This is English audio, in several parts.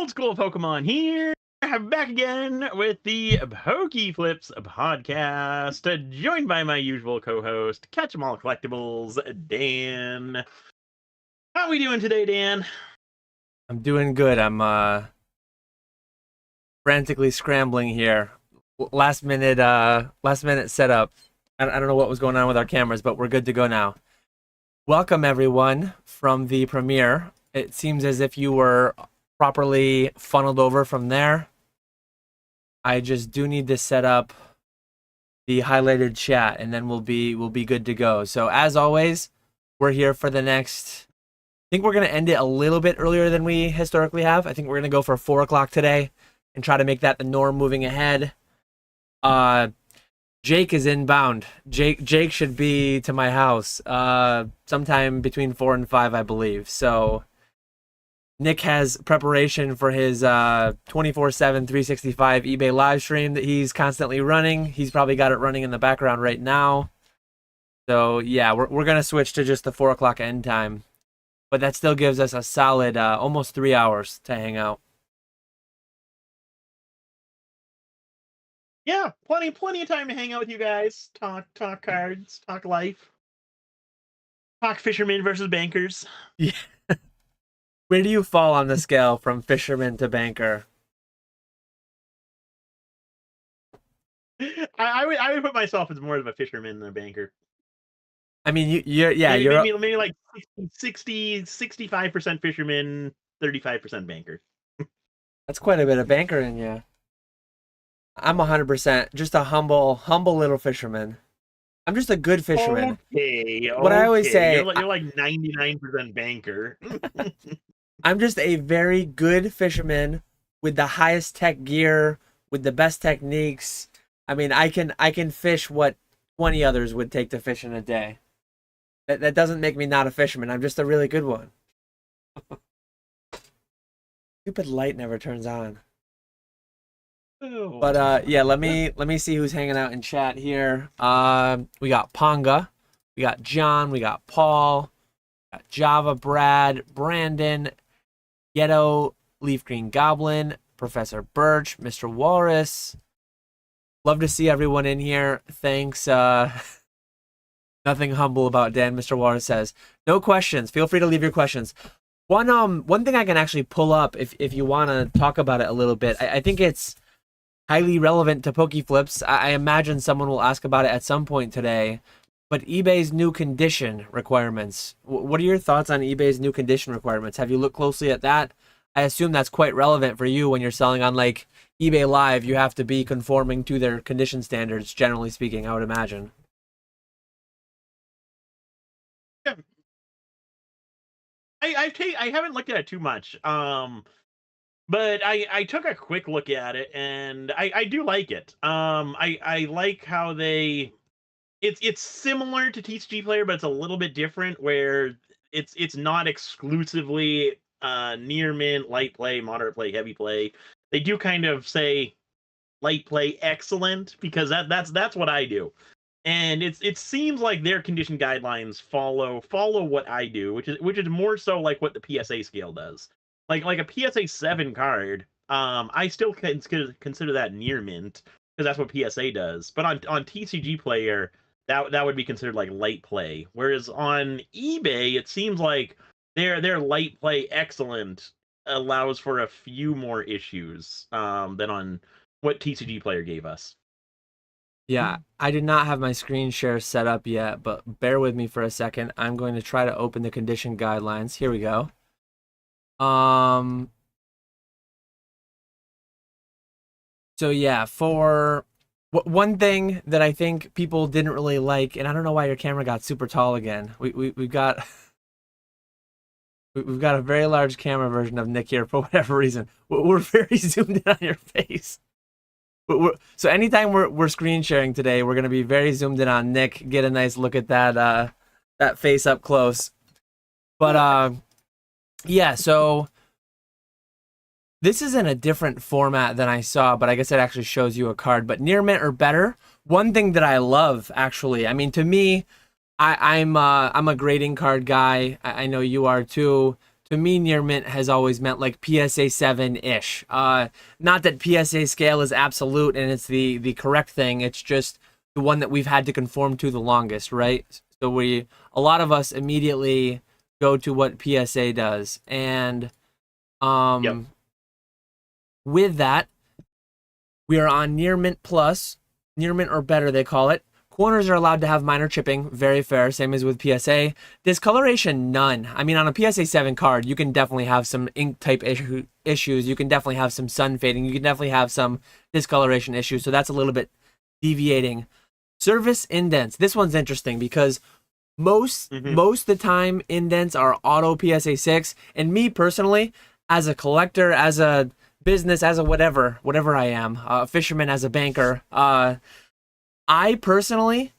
Old school Pokemon here. I'm back again with the PokeFlipz podcast, joined by my usual co-host, Catch 'em All Collectibles, Dan. How are we doing today, Dan? I'm doing good. I'm frantically scrambling here. Last minute setup. I don't know what was going on with our cameras, but we're good to go now. Welcome everyone from the premiere. It seems as if you were properly funneled over from there. I just do need to set up the highlighted chat and then we'll be good to go. So as always, we're here for the next, I think we're going to end it a little bit earlier than we historically have. I think we're going to go for 4 o'clock today and try to make that the norm moving ahead. Jake is inbound. Jake should be to my house sometime between 4 and 5, I believe. So Nick has preparation for his 24/7 365 eBay live stream that he's constantly running. He's probably got it running in the background right now. So yeah, we're gonna switch to just the 4 o'clock end time, but that still gives us a solid almost 3 hours to hang out. Yeah, plenty of time to hang out with you guys. Talk cards, talk life, talk fishermen versus bankers. Yeah. Where do you fall on the scale from fisherman to banker? I would put myself as more of a fisherman than a banker. I mean, maybe like 65% fisherman, 35% banker. That's quite a bit of banker in you. I'm 100% just a humble little fisherman. I'm just a good fisherman. Okay, what I always say, you're like 99% banker. I'm just a very good fisherman with the highest tech gear, with the best techniques. I mean, I can fish what 20 others would take to fish in a day. That doesn't make me not a fisherman. I'm just a really good one. Stupid light never turns on. Oh. But yeah, let me see who's hanging out in chat here. We got Ponga, we got John, we got Paul, we got Java, Brad, Brandon, Ghetto, Leaf Green Goblin, Professor Birch, Mr. Walrus. Love to see everyone in here. Thanks. Nothing humble about Dan, Mr. Walrus says. No questions. Feel free to leave your questions. One thing I can actually pull up if you want to talk about it a little bit. I think it's highly relevant to PokeFlipz. I imagine someone will ask about it at some point today. But eBay's new condition requirements. What are your thoughts on eBay's new condition requirements? Have you looked closely at that? I assume that's quite relevant for you when you're selling on like eBay Live. You have to be conforming to their condition standards, generally speaking, I would imagine. Yeah. I haven't looked at it too much. But I took a quick look at it and I do like it. I like how it's similar to TCG Player, but it's a little bit different where it's not exclusively near mint, light play, moderate play, heavy play. They do kind of say light play excellent because that's what I do. And it seems like their condition guidelines follow what I do, which is more so like what the PSA scale does. Like a PSA 7 card, I still consider that near mint because that's what PSA does. But on TCG Player, that would be considered like light play. Whereas on eBay, it seems like their light play excellent allows for a few more issues than on what TCG Player gave us. Yeah, I did not have my screen share set up yet, but bear with me for a second. I'm going to try to open the condition guidelines. Here we go. So yeah, for one thing that I think people didn't really like, and I don't know why your camera got super tall again. We've got a very large camera version of Nick here for whatever reason. We're very zoomed in on your face. So anytime we're screen sharing today, we're gonna be very zoomed in on Nick. Get a nice look at that face up close. But yeah, so this is in a different format than I saw, but I guess it actually shows you a card. But near mint or better, one thing that I love, actually, I mean, to me, I'm a grading card guy. I know you are too. to me, near mint has always meant like PSA 7-ish. Not that PSA scale is absolute and it's the correct thing. It's just the one that we've had to conform to the longest, right? So a lot of us immediately go to what PSA does. And Yep. with that, we are on near mint plus, near mint or better, they call it. Corners are allowed to have minor chipping, very fair, same as with PSA. Discoloration, none. I mean, on a PSA 7 card, you can definitely have some ink type issues. You can definitely have some sun fading. You can definitely have some discoloration issues. So that's a little bit deviating. Surface indents. This one's interesting because most of the time indents are auto PSA 6. And me personally, as a collector, as a business, as a whatever I am, a fisherman, as a banker, I personally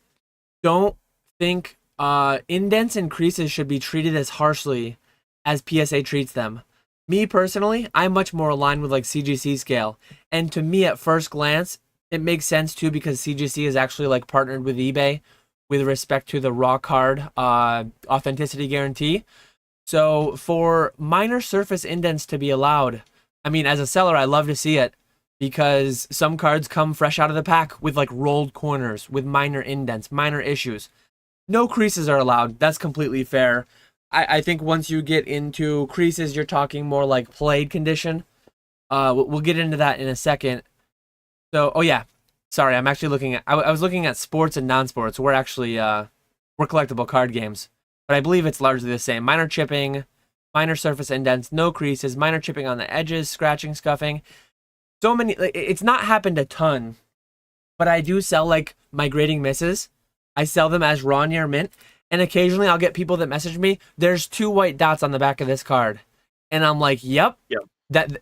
don't think indents and creases should be treated as harshly as PSA treats them. Me personally, I'm much more aligned with like CGC scale. And to me, at first glance, it makes sense too because CGC is actually like partnered with eBay with respect to the raw card authenticity guarantee. So for minor surface indents to be allowed, I mean, as a seller, I love to see it because some cards come fresh out of the pack with like rolled corners, with minor indents, minor issues. No creases are allowed. That's completely fair. I think once you get into creases, you're talking more like played condition. We'll get into that in a second. So, oh yeah, sorry, I'm actually looking at. I was looking at sports and non-sports. We're actually we're collectible card games, but I believe it's largely the same. Minor chipping, minor surface indents, no creases, minor chipping on the edges, scratching, scuffing. So many, like, it's not happened a ton, but I do sell like my grading misses. I sell them as raw near mint, and occasionally I'll get people that message me, there's 2 white dots on the back of this card. And I'm like, yep.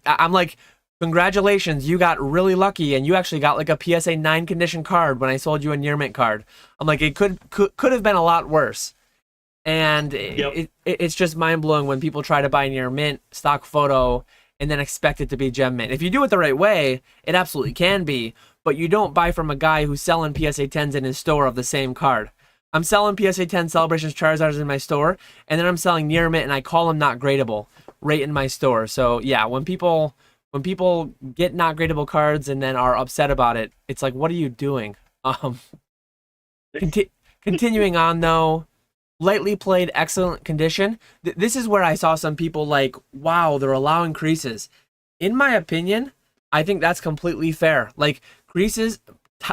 I'm like, congratulations, you got really lucky and you actually got like a PSA 9 condition card when I sold you a near mint card. I'm like, it could have been a lot worse. And it's just mind blowing when people try to buy near mint stock photo and then expect it to be gem mint. If you do it the right way, it absolutely can be, but you don't buy from a guy who's selling PSA 10s in his store of the same card. I'm selling PSA 10 Celebrations Charizards in my store, and then I'm selling near mint, and I call them not gradable right in my store. So yeah, when people get not gradable cards and then are upset about it, it's like, what are you doing? Continuing on though. Lightly played, excellent condition. This is where I saw some people like, wow, they're allowing creases. In my opinion, I think that's completely fair. Like creases,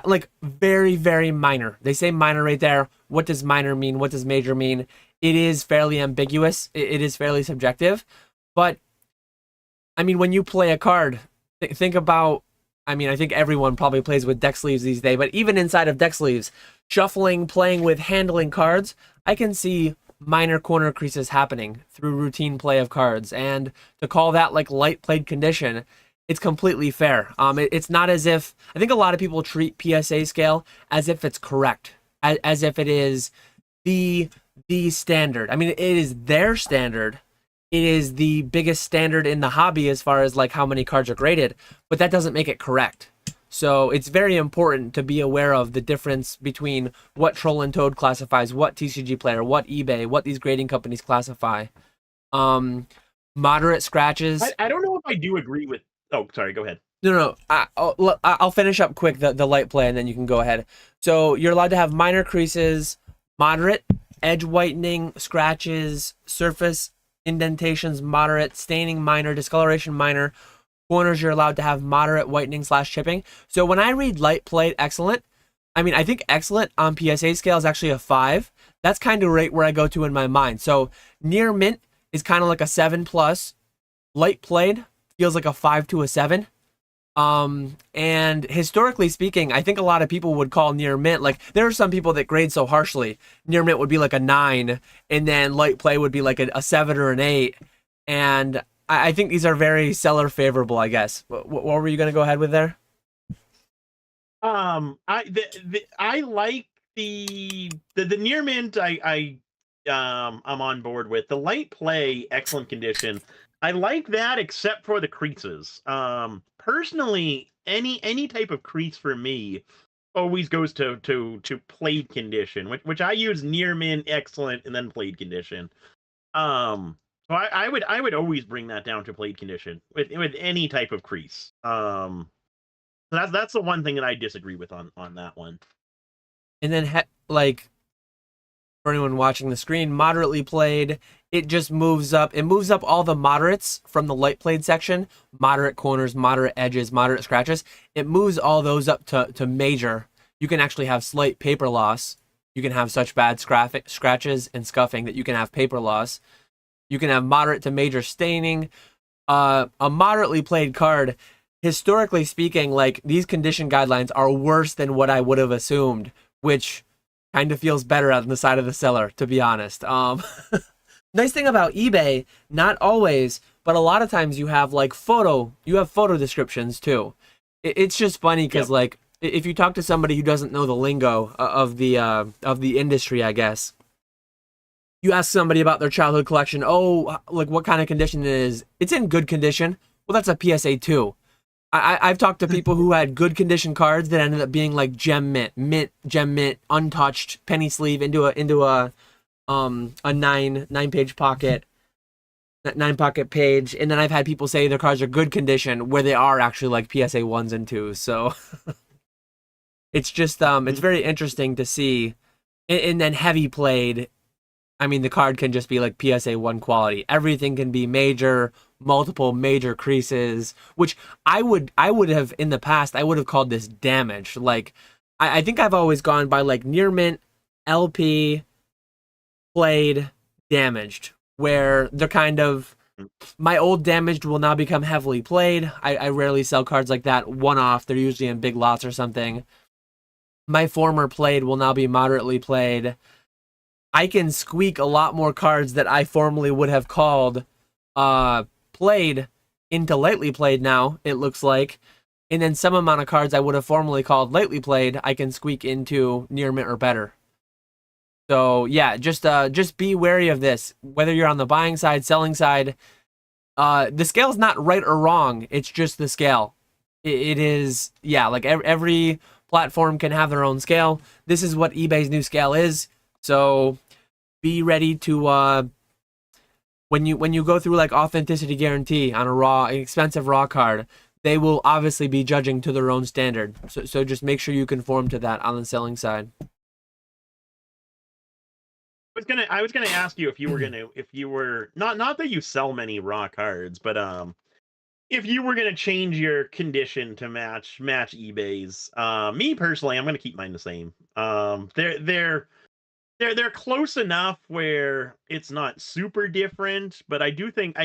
like very, very minor. They say minor right there. What does minor mean? What does major mean? It is fairly ambiguous. It is fairly subjective. But I mean, when you play a card, think about, I mean, I think everyone probably plays with deck sleeves these days, but even inside of deck sleeves, shuffling, playing with, handling cards, I can see minor corner creases happening through routine play of cards. And to call that like light played condition, it's completely fair. It's not as if, I think a lot of people treat PSA scale as if it's correct, as if it is the standard. I mean, it is their standard. It is the biggest standard in the hobby as far as like how many cards are graded, but that doesn't make it correct. So it's very important to be aware of the difference between what Troll and Toad classifies, what TCG Player, what eBay, what these grading companies classify. Moderate scratches. I don't know if I do agree with. Oh, sorry. Go ahead. No. I'll finish up quick the light play, and then you can go ahead. So you're allowed to have minor creases, moderate, edge whitening, scratches, surface indentations, moderate, staining, minor, discoloration, minor. Corners, you're allowed to have moderate whitening / chipping. So when I read light played excellent, I mean, I think excellent on PSA scale is actually a 5. That's kind of right where I go to in my mind. So near mint is kind of like a 7+. Light played feels like a 5 to a 7. And historically speaking, I think a lot of people would call near mint, like there are some people that grade so harshly. Near mint would be like a 9, and then light play would be like a 7 or an 8. And I think these are very seller favorable, I guess. What were you going to go ahead with there? I like the near mint. I'm on board with the light play, excellent condition. I like that, except for the creases. Personally, any type of crease for me always goes to played condition, which I use near mint, excellent, and then played condition. So I would always bring that down to plate condition with any type of crease. So that's the one thing that I disagree with on that one. And then like for anyone watching the screen, moderately played, it just moves up. It moves up all the moderates from the light played section, moderate corners, moderate edges, moderate scratches. It moves all those up to major. You can actually have slight paper loss. You can have such bad scratches and scuffing that you can have paper loss. You can have moderate to major staining. A moderately played card, historically speaking, like these condition guidelines are worse than what I would have assumed, which kind of feels better on the side of the seller, to be honest. Nice thing about eBay, not always, but a lot of times you have like photo descriptions too. It's just funny because like if you talk to somebody who doesn't know the lingo of the industry, I guess, you ask somebody about their childhood collection, oh, like what kind of condition it is. It's in good condition. Well, that's a PSA 2. I've talked to people who had good condition cards that ended up being like gem gem mint, untouched, penny sleeve into a nine page pocket, that 9 pocket page, and then I've had people say their cards are good condition where they are actually like PSA 1s and 2s. So it's just it's very interesting to see. And then heavy played, I mean, the card can just be like PSA 1 quality. Everything can be major, multiple major creases, which I would have in the past, I would have called this damage. Like, I think I've always gone by like near mint, LP, played, damaged, where they're kind of, my old damaged will now become heavily played. I rarely sell cards like that one off. They're usually in big lots or something. My former played will now be moderately played. I can squeak a lot more cards that I formerly would have called played into lightly played now, it looks like. And then some amount of cards I would have formerly called lightly played, I can squeak into near mint or better. So yeah, just be wary of this. Whether you're on the buying side, selling side, the scale's not right or wrong. It's just the scale. It is, yeah, like every platform can have their own scale. This is what eBay's new scale is. So be ready to when you go through like authenticity guarantee on an expensive raw card, they will obviously be judging to their own standard. So just make sure you conform to that on the selling side. I was gonna ask you if you were not that you sell many raw cards, but if you were gonna change your condition to match eBay's. Me personally, I'm gonna keep mine the same. They're close enough where it's not super different, but I do think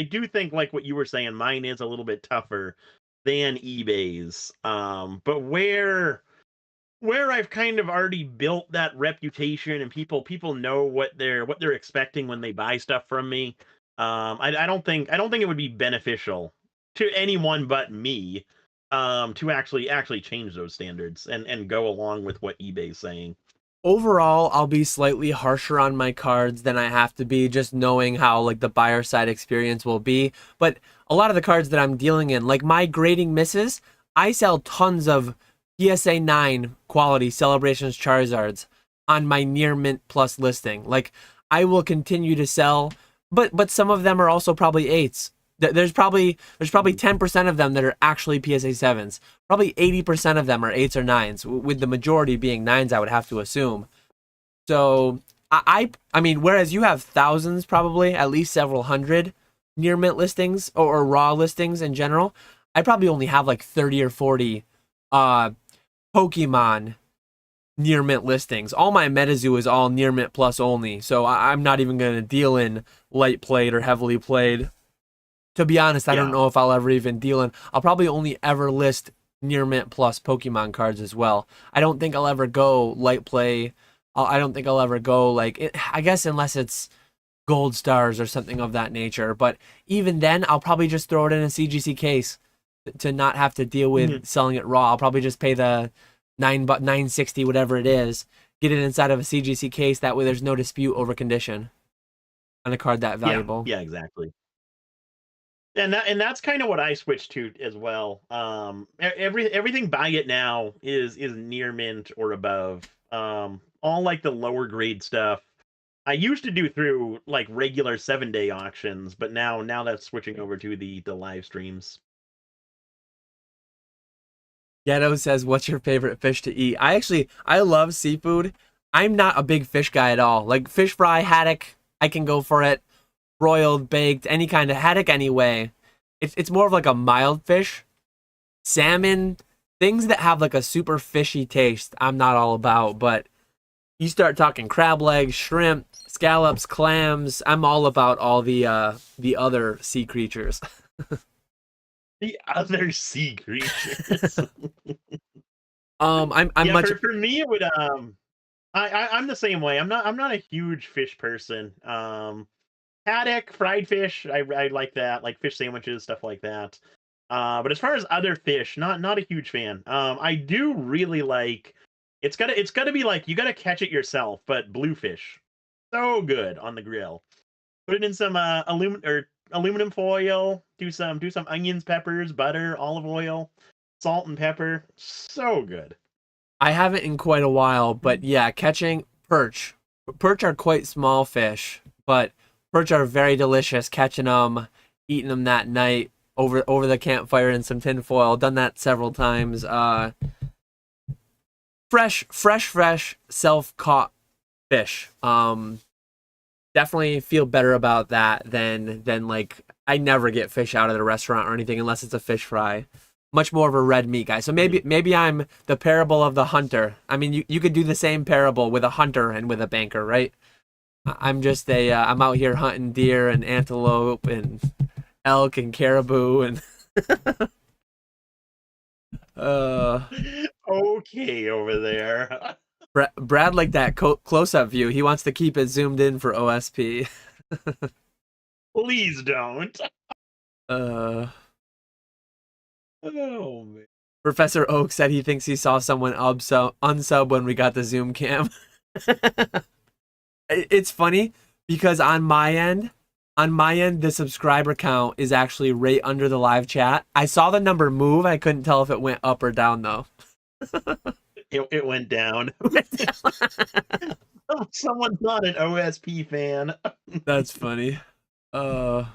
like what you were saying, mine is a little bit tougher than eBay's. But where I've kind of already built that reputation and people know what they're expecting when they buy stuff from me. I don't think it would be beneficial to anyone but me to actually change those standards and go along with what eBay's saying. Overall, I'll be slightly harsher on my cards than I have to be, just knowing how like the buyer side experience will be. But a lot of the cards that I'm dealing in, like my grading misses, I sell tons of PSA 9 quality Celebrations Charizards on my near mint plus listing. Like I will continue to sell, but some of them are also probably 8s. There's probably 10% of them that are actually PSA 7s. Probably 80% of them are 8s or 9s, with the majority being 9s, I would have to assume. So I mean, whereas you have thousands, probably at least several hundred near mint listings or raw listings in general, I probably only have like 30 or 40 Pokemon near mint listings. All my MetaZoo is all near mint plus only, so I'm not even going to deal in light played or heavily played. To be honest, I don't know if I'll ever even deal in. I'll probably only ever list near mint plus Pokemon cards as well. I don't think I'll ever go light play. I don't think I'll ever go like I guess unless it's gold stars or something of that nature. But even then, I'll probably just throw it in a CGC case to not have to deal with selling it raw. I'll probably just pay the $960 whatever it is, get it inside of a CGC case. That way, there's no dispute over condition on a card that valuable. Yeah, exactly. And that's kind of what I switched to as well. Everything buy it now is near mint or above. All like the lower grade stuff, I used to do through like regular 7-day auctions, but now that's switching over to the live streams. Ghetto says, "What's your favorite fish to eat?" I love seafood. I'm not a big fish guy at all. Like fish fry, haddock, I can go for it. Broiled, baked, any kind of haddock anyway. It's more of like a mild fish. Salmon, things that have like a super fishy taste, I'm not all about. But you start talking crab legs, shrimp, scallops, clams. I'm all about all the other sea creatures. The other sea creatures. I'm Yeah, much. for me it would I'm the same way. I'm not a huge fish person. Haddock, fried fish, I like that, like fish sandwiches, stuff like that. But as far as other fish, not a huge fan. I do really like. It's gotta be like you gotta catch it yourself, but bluefish, so good on the grill. Put it in some aluminum foil. Do some onions, peppers, butter, olive oil, salt and pepper. So good. I haven't in quite a while, but yeah, catching perch. Perch are quite small fish, but perch are very delicious. Catching them, eating them that night over the campfire in some tin foil. Done that several times. Fresh, self-caught fish. Definitely feel better about that than like I never get fish out of the restaurant or anything unless it's a fish fry. Much more of a red meat guy. So maybe I'm the parable of the hunter. I mean, you could do the same parable with a hunter and with a banker, right? I'm just I'm out here hunting deer and antelope and elk and caribou and Okay, over there. Brad like that close-up view. He wants to keep it zoomed in for OSP. Please don't. uh Oh man. Professor Oak said he thinks he saw someone unsub when we got the Zoom cam. It's funny because on my end, the subscriber count is actually right under the live chat. I saw the number move. I couldn't tell if it went up or down though. It went down. Someone's not an OSP fan. That's funny. Uh,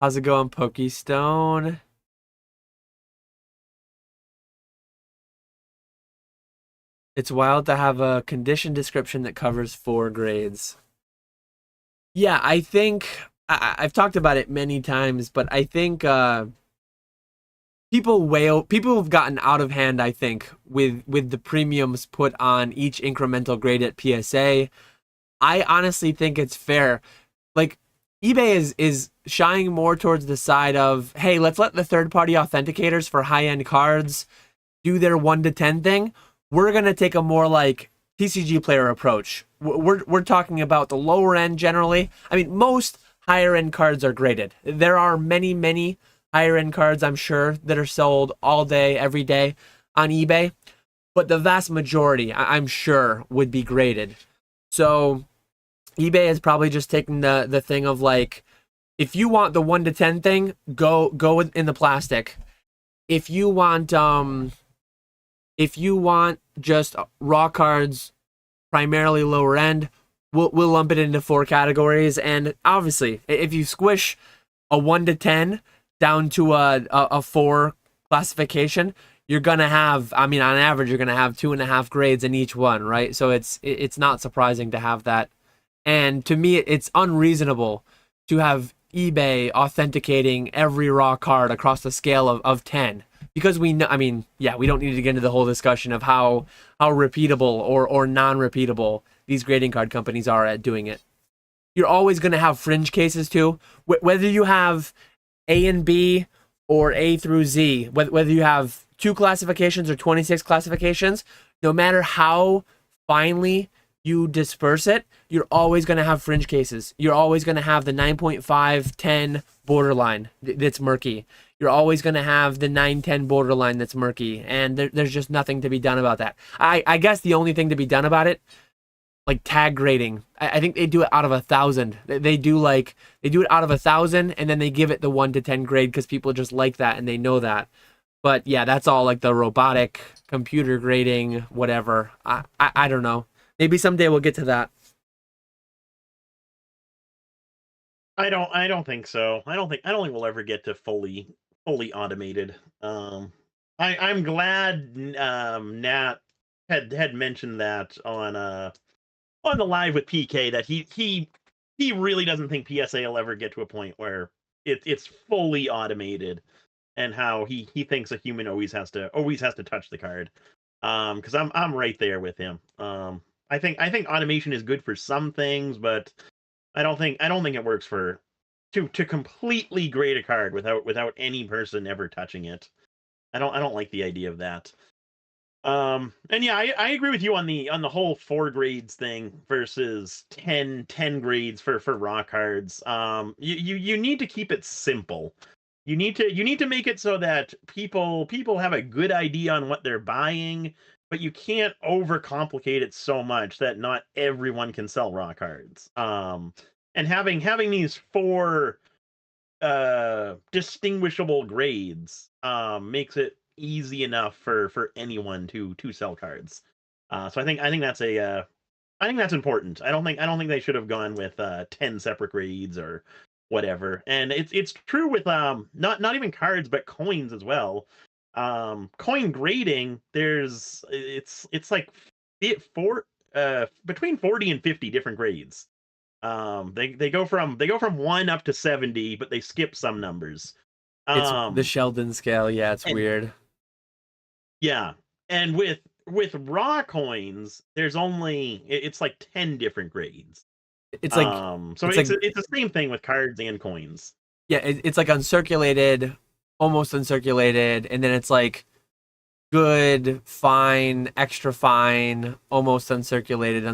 How's it going, Pokestone? It's wild to have a condition description that covers 4 grades. Yeah, I think I've talked about it many times, but I think people have gotten out of hand, I think, with the premiums put on each incremental grade at PSA. I honestly think it's fair. Like eBay is shying more towards the side of, hey, let's let the third-party authenticators for high-end cards do their 1 to 10 thing. We're going to take a more like TCG player approach. We're talking about the lower end generally. I mean, most higher end cards are graded. There are many higher end cards, I'm sure, that are sold all day, every day on eBay. But the vast majority, I'm sure, would be graded. So eBay is probably just taking the thing of like, if you want the 1 to 10 thing, go in the plastic. If you want just raw cards, primarily lower end, we'll lump it into 4 categories. And obviously, if you squish a 1 to 10 down to a 4 classification, you're gonna have, I mean, on average, you're gonna have 2.5 grades in each one, right? So it's not surprising to have that. And to me, it's unreasonable to have eBay authenticating every raw card across the scale of 10. Because we know, I mean, yeah, we don't need to get into the whole discussion of how repeatable or non-repeatable these grading card companies are at doing it. You're always going to have fringe cases too. Whether you have A and B or A through Z, whether you have 2 classifications or 26 classifications, no matter how finely you disperse it, you're always going to have fringe cases. You're always going to have the 9.5, 10 borderline that's murky. You're always going to have the 9-10 borderline that's murky, and there's just nothing to be done about that. I guess the only thing to be done about it, like tag grading, I think they do it out of 1,000. They do it out of 1,000, and then they give it the 1 to 10 grade because people just like that and they know that. But yeah, that's all like the robotic computer grading, whatever. I don't know. Maybe someday we'll get to that. I don't think so. I don't think we'll ever get to fully automated. I'm glad Nat had mentioned that on the live with PK that he really doesn't think PSA will ever get to a point where it's fully automated, and how he thinks a human always has to touch the card. Because I'm right there with him. I think automation is good for some things, but I don't think it works for to completely grade a card without any person ever touching it. I don't like the idea of that. And yeah, I agree with you on the whole 4 grades thing versus 10 grades for raw cards. You need to keep it simple. You need to make it so that people have a good idea on what they're buying, but you can't overcomplicate it so much that not everyone can sell raw cards. And having these 4 distinguishable grades makes it easy enough for anyone to sell cards. So I think that's important. I don't think they should have gone with 10 separate grades or whatever. And it's true with not even cards but coins as well. Coin grading, it's like between 40 and 50 different grades. They go from 1 up to 70, but they skip some numbers. It's the Um Sheldon scale. Yeah, it's and weird. yeah, and with raw coins, there's it's like 10 different grades. It's like So it's it's like it's the same thing with cards and coins. yeah, it's like uncirculated, almost uncirculated, and then it's like good, fine, extra fine, almost uncirculated,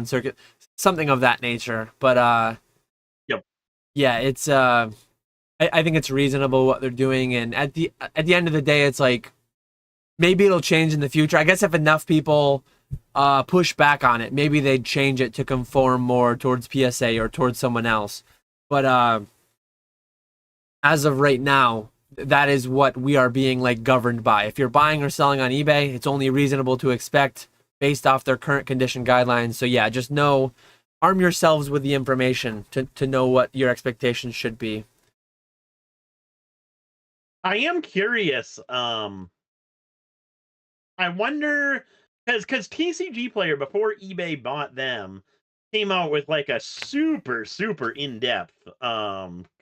something of that nature. But Yep. yeah, it's I think it's reasonable what they're doing, and at the end of the day, it's like maybe it'll change in the future. I guess if enough people push back on it, maybe they'd change it to conform more towards PSA or towards someone else. But as of right now, that is what we are being like governed by. If you're buying or selling on eBay, it's only reasonable to expect based off their current condition guidelines. So yeah, just arm yourselves with the information to know what your expectations should be. I am curious. I wonder, because TCG Player, before eBay bought them, came out with like a super in-depth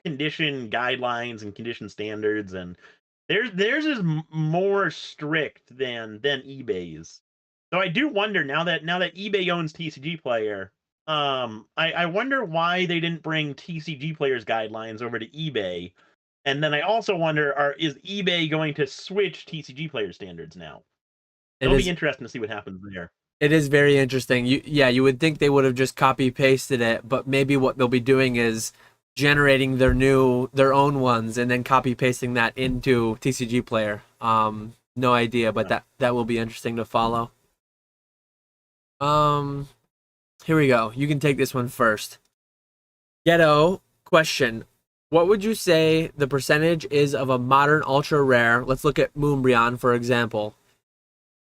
condition guidelines and condition standards, and theirs is more strict than eBay's. So I do wonder, now that eBay owns TCG Player, I wonder why they didn't bring TCG Player's guidelines over to eBay. And then I also wonder, is eBay going to switch TCG Player standards now? It It'll be is interesting to see what happens there. it is very interesting. You would think they would have just copy pasted it, but maybe what they'll be doing is generating their own ones and then copy pasting that into TCG Player. No idea, but Uh, that will be interesting to follow. Um, Here we go. You can take this one first. Ghetto question. What would you say the percentage is of a modern ultra rare? Let's look at Moonbrian, for example.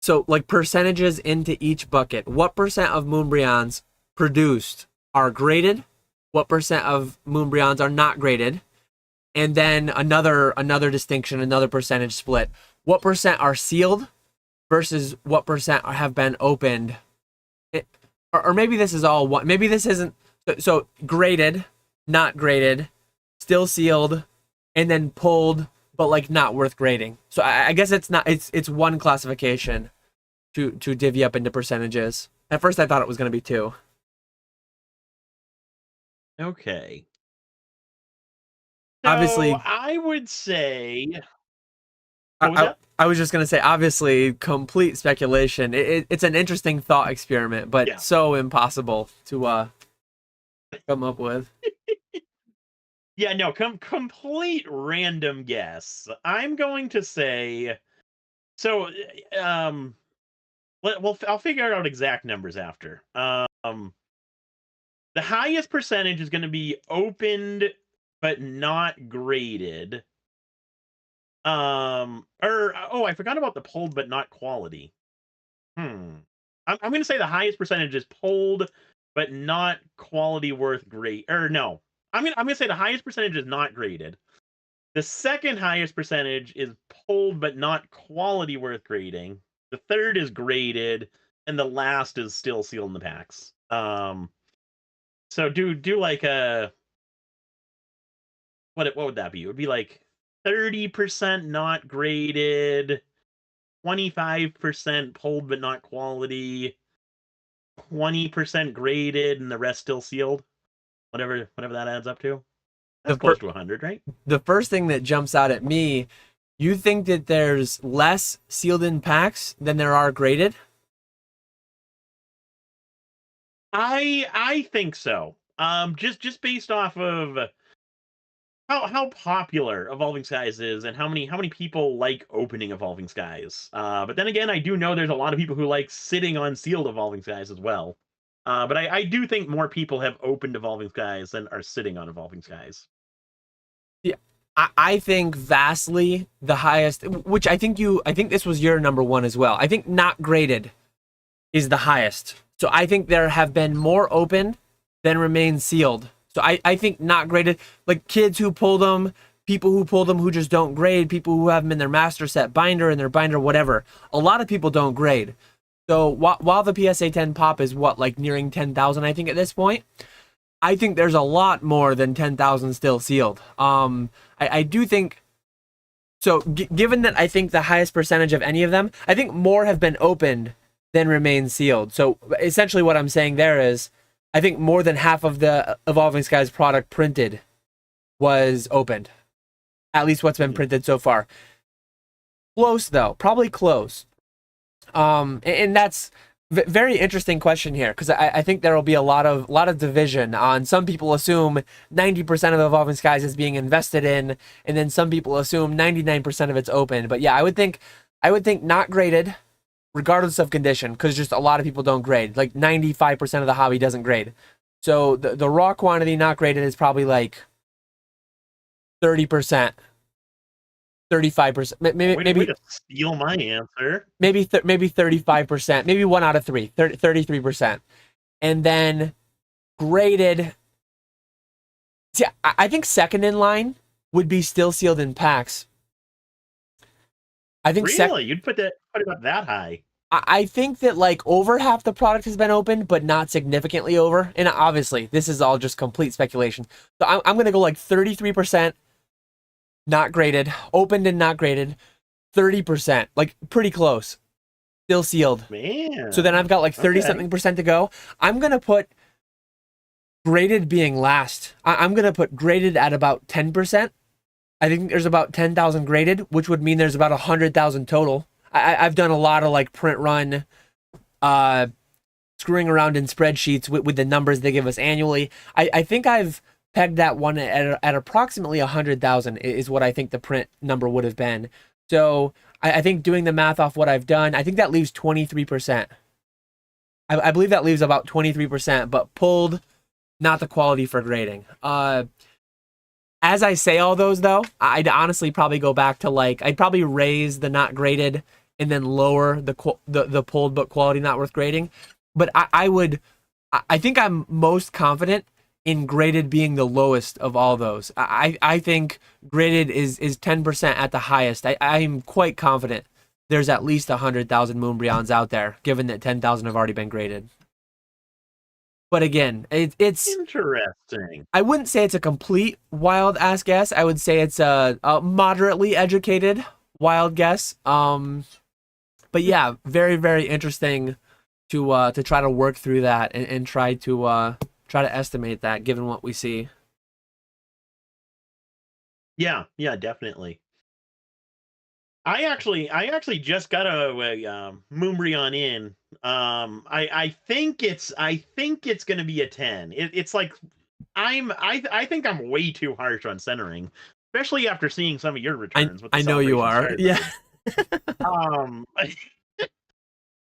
So, like percentages into each bucket. What percent of Moonbrians produced are graded? What percent of Moonbrians are not graded? And then another distinction, another percentage split. What percent are sealed versus what percent have been opened? It, or maybe this is all one. Maybe this isn't so graded, not graded, still sealed, and then pulled, but like not worth grading. So I guess it's not. It's one classification to divvy up into percentages. At first, I thought it was going to be two. okay. So Obviously, I would say, I, what was I, that? I was just going to say, obviously, complete speculation. It's an interesting thought experiment, but Yeah. so impossible to come up with. Yeah, no, complete random guess. I'm going to say, so I'll figure out exact numbers after. The highest percentage is going to be opened but not graded. Or oh, I forgot about the pulled but not quality. I'm going to say the highest percentage is pulled but not quality worth grade. Or no, I'm going to say the highest percentage is not graded. The second highest percentage is pulled but not quality worth grading. The third is graded, and the last is still sealed in the packs. So do like a what would that be? It would be like 30% not graded, 25% pulled but not quality, 20% graded, and the rest still sealed. Whatever that adds up to. The, That's close to 100, right? the first thing that jumps out at me, you think that there's less sealed in packs than there are graded? I think so. Just based off of how popular Evolving Skies is and how many people like opening Evolving Skies. But then again, I do know there's a lot of people who like sitting on sealed Evolving Skies as well. But I do think more people have opened Evolving Skies than are sitting on Evolving Skies. Yeah, I think vastly the highest, which I think this was your number one as well. I think not graded is the highest. So I think there have been more open than remain sealed. So I think not graded, like kids who pull them, people who pull them who just don't grade, people who have them in their master set binder, in their binder, whatever. A lot of people don't grade. So while the PSA 10 pop is what, like nearing 10,000, I think at this point, I think there's a lot more than 10,000 still sealed. I do think, so given that I think the highest percentage of any of them, I think more have been opened than remain sealed. So essentially what I'm saying there is, I think more than half of the Evolving Skies product printed was opened. At least what's been printed so far. Close though, probably close. And that's very interesting question here, because I think there will be a lot of division on. Some people assume 90% of Evolving Skies is being invested in, and then some people assume 99% of it's open. But yeah, I would think not graded, regardless of condition, because just a lot of people don't grade. Like 95% of the hobby doesn't grade. So the raw quantity not graded is probably like 30%, 35%, maybe Way to steal my answer. Maybe 35%, maybe 1 out of 3, 33%. And then graded. See, I think second in line would be still sealed in packs. I think really, you'd put it up that high. I think that like over half the product has been opened, but not significantly over. And obviously, this is all just complete speculation. So I'm going to go like 33% not graded, opened and not graded, 30%, like pretty close, still sealed. Man. So then I've got like 30-something% to go. I'm going to put graded being last. I'm going to put graded at about 10%. I think there's about 10,000 graded, which would mean there's about 100,000 total. I've done a lot of like print run, screwing around in spreadsheets with the numbers they give us annually. I think I've pegged that one at approximately 100,000 is what I think the print number would have been. So I think doing the math off what I've done, I think that leaves 23%. I believe that leaves about 23%, but pulled, not the quality for grading. As I say all those though, I'd honestly probably go back to like, I'd probably raise the not graded and then lower the pulled but quality not worth grading. But I think I'm most confident in graded being the lowest of all those. I think graded is 10% at the highest. I'm quite confident there's at least 100,000 Moonbrians out there, given that 10,000 have already been graded. But again, it's interesting. I wouldn't say it's a complete wild ass guess. I would say it's a moderately educated wild guess. But yeah, very, very interesting to try to work through that and try to estimate that given what we see. Yeah, definitely. I actually just got a Moonbrian in. I think it's gonna be a 10. It's like I think I'm way too harsh on centering, especially after seeing some of your returns. I know you are. Yeah.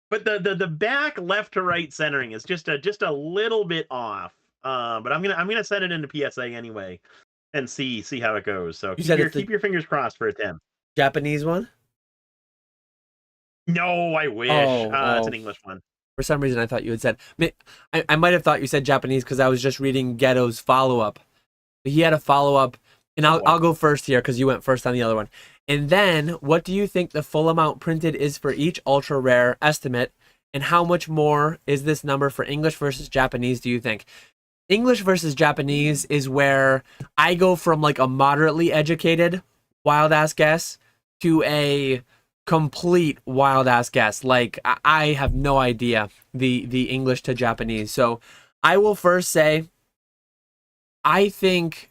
But the back left to right centering is just a little bit off. But I'm gonna set it into PSA anyway and see how it goes. So keep your fingers crossed for a 10. Japanese one? No, I wish. Oh, It's oh. an English one. For some reason, I thought you had said. I might have thought you said Japanese because I was just reading Ghetto's follow up. He had a follow up, and Oh I'll boy. go first here because you went first on the other one. And then, what do you think the full amount printed is for each ultra rare estimate, and how much more is this number for English versus Japanese? Do you think? English versus Japanese is where I go from like a moderately educated wild ass guess to a complete wild ass guess. Like I have no idea the English to Japanese. So I will first say I think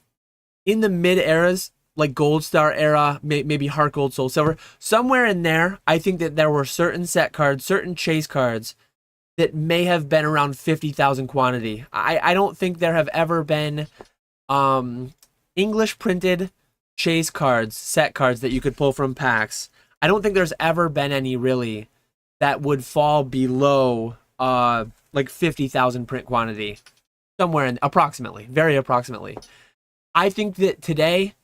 in the mid eras, like Gold Star era, maybe Heart Gold, Soul Silver, somewhere in there, I think that there were certain set cards, certain chase cards that may have been around 50,000 quantity. I don't think there have ever been English printed chase cards, set cards that you could pull from packs. I don't think there's ever been any really that would fall below like 50,000 print quantity. Somewhere in approximately, very approximately. I think that today,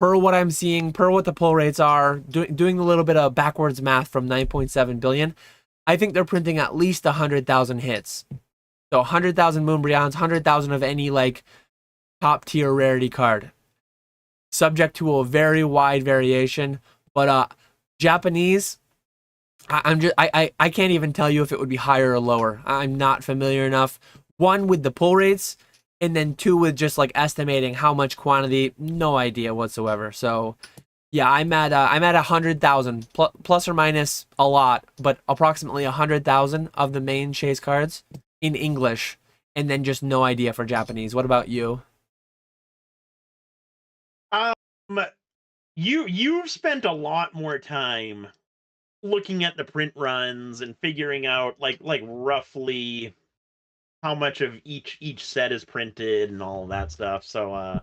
per what I'm seeing, per what the pull rates are, doing a little bit of backwards math from 9.7 billion, I think they're printing at least 100,000 hits. So 100,000 Moonbrians, 100,000 of any like top tier rarity card. Subject to a very wide variation, but Japanese, I can't even tell you if it would be higher or lower. I'm not familiar enough. One with the pull rates, and then two with just like estimating how much quantity. No idea whatsoever. So yeah, I'm at 100,000 plus or minus a lot, but approximately 100,000 of the main chase cards in English, and then just no idea for Japanese. What about you? Um, you've spent a lot more time looking at the print runs and figuring out like roughly how much of each set is printed and all of that stuff. So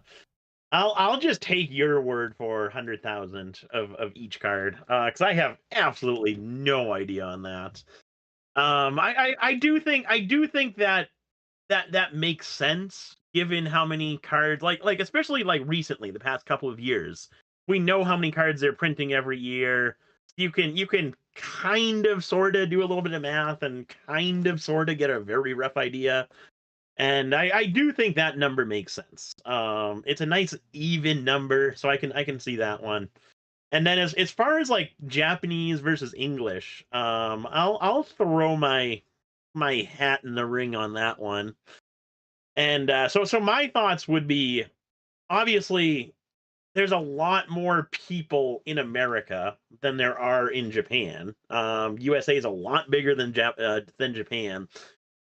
I'll just take your word for 100,000 of each card, because I have absolutely no idea on that. I do think that makes sense given how many cards, like especially like recently, the past couple of years, we know how many cards they're printing every year. You can kind of sort of do a little bit of math and kind of sort of get a very rough idea. And I do think that number makes sense. It's a nice even number, so I can see that one. And then as far as like Japanese versus English, I'll throw my hat in the ring on that one. And so my thoughts would be, obviously there's a lot more people in America than there are in Japan. USA is a lot bigger than Japan.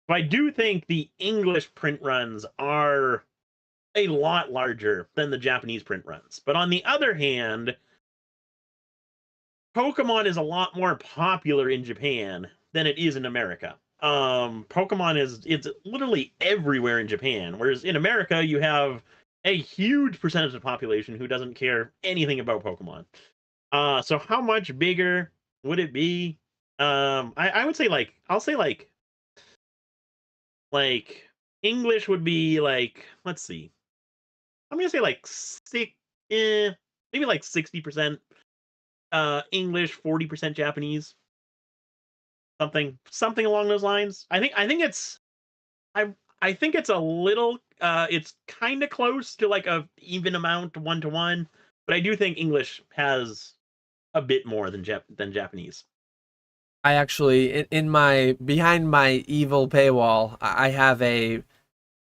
But I do think the English print runs are a lot larger than the Japanese print runs. But on the other hand, Pokemon is a lot more popular in Japan than it is in America. Pokemon it's literally everywhere in Japan, whereas in America you have a huge percentage of the population who doesn't care anything about Pokemon. So how much bigger would it be? I would say I'll say like English would be like, let's see, I'm gonna say like maybe like 60% English, 40% Japanese, something along those lines. I I think it's a little it's kind of close to like a even amount 1 to 1, but I do think English has a bit more than Japanese. I actually in my behind my evil paywall, I have a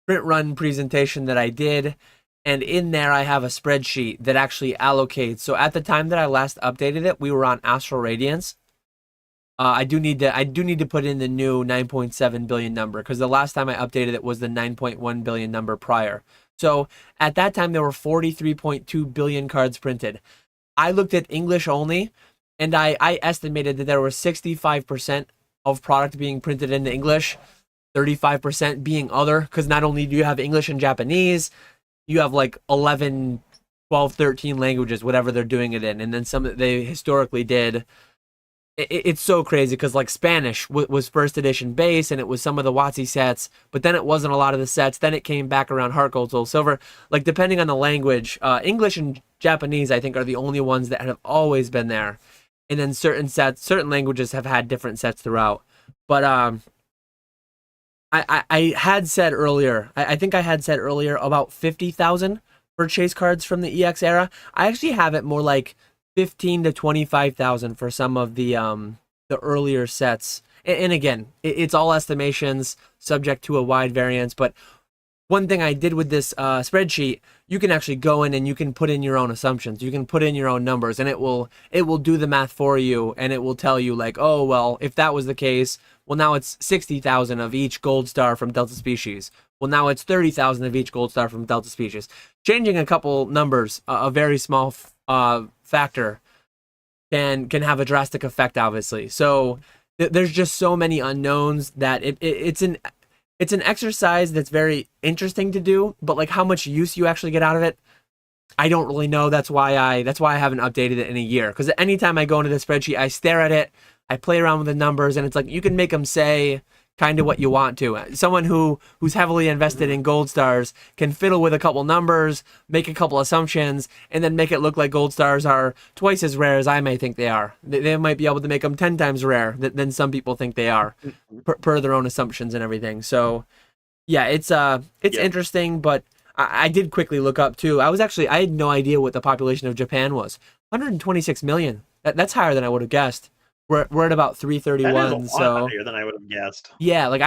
print run presentation that I did, and in there I have a spreadsheet that actually allocates. So at the time that I last updated it, we were on Astral Radiance. I do need to put in the new 9.7 billion number because the last time I updated it was the 9.1 billion number prior. So at that time there were 43.2 billion cards printed. I looked at English only, and I estimated that there was 65% of product being printed into English, 35% being other, because not only do you have English and Japanese, you have like 11, 12, 13 languages, whatever they're doing it in. And then some they historically did it's so crazy because like Spanish was first edition base and it was some of the WotC sets, but then it wasn't a lot of the sets. Then it came back around Heart Gold, Soul Silver. Like depending on the language, English and Japanese I think are the only ones that have always been there, and then certain languages have had different sets throughout. But I had said earlier, I think I had said earlier about 50,000 for chase cards from the EX era. I actually have it more like 15 to 25,000 for some of the earlier sets. And again, it's all estimations, subject to a wide variance. But one thing I did with this spreadsheet, you can actually go in and you can put in your own assumptions. You can put in your own numbers, and it will do the math for you, and it will tell you like, oh well, if that was the case, well now it's 60,000 of each gold star from Delta Species. Well now it's 30,000 of each gold star from Delta Species. Changing a couple numbers, a very small factor, can have a drastic effect, obviously. So there's just so many unknowns that it's an exercise that's very interesting to do, but like how much use you actually get out of it, I don't really know. That's why I haven't updated it in a year. Because anytime I go into the spreadsheet, I stare at it, I play around with the numbers, and it's like you can make them say kind of what you want to. Someone who's heavily invested in gold stars can fiddle with a couple numbers, make a couple assumptions, and then make it look like gold stars are twice as rare as I may think they are. They might be able to make them 10 times rare than some people think they are, per their own assumptions and everything. So yeah, it's interesting, but I did quickly look up too. I had no idea what the population of Japan was. 126 million. That's higher than I would have guessed. We're at about 331. That is a lot so higher than I would have guessed. yeah, like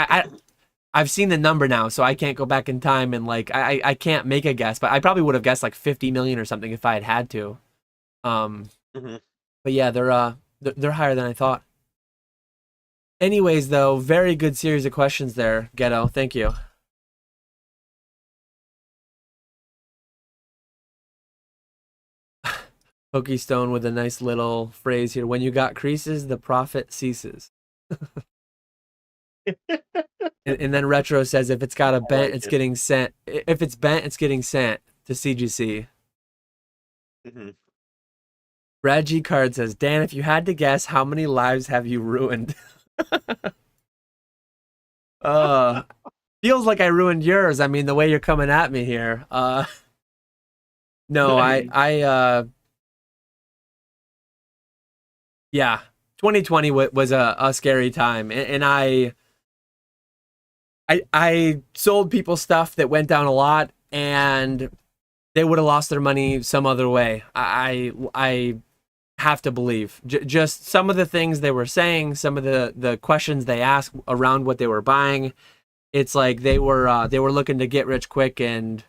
I've seen the number now, so I can't go back in time and like I can't make a guess, but I probably would have guessed like 50 million or something if I had to. Mm-hmm. But yeah, they're higher than I thought. Anyways, though, very good series of questions there, Ghetto. Thank you. Pokestone with a nice little phrase here. When you got creases, the profit ceases. and then Retro says if it's got a bent, it's getting sent. If it's bent, it's getting sent to CGC. Mm-hmm. Reggie Card says, Dan, if you had to guess, how many lives have you ruined? Feels like I ruined yours. I mean, the way you're coming at me here. No, yeah, 2020 was a scary time, and I sold people stuff that went down a lot, and they would have lost their money some other way. I have to believe just some of the things they were saying, some of the questions they asked around what they were buying. It's like they were looking to get rich quick, and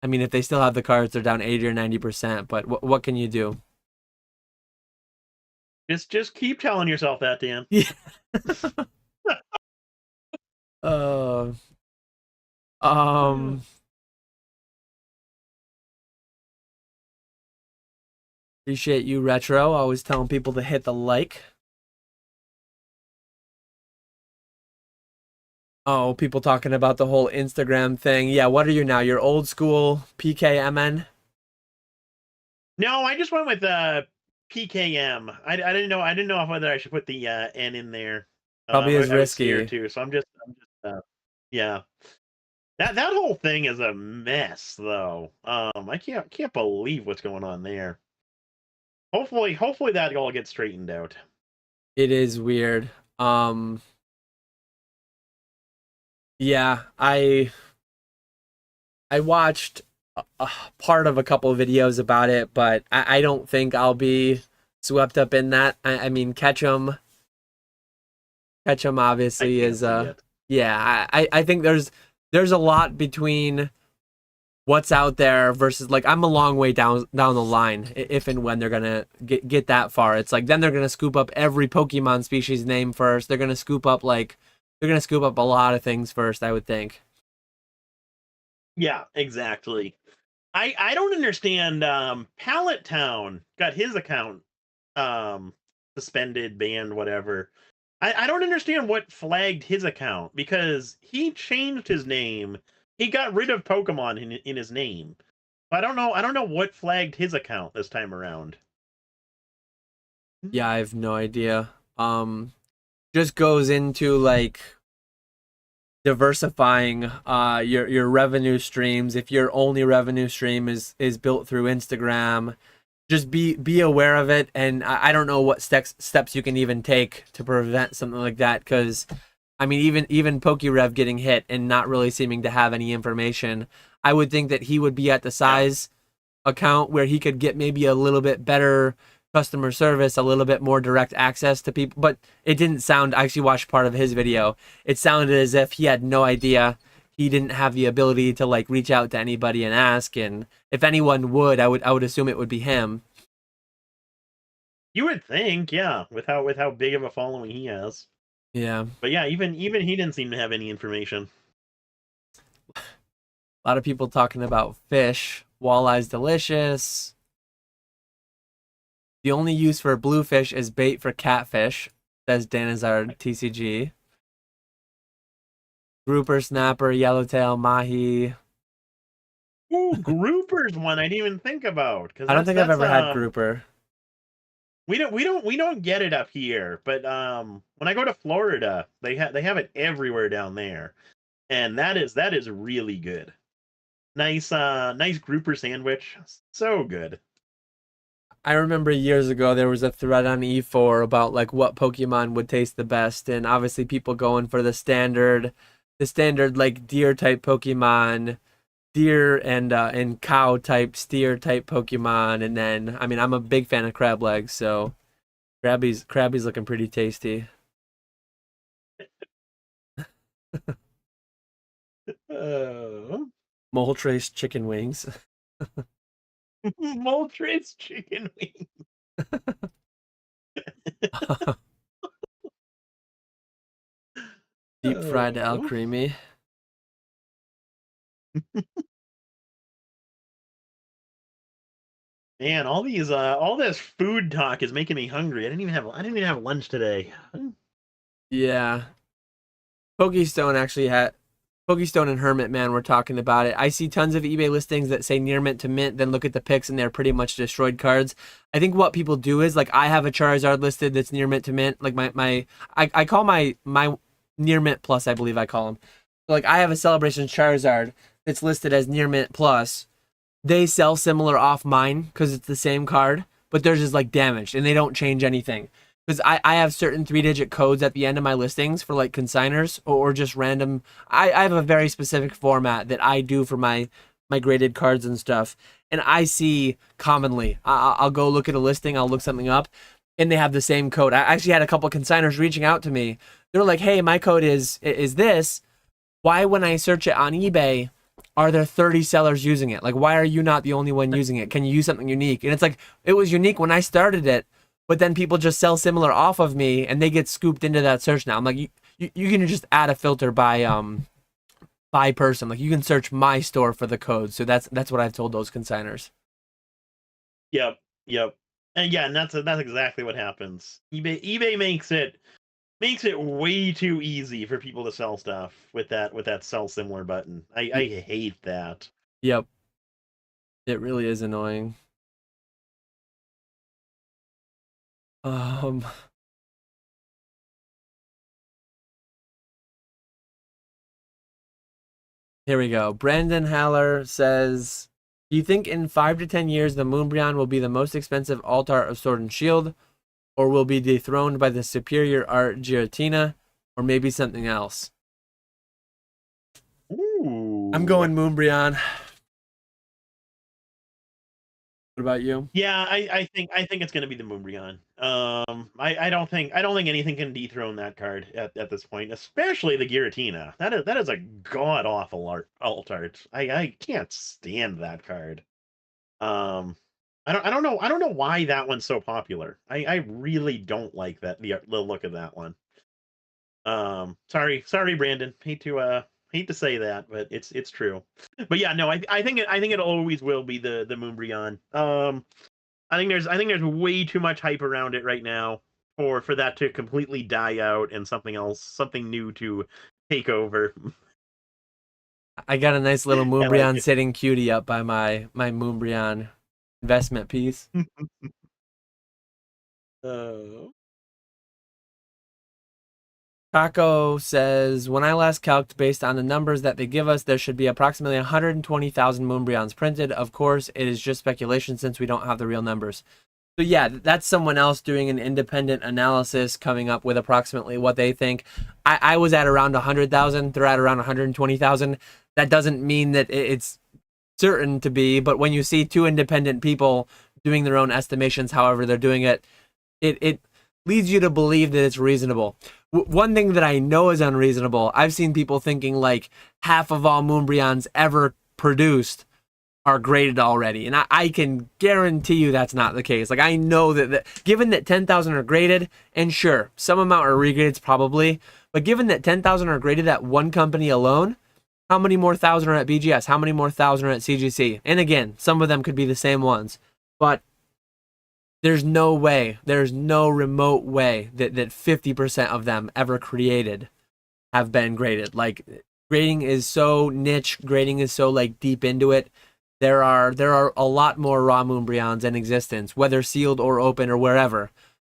I mean, if they still have the cards, they're down 80 or 90%. But what can you do? Just keep telling yourself that, Dan. Yeah. Appreciate you, Retro. Always telling people to hit the like. Oh, people talking about the whole Instagram thing. Yeah, what are you now? You're old school PKMN? No, I just went with PKM. I didn't know whether I should put the N in there. Probably is risky too. So I'm just yeah. That whole thing is a mess, though. I can't believe what's going on there. Hopefully that all gets straightened out. It is weird. Yeah, I watched a part of a couple of videos about it, but I don't think I'll be swept up in that. I mean, Ketchum obviously is yeah. I think there's a lot between what's out there versus like I'm a long way down the line if and when they're gonna get that far. It's like then they're gonna scoop up every Pokemon species name first. They're gonna scoop up a lot of things first, I would think. Yeah, exactly. I don't understand. Pallet Town got his account suspended, banned, whatever. I don't understand what flagged his account because he changed his name. He got rid of Pokemon in his name. I don't know what flagged his account this time around. Yeah, I have no idea. Just goes into like diversifying your revenue streams. If your only revenue stream is built through Instagram, just be aware of it. And I don't know what steps you can even take to prevent something like that, because I mean, even PokeRev getting hit and not really seeming to have any information, I would think that he would be at the Yeah. size account where he could get maybe a little bit better customer service, a little bit more direct access to people. But it didn't sound, I actually watched part of his video. It sounded as if he had no idea. He didn't have the ability to like reach out to anybody and ask. And if anyone would, I would assume it would be him. You would think, yeah, with how big of a following he has. Yeah. But yeah, even he didn't seem to have any information. A lot of people talking about fish. Walleye's delicious. The only use for bluefish is bait for catfish, says Danazard TCG. Grouper, snapper, yellowtail, mahi. Ooh, groupers one I didn't even think about, because I don't think I've that's ever had grouper. we don't get it up here, but when I go to Florida, they have it everywhere down there, and that is really good. Nice grouper sandwich, so good. I remember years ago there was a thread on E4 about like what Pokemon would taste the best, and obviously people going for the standard like deer type Pokemon, deer and cow type, steer type Pokemon, and then I mean I'm a big fan of crab legs, so Krabby's looking pretty tasty. Oh, Moltres chicken wings. Moltres chicken wing. Deep fried Al Oh. Creamy. Man, all this food talk is making me hungry. I didn't even have lunch today. Yeah. Pokestone and Hermit Man were talking about it. I see tons of eBay listings that say near mint to mint, then look at the pics and they're pretty much destroyed cards. I think what people do is like I have a Charizard listed that's near mint to mint. Like I call my near mint plus, I believe I call them. So like I have a Celebration Charizard that's listed as near mint plus. They sell similar off mine because it's the same card, but theirs is like damaged and they don't change anything. Because I have certain 3-digit codes at the end of my listings for like consigners or just random. I have a very specific format that I do for my graded cards and stuff. And I see commonly, I'll go look at a listing, I'll look something up, and they have the same code. I actually had a couple consigners reaching out to me. They're like, "Hey, my code is this. Why, when I search it on eBay, are there 30 sellers using it? Like, why are you not the only one using it? Can you use something unique?" And it's like, it was unique when I started it, but then people just sell similar off of me and they get scooped into that search now. I'm like, you can just add a filter by person. Like you can search my store for the code. So that's what I've told those consigners. Yep, yep. And yeah, and that's exactly what happens. eBay makes it way too easy for people to sell stuff with that sell similar button. I hate that. Yep. It really is annoying. Um Here we go. Brandon Haller says, "Do you think in 5 to 10 years the Moonbrian will be the most expensive alt art of Sword and Shield, or will be dethroned by the superior art Giratina, or maybe something else?" I'm Ooh. going Moonbrian. What about you? Yeah, I think it's gonna be the Moonbrion. I don't think anything can dethrone that card at this point, especially the Giratina. That is a god awful alt art. I can't stand that card. Um, I don't know why that one's so popular. I really don't like the look of that one. Sorry, Brandon. Hate to say that, but it's true. But yeah, no, I think it always will be the Moonbrion. I think there's way too much hype around it right now for that to completely die out and something new to take over. I got a nice little I like Moonbrian it. sitting cutie up by my Moonbrian investment piece. Uh, Kako says, when I last calced based on the numbers that they give us, there should be approximately 120,000 Moonbrians printed. Of course, it is just speculation since we don't have the real numbers. So yeah, that's someone else doing an independent analysis, coming up with approximately what they think. I was at around 100,000. They're at around 120,000. That doesn't mean that it's certain to be, but when you see two independent people doing their own estimations, however they're doing it, it leads you to believe that it's reasonable. One thing that I know is unreasonable, I've seen people thinking like half of all Moonbrians ever produced are graded already, and I can guarantee you that's not the case. Like, I know that given that 10,000 are graded, and sure, some amount are regraded probably, but given that 10,000 are graded at one company alone, how many more thousand are at BGS? How many more thousand are at CGC? And again, some of them could be the same ones, but there's no way, there's no remote way that 50% of them ever created have been graded. Like, grading is so niche, grading is so like deep into it. There are a lot more raw Moonbrians in existence, whether sealed or open or wherever,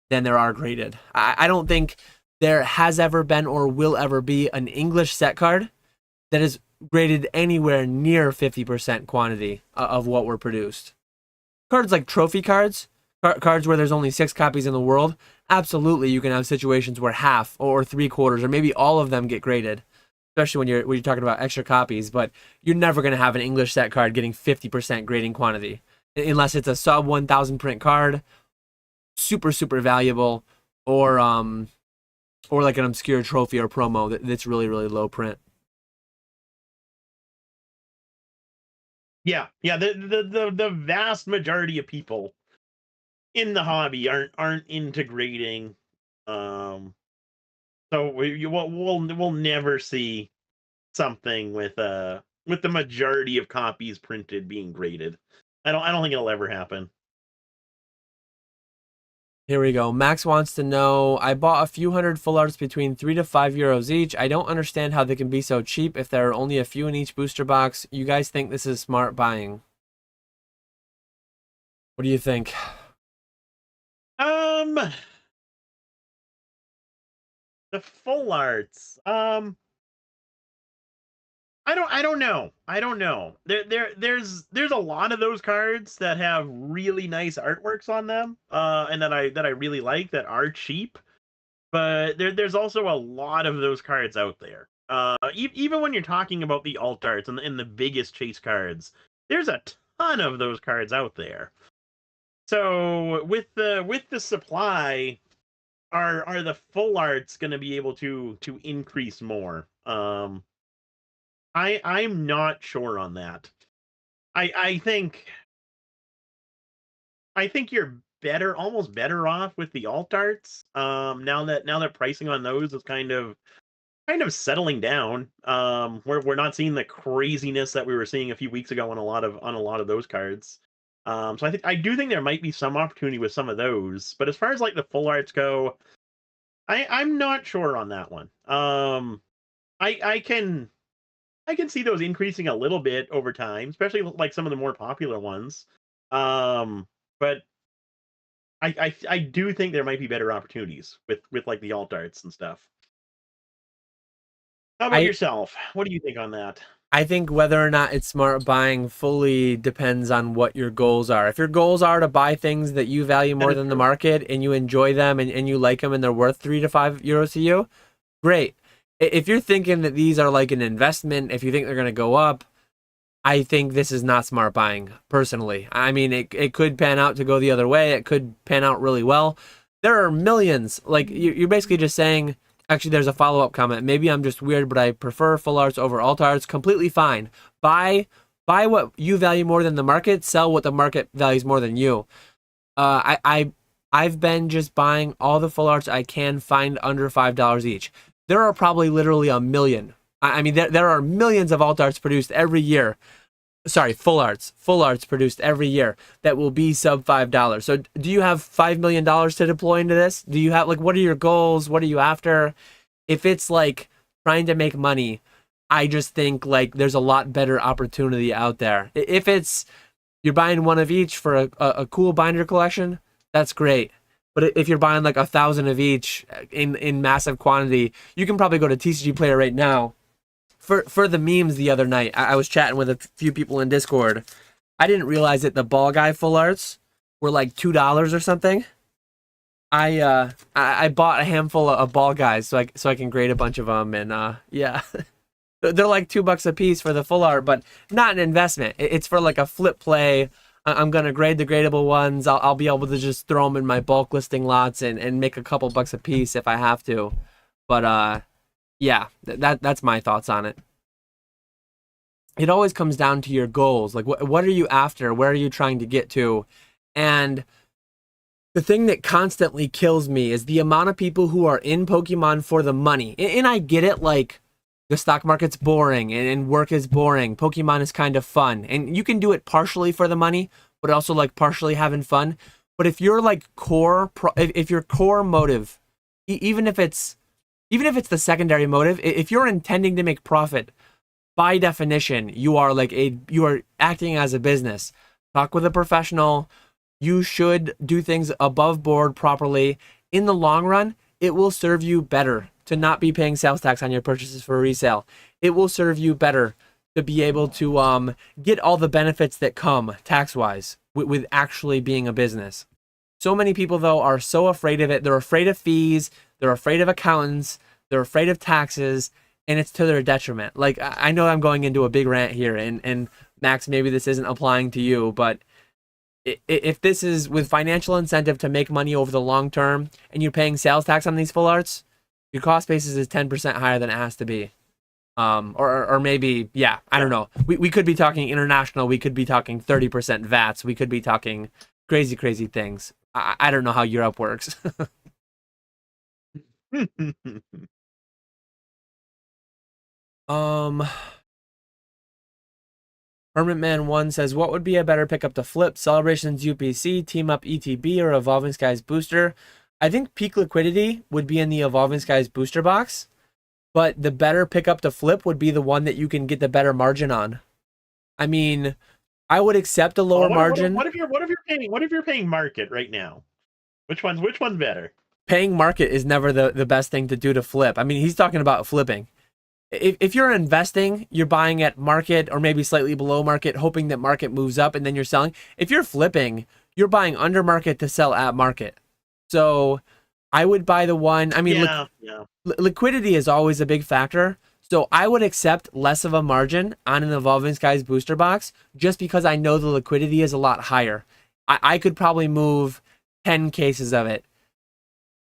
than there are graded. I don't think there has ever been or will ever be an English set card that is graded anywhere near 50% quantity of what were produced. Cards like trophy cards, cards where there's only 6 copies in the world, absolutely you can have situations where half or 3/4 or maybe all of them get graded, especially when you're talking about extra copies, but you're never going to have an English set card getting 50% grading quantity unless it's a sub 1,000 print card, super valuable, or like an obscure trophy or promo that's really low print. yeah, the vast majority of people in the hobby aren't integrating, so we'll never see something with the majority of copies printed being graded. I don't think it'll ever happen. Here we go. Max wants to know, I bought a few hundred full arts between 3 to 5 euros each. I don't understand how they can be so cheap if there are only a few in each booster box. You guys think this is smart buying? What do you think? The full arts. I don't know. I don't know. There's a lot of those cards that have really nice artworks on them, and that I really like, that are cheap. But there's also a lot of those cards out there. Even when you're talking about the alt arts and the biggest chase cards, there's a ton of those cards out there. So with the supply, are the full arts going to be able to increase more? I'm not sure on that. I think you're almost better off with the alt arts. Now that pricing on those is kind of settling down. We're not seeing the craziness that we were seeing a few weeks ago on a lot of those cards. So I do think there might be some opportunity with some of those. But as far as like the full arts go, I'm not sure on that one. I can see those increasing a little bit over time, especially like some of the more popular ones. But I do think there might be better opportunities with like the alt arts and stuff. How about yourself? What do you think on that? I think whether or not it's smart buying fully depends on what your goals are. If your goals are to buy things that you value more than the market and you enjoy them and you like them and they're worth 3 to 5 euros to you, great. If you're thinking that these are like an investment, if you think they're going to go up, I think this is not smart buying, personally. I mean, it could pan out to go the other way. It could pan out really well. There are millions. Like, you're basically just saying, actually, there's a follow-up comment. Maybe I'm just weird, but I prefer full arts over alt arts. Completely fine. Buy what you value more than the market. Sell what the market values more than you. I've been just buying all the full arts I can find under $5 each. There are probably literally a million. I mean, there are millions of alt arts produced every year. Sorry, full arts produced every year that will be sub $5. So do you have $5 million to deploy into this? Do you have, like, what are your goals? What are you after? If it's like trying to make money, I just think like there's a lot better opportunity out there. If it's you're buying one of each for a cool binder collection, that's great. But if you're buying like 1,000 of each in massive quantity, you can probably go to TCG Player right now. For the memes the other night, I was chatting with a few people in Discord. I didn't realize that the ball guy full arts were like $2 or something. I bought a handful of ball guys so I can grade a bunch of them, and yeah. They're like $2 a piece for the full art, but not an investment. It's for like a flip play. I'm gonna grade the gradable ones. I'll be able to just throw them in my bulk listing lots and make a couple bucks a piece if I have to. But yeah, that's my thoughts on it. It always comes down to your goals. Like what are you after? Where are you trying to get to? And the thing that constantly kills me is the amount of people who are in Pokemon for the money. And I get it, like, the stock market's boring and work is boring. Pokemon is kind of fun. And you can do it partially for the money, but also like partially having fun. But if you're like if your core motive, even if it's the secondary motive, if you're intending to make profit, by definition, you are acting as a business. Talk with a professional. You should do things above board properly. In the long run, it will serve you better to not be paying sales tax on your purchases for resale. It will serve you better to be able to get all the benefits that come tax-wise with actually being a business. So many people, though, are so afraid of it. They're afraid of fees. They're afraid of accountants. They're afraid of taxes, and it's to their detriment. Like, I know I'm going into a big rant here, and Max, maybe this isn't applying to you, but if this is with financial incentive to make money over the long term and you're paying sales tax on these full arts, your cost basis is 10% higher than it has to be. Or maybe, yeah, I don't know. We could be talking international. We could be talking 30% VATs. We could be talking crazy, crazy things. I don't know how Europe works. Hermit Man 1 says, what would be a better pickup to flip? Celebrations UPC, Team Up ETB, or Evolving Skies Booster? I think peak liquidity would be in the Evolving Skies booster box, but the better pickup to flip would be the one that you can get the better margin on. I mean, I would accept a lower margin. What if you're paying market right now? Which one's better? Paying market is never the best thing to do to flip. I mean, he's talking about flipping. If you're investing, you're buying at market or maybe slightly below market, hoping that market moves up and then you're selling. If you're flipping, you're buying under market to sell at market. So I would buy the one. I mean, liquidity is always a big factor. So I would accept less of a margin on an Evolving Skies booster box just because I know the liquidity is a lot higher. I could probably move 10 cases of it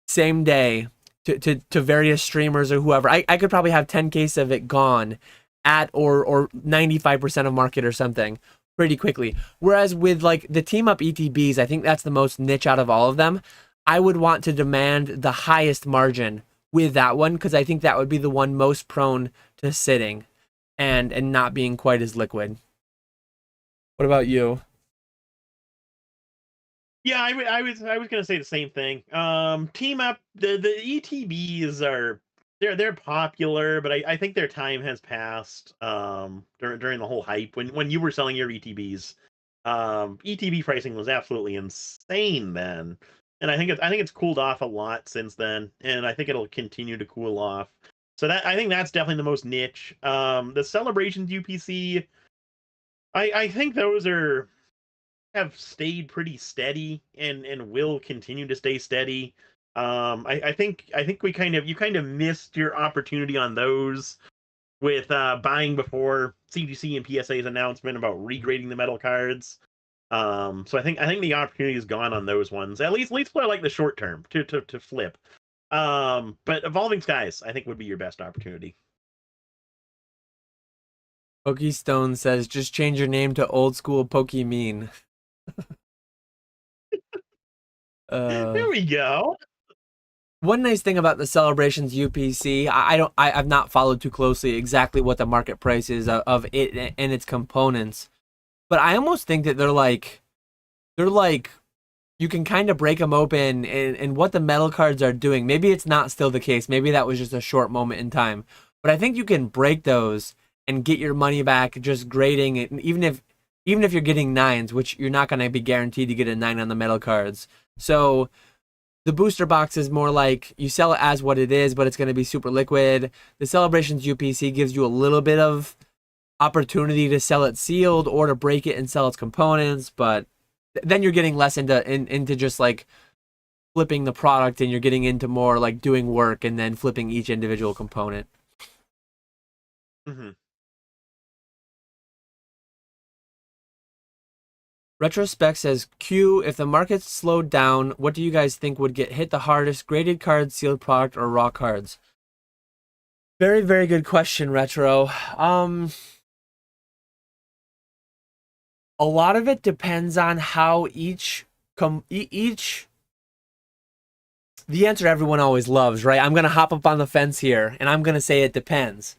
same day to various streamers or whoever. I could probably have 10 cases of it gone at or 95% of market or something pretty quickly. Whereas with like the Team Up ETBs, I think that's the most niche out of all of them. I would want to demand the highest margin with that one because I think that would be the one most prone to sitting and not being quite as liquid. What about you? Yeah, I was gonna say the same thing. Team Up, the ETBs they're popular, but I think their time has passed. During the whole hype when you were selling your ETBs, ETB pricing was absolutely insane then, and I think it's cooled off a lot since then, and I think it'll continue to cool off. So I think that's definitely the most niche. The Celebrations UPC, I think those have stayed pretty steady and will continue to stay steady. I think you kind of missed your opportunity on those with buying before CGC and PSA's announcement about regrading the metal cards. So I think the opportunity is gone on those ones. At least for like the short term to flip. But Evolving Skies I think would be your best opportunity. Pokestone says, just change your name to Old School Pokemon. There we go. One nice thing about the Celebrations UPC, I've not followed too closely exactly what the market price is of it and its components, but I almost think that they're like you can kind of break them open and what the metal cards are doing. Maybe it's not still the case. Maybe that was just a short moment in time, but I think you can break those and get your money back just grading it, even if you're getting 9s, which you're not going to be guaranteed to get a 9 on the metal cards. So The booster box is more like you sell it as what it is, but it's going to be super liquid. The Celebrations UPC gives you a little bit of opportunity to sell it sealed or to break it and sell its components, but then you're getting less into just like flipping the product, and you're getting into more like doing work and then flipping each individual component. Mm-hmm. Retrospect says, Q, if the market slowed down, what do you guys think would get hit the hardest? Graded cards, sealed product, or raw cards? Very, very good question, Retro. A lot of it depends on how each the answer everyone always loves, right? I'm going to hop up on the fence here, and I'm going to say it depends.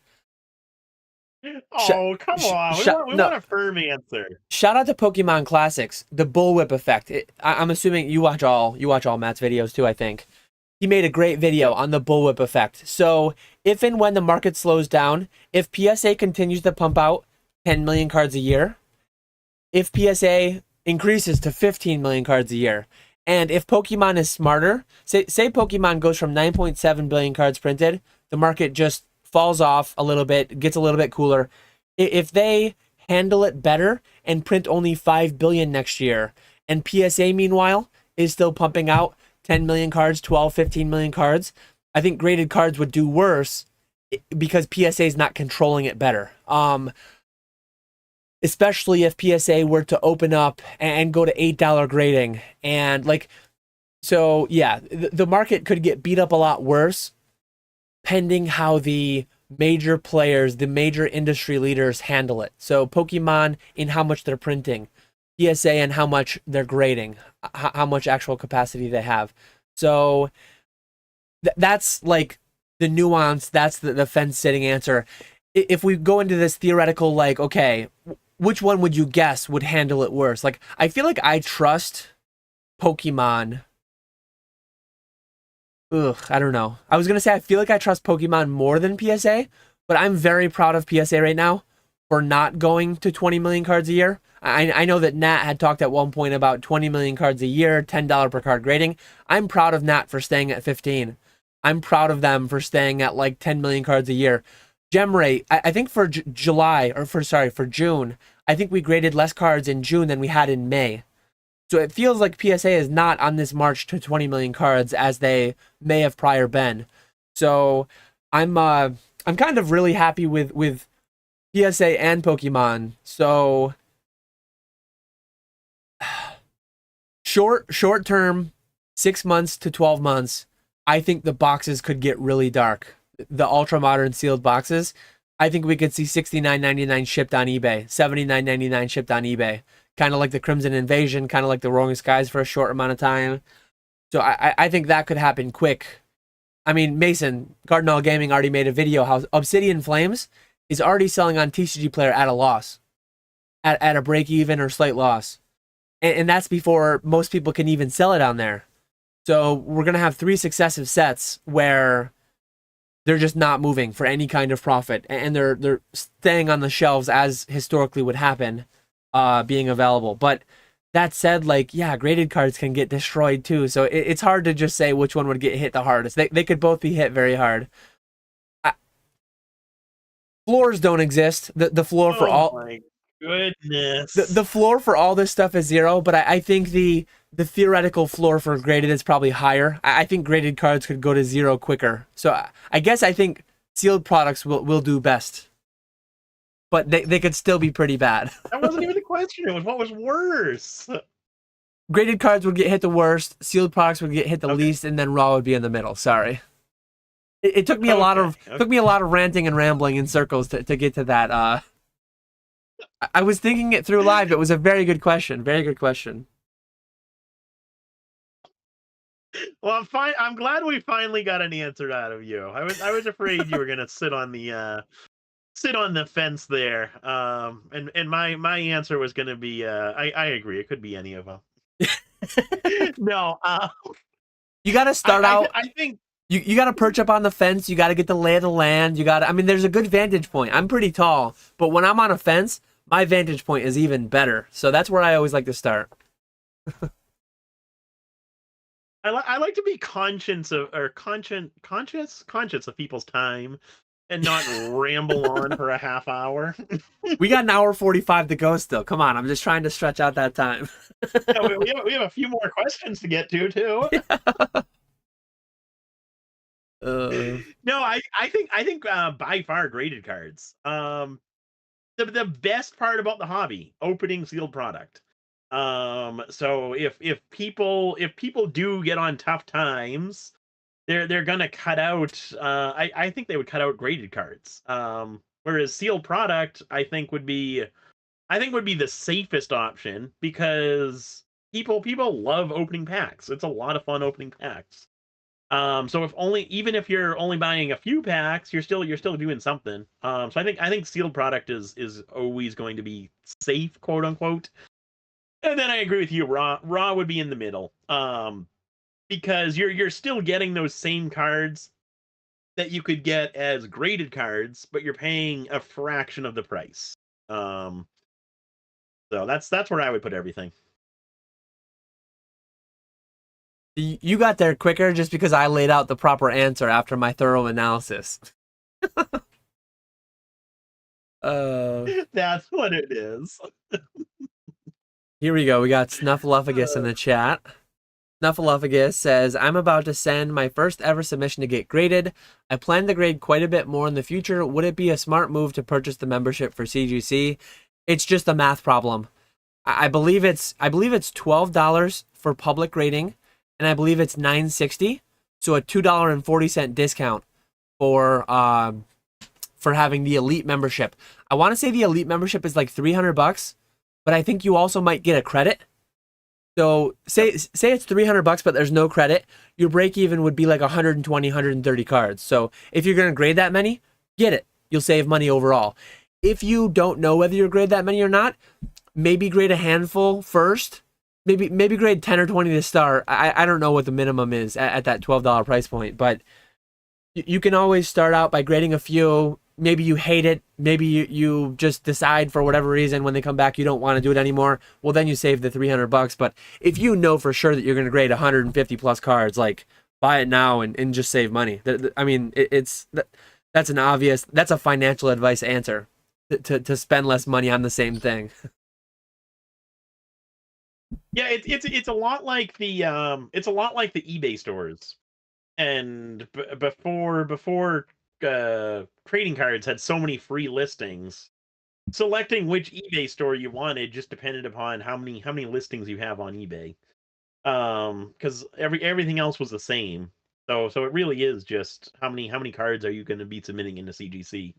Oh, come on. We want a firm answer. Shout out to Pokemon Classics, the bullwhip effect. I'm assuming you watch all Matt's videos too, I think. He made a great video on the bullwhip effect. So if and when the market slows down, if PSA continues to pump out 10 million cards a year, if PSA increases to 15 million cards a year, and if Pokemon is smarter, say Pokemon goes from 9.7 billion cards printed, the market just falls off a little bit, gets a little bit cooler. If they handle it better and print only 5 billion next year, and PSA meanwhile is still pumping out 10 million cards, 12, 15 million cards, I think graded cards would do worse because PSA is not controlling it better. Especially if PSA were to open up and go to $8 grading. And like, so yeah, the market could get beat up a lot worse pending how the major players, the major industry leaders handle it. So Pokemon in how much they're printing, PSA and how much they're grading, how much actual capacity they have. So that's like the nuance, that's the fence-sitting answer. If we go into this theoretical, like, okay, which one would you guess would handle it worse? Like, I feel like I trust Pokemon. I don't know. I was going to say I feel like I trust Pokemon more than PSA, but I'm very proud of PSA right now for not going to 20 million cards a year. I know that Nat had talked at one point about 20 million cards a year, $10 per card grading. I'm proud of Nat for staying at 15. I'm proud of them for staying at like 10 million cards a year. Gem rate, I think for for June, I think we graded less cards in June than we had in May. So it feels like PSA is not on this march to 20 million cards as they may have prior been. So I'm kind of really happy with PSA and Pokemon. So short term, 6 months to 12 months, I think the boxes could get really dark. The ultra modern sealed boxes, I think we could see $69.99 shipped on eBay, $79.99 shipped on eBay. Kind of like the Crimson Invasion, kind of like the Roaring Skies for a short amount of time. So I think that could happen quick. I mean, Mason, Cardinal Gaming already made a video how Obsidian Flames is already selling on TCG Player at a loss. At a break even or slight loss. And that's before most people can even sell it on there. So we're going to have 3 successive sets where they're just not moving for any kind of profit. And they're staying on the shelves as historically would happen, being available. But that said, like, yeah, graded cards can get destroyed too. So it's hard to just say which one would get hit the hardest. They could both be hit very hard. Floors don't exist. The floor for all... my goodness. The floor for all this stuff is 0, but I think the theoretical floor for graded is probably higher. I think graded cards could go to 0 quicker. So I guess I think sealed products will do best. But they could still be pretty bad. That wasn't even the question. It was what was worse. Graded cards would get hit the worst. Sealed products would get hit the least, and then raw would be in the middle. Sorry. It took me a lot of ranting and rambling in circles to get to that. I was thinking it through live. It was a very good question. Very good question. Well, I'm glad we finally got an answer out of you. I was afraid you were gonna sit on the fence there. And my answer was gonna be I agree. It could be any of them. No. You got to start out. I think you got to perch up on the fence. You got to get the lay of the land. I mean, there's a good vantage point. I'm pretty tall, but when I'm on a fence, my vantage point is even better. So that's where I always like to start. I like to be conscious of people's time and not ramble on for a half hour. We got an hour 45 to go still. Come on, I'm just trying to stretch out that time. Yeah, we have a few more questions to get to too. No, I think by far graded cards. The best part about the hobby, opening sealed product. So if people do get on tough times, they're gonna cut out. I think they would cut out graded cards. Whereas sealed product, I think would be the safest option because people love opening packs. It's a lot of fun opening packs. So even if you're only buying a few packs, you're still doing something. So I think sealed product is always going to be safe, quote unquote. And then I agree with you, raw would be in the middle. Because you're still getting those same cards that you could get as graded cards, but you're paying a fraction of the price. Um, so that's where I would put everything. You got there quicker just because I laid out the proper answer after my thorough analysis. uh, That's what it is. Here we go. We got Snuffleupagus in the chat. Snuffleupagus says, I'm about to send my first ever submission to get graded. I plan to grade quite a bit more in the future. Would it be a smart move to purchase the membership for CGC? It's just a math problem. I believe it's $12 for public grading, and I believe it's $9.60. So a $2.40 discount for having the elite membership. I want to say the elite membership is like $300, but I think you also might get a credit. So say it's $300, but there's no credit. Your break even would be like 120, 130 cards. So if you're going to grade that many, get it. You'll save money overall. If you don't know whether you'll grade that many or not, maybe grade a handful first. Maybe grade 10 or 20 to start. I don't know what the minimum is at that $12 price point, but you can always start out by grading a few. Maybe you hate it. Maybe you just decide for whatever reason when they come back you don't want to do it anymore. Well, then you save the $300. But if you know for sure that you're going to grade 150 plus cards, like buy it now and just save money. I mean, that's a financial advice answer to spend less money on the same thing. Yeah, it's a lot like the eBay stores. And before trading cards had so many free listings, selecting which eBay store you wanted just depended upon how many listings you have on eBay. Because everything else was the same. So it really is just how many cards are you going to be submitting into CGC.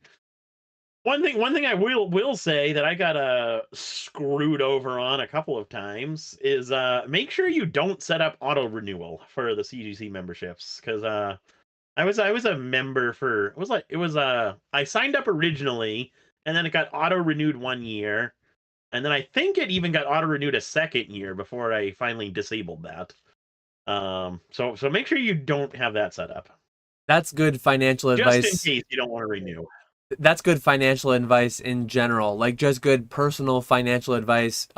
One thing I will say that I got screwed over on a couple of times is make sure you don't set up auto renewal for the CGC memberships, because I was a member for I signed up originally, and then it got auto renewed 1 year, and then I think it even got auto renewed a second year before I finally disabled that. So make sure you don't have that set up, That's good financial just in advice. case you don't want to renew. That's good financial advice in general, like just good personal financial advice.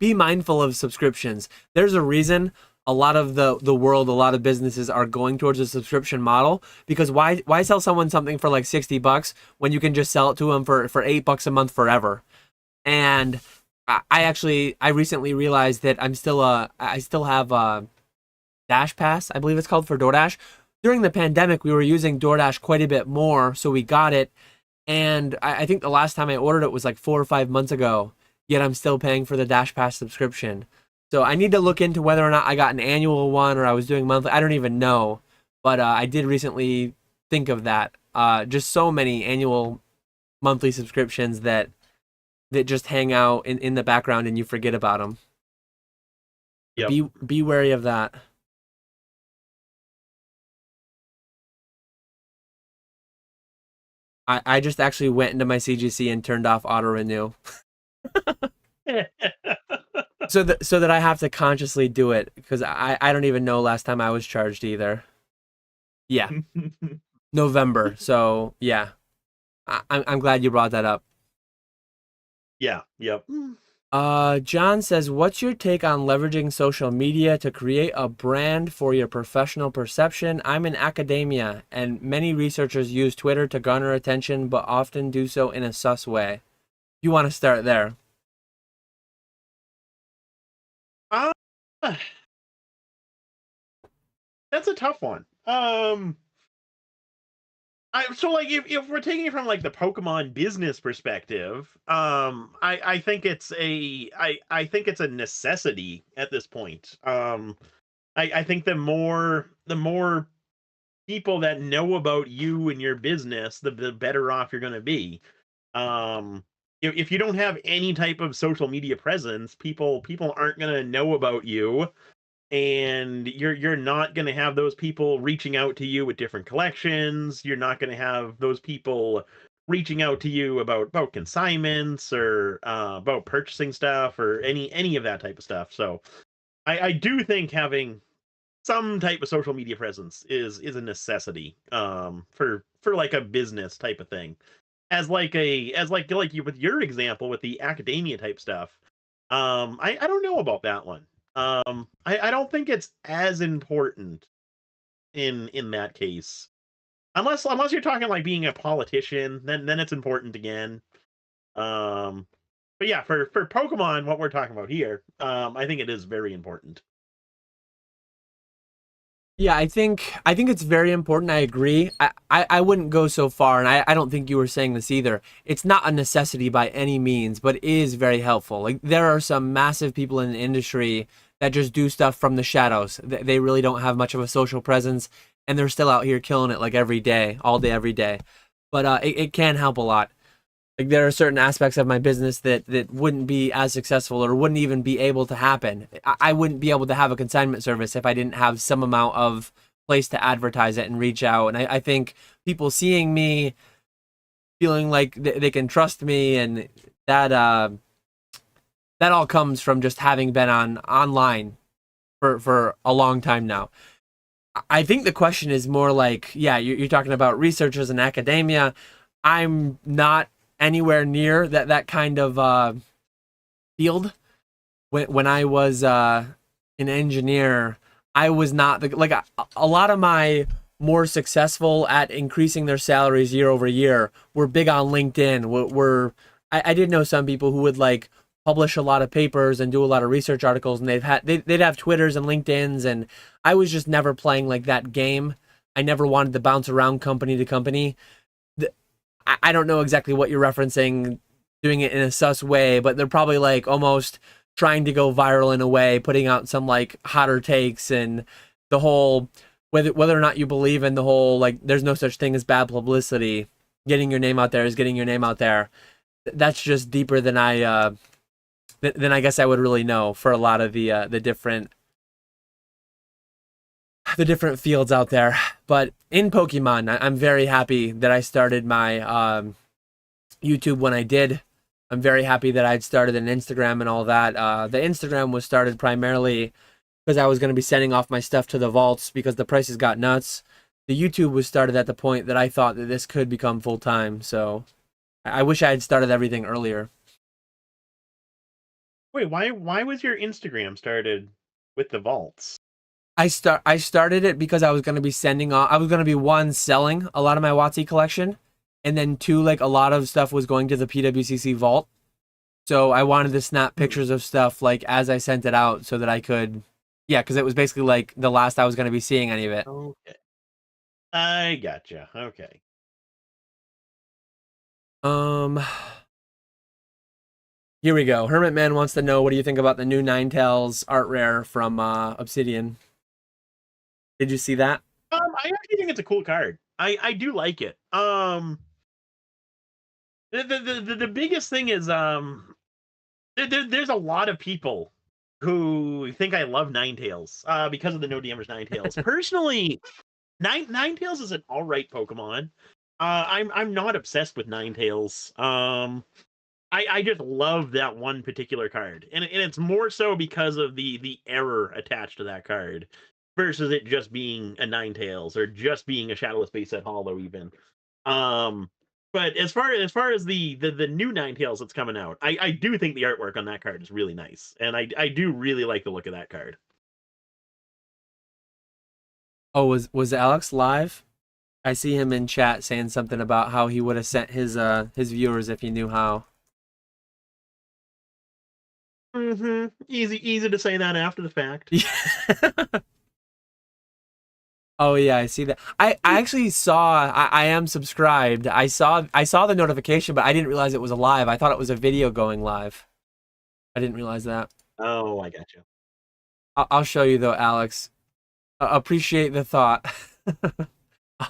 Be mindful of subscriptions. There's a reason a lot of the world, a lot of businesses are going towards a subscription model, because why sell someone something for like $60 when you can just sell it to them for $8 a month forever? And I recently realized that I still have a Dash Pass, I believe it's called, for DoorDash. During the pandemic, we were using DoorDash quite a bit more, so we got it. And I think the last time I ordered it was like 4 or 5 months ago, yet I'm still paying for the Dash Pass subscription. So I need to look into whether or not I got an annual one or I was doing monthly. I don't even know. But I did recently think of that. Just so many annual, monthly subscriptions that just hang out in the background and you forget about them. Yep. Be wary of that. I just actually went into my CGC and turned off auto renew. so that I have to consciously do it, because I don't even know last time I was charged either. Yeah. November. So yeah. I'm glad you brought that up. Yeah. Yep. John says, what's your take on leveraging social media to create a brand for your professional perception? I'm in academia, and many researchers use Twitter to garner attention, but often do so in a sus way. You want to start there? Uh, that's a tough one. So like if we're taking it from like the Pokemon business perspective, I think I think it's a necessity at this point. I think the more people that know about you and your business, the better off you're going to be. Um, if you don't have any type of social media presence, people aren't going to know about you, and you're not going to have those people reaching out to you with different collections. You're not going to have those people reaching out to you about consignments or about purchasing stuff or any of that type of stuff. So I do think having some type of social media presence is a necessity for like a business type of thing, as like you with your example with the academia type stuff. I don't know about that one. I don't think it's as important in that case, unless you're talking like being a politician, then it's important again. um but yeah, for Pokemon, what we're talking about here, I think it is very important. Yeah, I think it's very important. I agree. I wouldn't go so far, and I don't think you were saying this either. It's not a necessity by any means, but it is very helpful. Like there are some massive people in the industry that just do stuff from the shadows. They really don't have much of a social presence, and they're still out here killing it like every day, all day, every day. But it can help a lot. Like there are certain aspects of my business that wouldn't be as successful or wouldn't even be able to happen. I wouldn't be able to have a consignment service if I didn't have some amount of place to advertise it and reach out. And I think people seeing me, feeling like they can trust me, and that that all comes from just having been on online for a long time now. I think the question is more like, yeah, you're talking about researchers and academia. I'm not anywhere near that kind of field. When I was an engineer, I was not like a lot of my more successful at increasing their salaries year over year were big on LinkedIn. I did know some people who would like publish a lot of papers and do a lot of research articles, and they'd have Twitters and LinkedIn's, and I was just never playing like that game. I never wanted to bounce around company to company. I don't know exactly what you're referencing, doing it in a sus way, but they're probably like almost trying to go viral in a way, putting out some like hotter takes, and the whole whether or not you believe in the whole like there's no such thing as bad publicity. Getting your name out there is getting your name out there. That's just deeper than I guess I would really know for a lot of the different fields out there. But in Pokemon, I'm very happy that I started my YouTube when I did. I'm very happy that I'd started an Instagram and all that. The Instagram was started primarily because I was going to be sending off my stuff to the vaults because the prices got nuts. The YouTube was started at the point that I thought that this could become full time. So I wish I had started everything earlier. Wait, why was your Instagram started with the vaults? I started it because I was going to be sending off. I was going to be one selling a lot of my WotC collection, and then two, like a lot of stuff was going to the PWCC vault. So I wanted to snap pictures of stuff like as I sent it out so that I could, yeah, because it was basically like the last I was going to be seeing any of it. Okay, I gotcha. Okay. Um, Here we go. Hermit Man wants to know, what do you think about the new Ninetales art rare from Obsidian? Did you see that? I actually think it's a cool card. I do like it. The biggest thing is there's a lot of people who think I love Ninetales because of the No Damage Ninetales. Personally, Ninetales is an all right Pokemon. I'm not obsessed with Ninetales. I just love that one particular card, and it's more so because of the error attached to that card versus it just being a Ninetales or just being a Shadowless Base Set Hollow even. Um, But as far as the new Ninetales that's coming out, I do think the artwork on that card is really nice, and I do really like the look of that card. Oh, was Alex live? I see him in chat saying something about how he would have sent his viewers if he knew how. Easy to say that after the fact. Oh yeah, I see that. I actually saw I am subscribed. I saw the notification, but I didn't realize it was a live. I thought it was a video going live. I didn't realize that. Oh, I got you. I'll show you though, Alex. Appreciate the thought.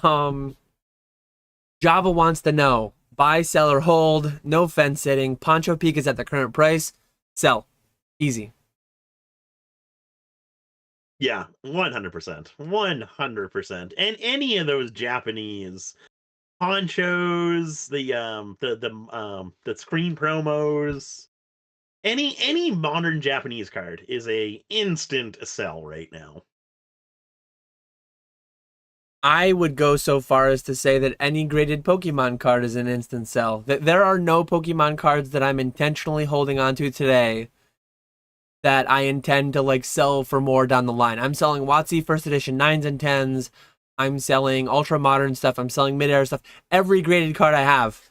Java wants to know: buy, sell, or hold? No fence sitting. Poncho Peak is at the current price. Sell. Easy. Yeah, 100%. 100%. And any of those Japanese ponchos, the screen promos, any modern Japanese card is a instant sell right now. I would go so far as to say that any graded Pokemon card is an instant sell. There are no Pokemon cards that I'm intentionally holding on to today that I intend to like sell for more down the line. I'm selling WotC first edition 9s and 10s. I'm selling ultra modern stuff. I'm selling mid-air stuff. Every graded card I have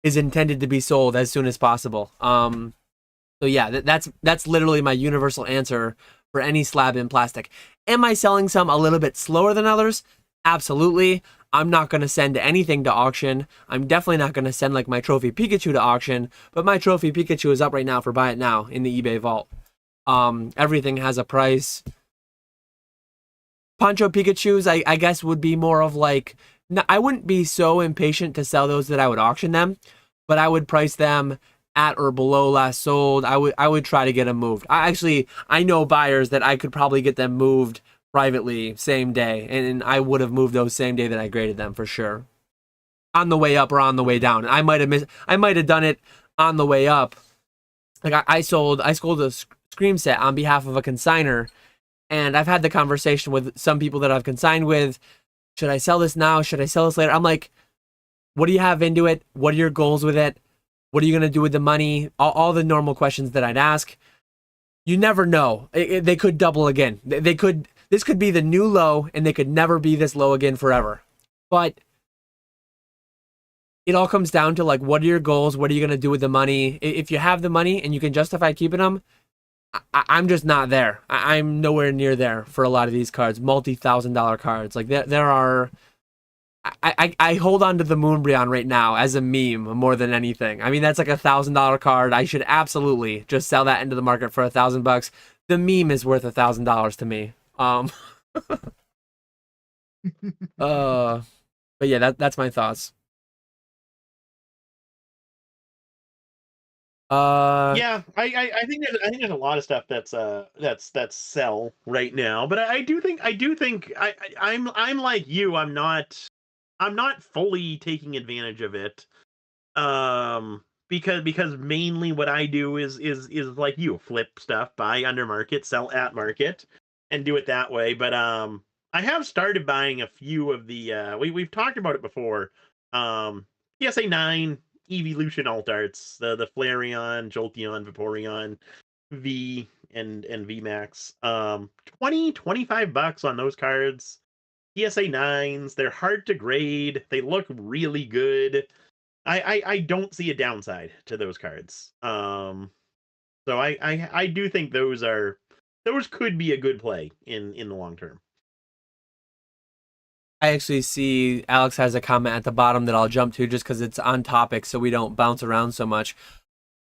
is intended to be sold as soon as possible. So yeah, that's literally my universal answer for any slab in plastic. Am I selling some a little bit slower than others? Absolutely. I'm not going to send anything to auction. I'm definitely not going to send like my Trophy Pikachu to auction, but my Trophy Pikachu is up right now for buy it now in the eBay vault. Everything has a price. Poncho Pikachus, I guess, would be more of like, I wouldn't be so impatient to sell those that I would auction them, but I would price them at or below last sold. I would try to get them moved. I know buyers that I could probably get them moved privately same day, and I would have moved those same day that I graded them for sure. On the way up or on the way down. I might have done it on the way up. Like I sold a Scream set on behalf of a consigner, and I've had the conversation with some people that I've consigned with. Should I sell this now? Should I sell this later? I'm like, what do you have into it? What are your goals with it? What are you going to do with the money? All the normal questions that I'd ask. You never know. They could double again. This could be the new low, and they could never be this low again forever. But it all comes down to like, what are your goals? What are you going to do with the money? If you have the money and you can justify keeping them, I'm just not there. I'm nowhere near there for a lot of these cards, multi-$1,000 cards. Like there are, I hold on to the Moonbrian right now as a meme more than anything. I mean, that's like $1,000 card. I should absolutely just sell that into the market for $1,000. The meme is worth $1,000 to me. But yeah, that's my thoughts. Yeah, I think there's a lot of stuff that's sell right now, but I do think I'm like you. I'm not fully taking advantage of it. Because mainly what I do is like you, flip stuff, buy under market, sell at market, and do it that way. But I have started buying a few of the we've talked about it before. PSA 9 Evolution Alt Arts, the Flareon, Jolteon, Vaporeon, V and VMAX. $25 on those cards. PSA 9s, they're hard to grade. They look really good. I don't see a downside to those cards. So I do think those could be a good play in the long term. I actually see Alex has a comment at the bottom that I'll jump to just because it's on topic so we don't bounce around so much.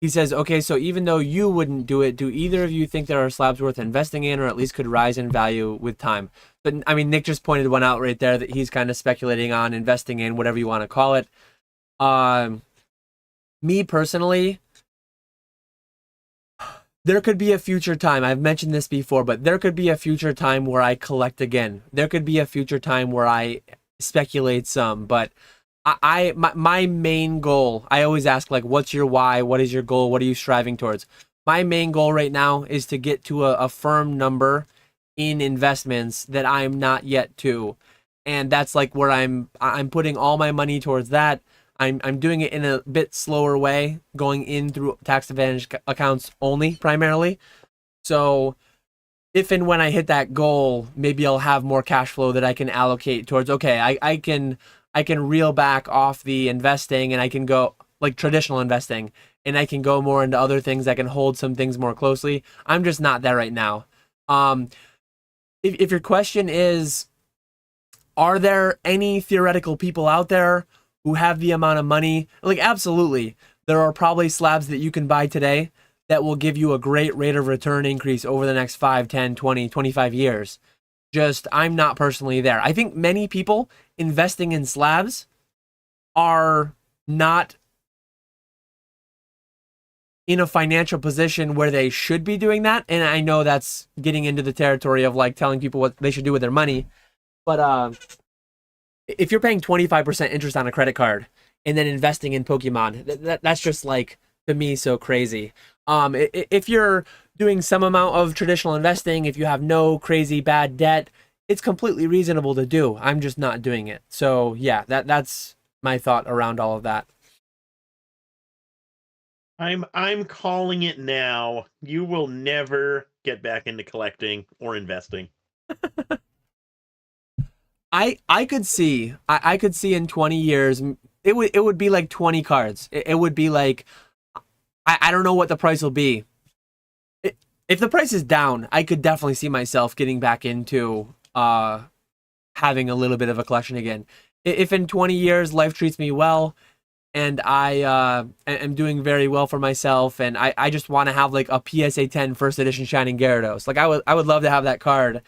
He says, okay, so even though you wouldn't do it, do either of you think there are slabs worth investing in or at least could rise in value with time? But I mean, Nick just pointed one out right there that he's kind of speculating on investing in, whatever you want to call it. Me personally, there could be a future time. I've mentioned this before, but there could be a future time where I collect again. There could be a future time where I speculate some, but my main goal, I always ask like, what's your why? What is your goal? What are you striving towards? My main goal right now is to get to a firm number in investments that I'm not yet to. And that's like where I'm putting all my money towards that. I'm doing it in a bit slower way, going in through tax advantage accounts only primarily. So if and when I hit that goal, maybe I'll have more cash flow that I can allocate towards, okay, I can reel back off the investing and I can go like traditional investing and I can go more into other things. I can hold some things more closely. I'm just not there right now. If your question is, are there any theoretical people out there who have the amount of money? Like, absolutely. There are probably slabs that you can buy today that will give you a great rate of return increase over the next 5, 10, 20, 25 years. Just, I'm not personally there. I think many people investing in slabs are not in a financial position where they should be doing that. And I know that's getting into the territory of like telling people what they should do with their money. But if you're paying 25% interest on a credit card and then investing in Pokemon, that's just like, to me, so crazy. If you're doing some amount of traditional investing, if you have no crazy bad debt, it's completely reasonable to do. I'm just not doing it. So yeah, that's my thought around all of that. I'm calling it now. You will never get back into collecting or investing. I could see in 20 years it would be like 20 cards. It would be like, I don't know what the price will be. If the price is down, I could definitely see myself getting back into having a little bit of a collection again. If in 20 years life treats me well and I am doing very well for myself and I just want to have like a PSA 10 first edition Shining Gyarados. Like I would love to have that card,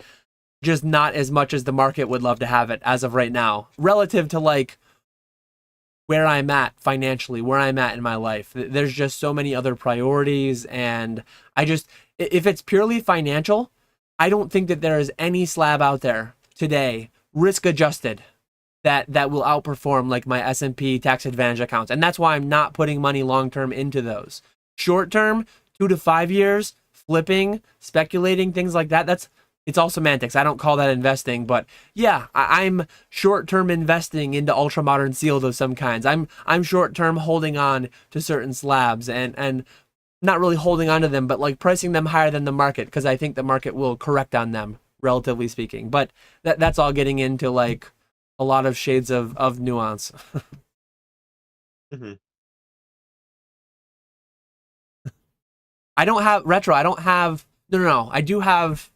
just not as much as the market would love to have it as of right now, relative to like where I'm at financially, where I'm at in my life. There's just so many other priorities, and if it's purely financial, I don't think that there is any slab out there today, risk adjusted, that will outperform like my S&P tax advantage accounts. And that's why I'm not putting money long term into those. Short term, 2 to 5 years, flipping, speculating, things like that, it's all semantics. I don't call that investing, but yeah, I'm short-term investing into ultra-modern sealed of some kinds. I'm short-term holding on to certain slabs and not really holding on to them, but like pricing them higher than the market because I think the market will correct on them, relatively speaking. But that's all getting into like a lot of shades of nuance. Mm-hmm. I don't have retro. I don't have no. I do have.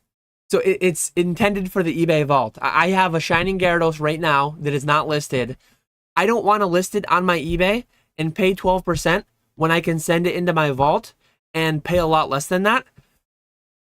So it's intended for the eBay vault. I have a Shining Gyarados right now that is not listed. I don't want to list it on my eBay and pay 12% when I can send it into my vault and pay a lot less than that.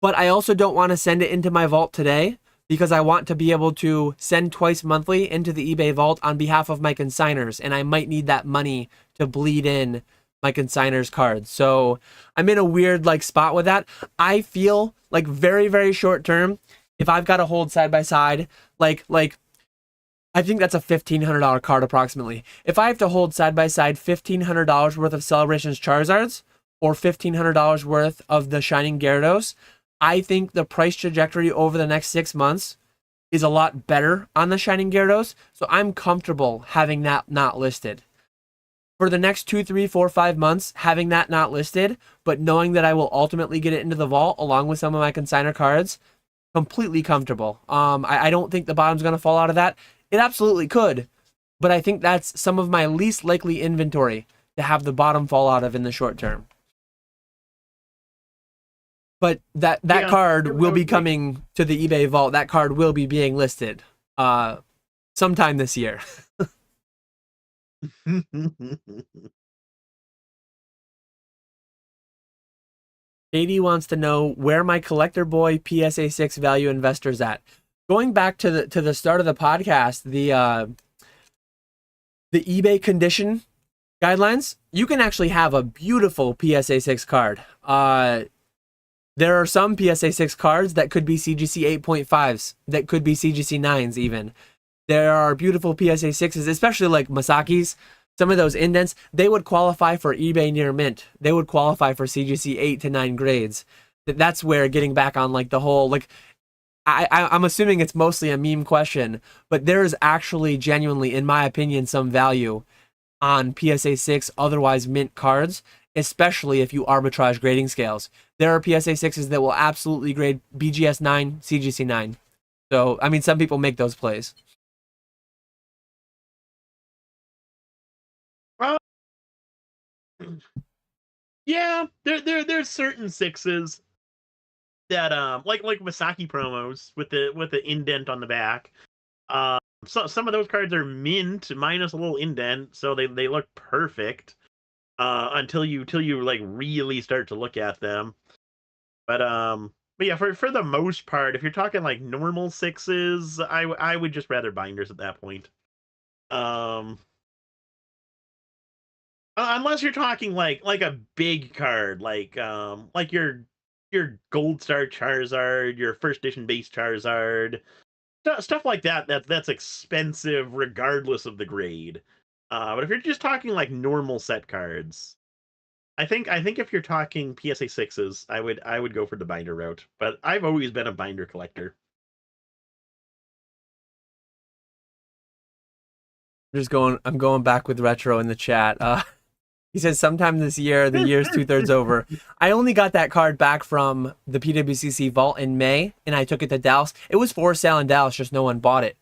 But I also don't want to send it into my vault today because I want to be able to send twice monthly into the eBay vault on behalf of my consigners. And I might need that money to bleed in my consigners cards. So I'm in a weird like spot with that. I feel like very, very short term, if I've got to hold side by side, like I think that's a $1,500 card approximately. If I have to hold side by side $1,500 worth of Celebrations Charizards or $1,500 worth of the Shining Gyarados, I think the price trajectory over the next 6 months is a lot better on the Shining Gyarados. So I'm comfortable having that not listed. For the next 2, 3, 4, 5 months, having that not listed, but knowing that I will ultimately get it into the vault along with some of my consignor cards, completely comfortable. I don't think the bottom's going to fall out of that. It absolutely could, but I think that's some of my least likely inventory to have the bottom fall out of in the short term. But that card will be coming to the eBay vault. That card will be being listed sometime this year. Katie wants to know where my collector boy PSA 6 value investor's at. Going back to the start of the podcast, the eBay condition guidelines, you can actually have a beautiful PSA 6 card. There are some PSA 6 cards that could be CGC 8.5s, that could be CGC 9s even. There are beautiful PSA 6s, especially like Masaki's. Some of those indents, they would qualify for eBay near mint. They would qualify for CGC 8 to 9 grades. That's where getting back on like the whole, like, I'm assuming it's mostly a meme question, but there is actually genuinely, in my opinion, some value on PSA 6 otherwise mint cards, especially if you arbitrage grading scales. There are PSA 6s that will absolutely grade BGS 9, CGC 9. So, I mean, some people make those plays. Uh, yeah, there's certain 6s that like Masaki promos with the indent on the back. So some of those cards are mint minus a little indent, so they look perfect until you like really start to look at them. But yeah, for the most part, if you're talking like normal 6s, I would just rather binders at that point. Unless you're talking like a big card, like your Gold Star Charizard, your first edition base Charizard, stuff like that. That's expensive regardless of the grade. But if you're just talking like normal set cards, I think if you're talking PSA 6s, I would go for the binder route. But I've always been a binder collector. I'm going back with Retro in the chat. He says sometime this year, the year's 2/3 over. I only got that card back from the PWCC vault in May, and I took it to Dallas. It was for sale in Dallas, just no one bought it.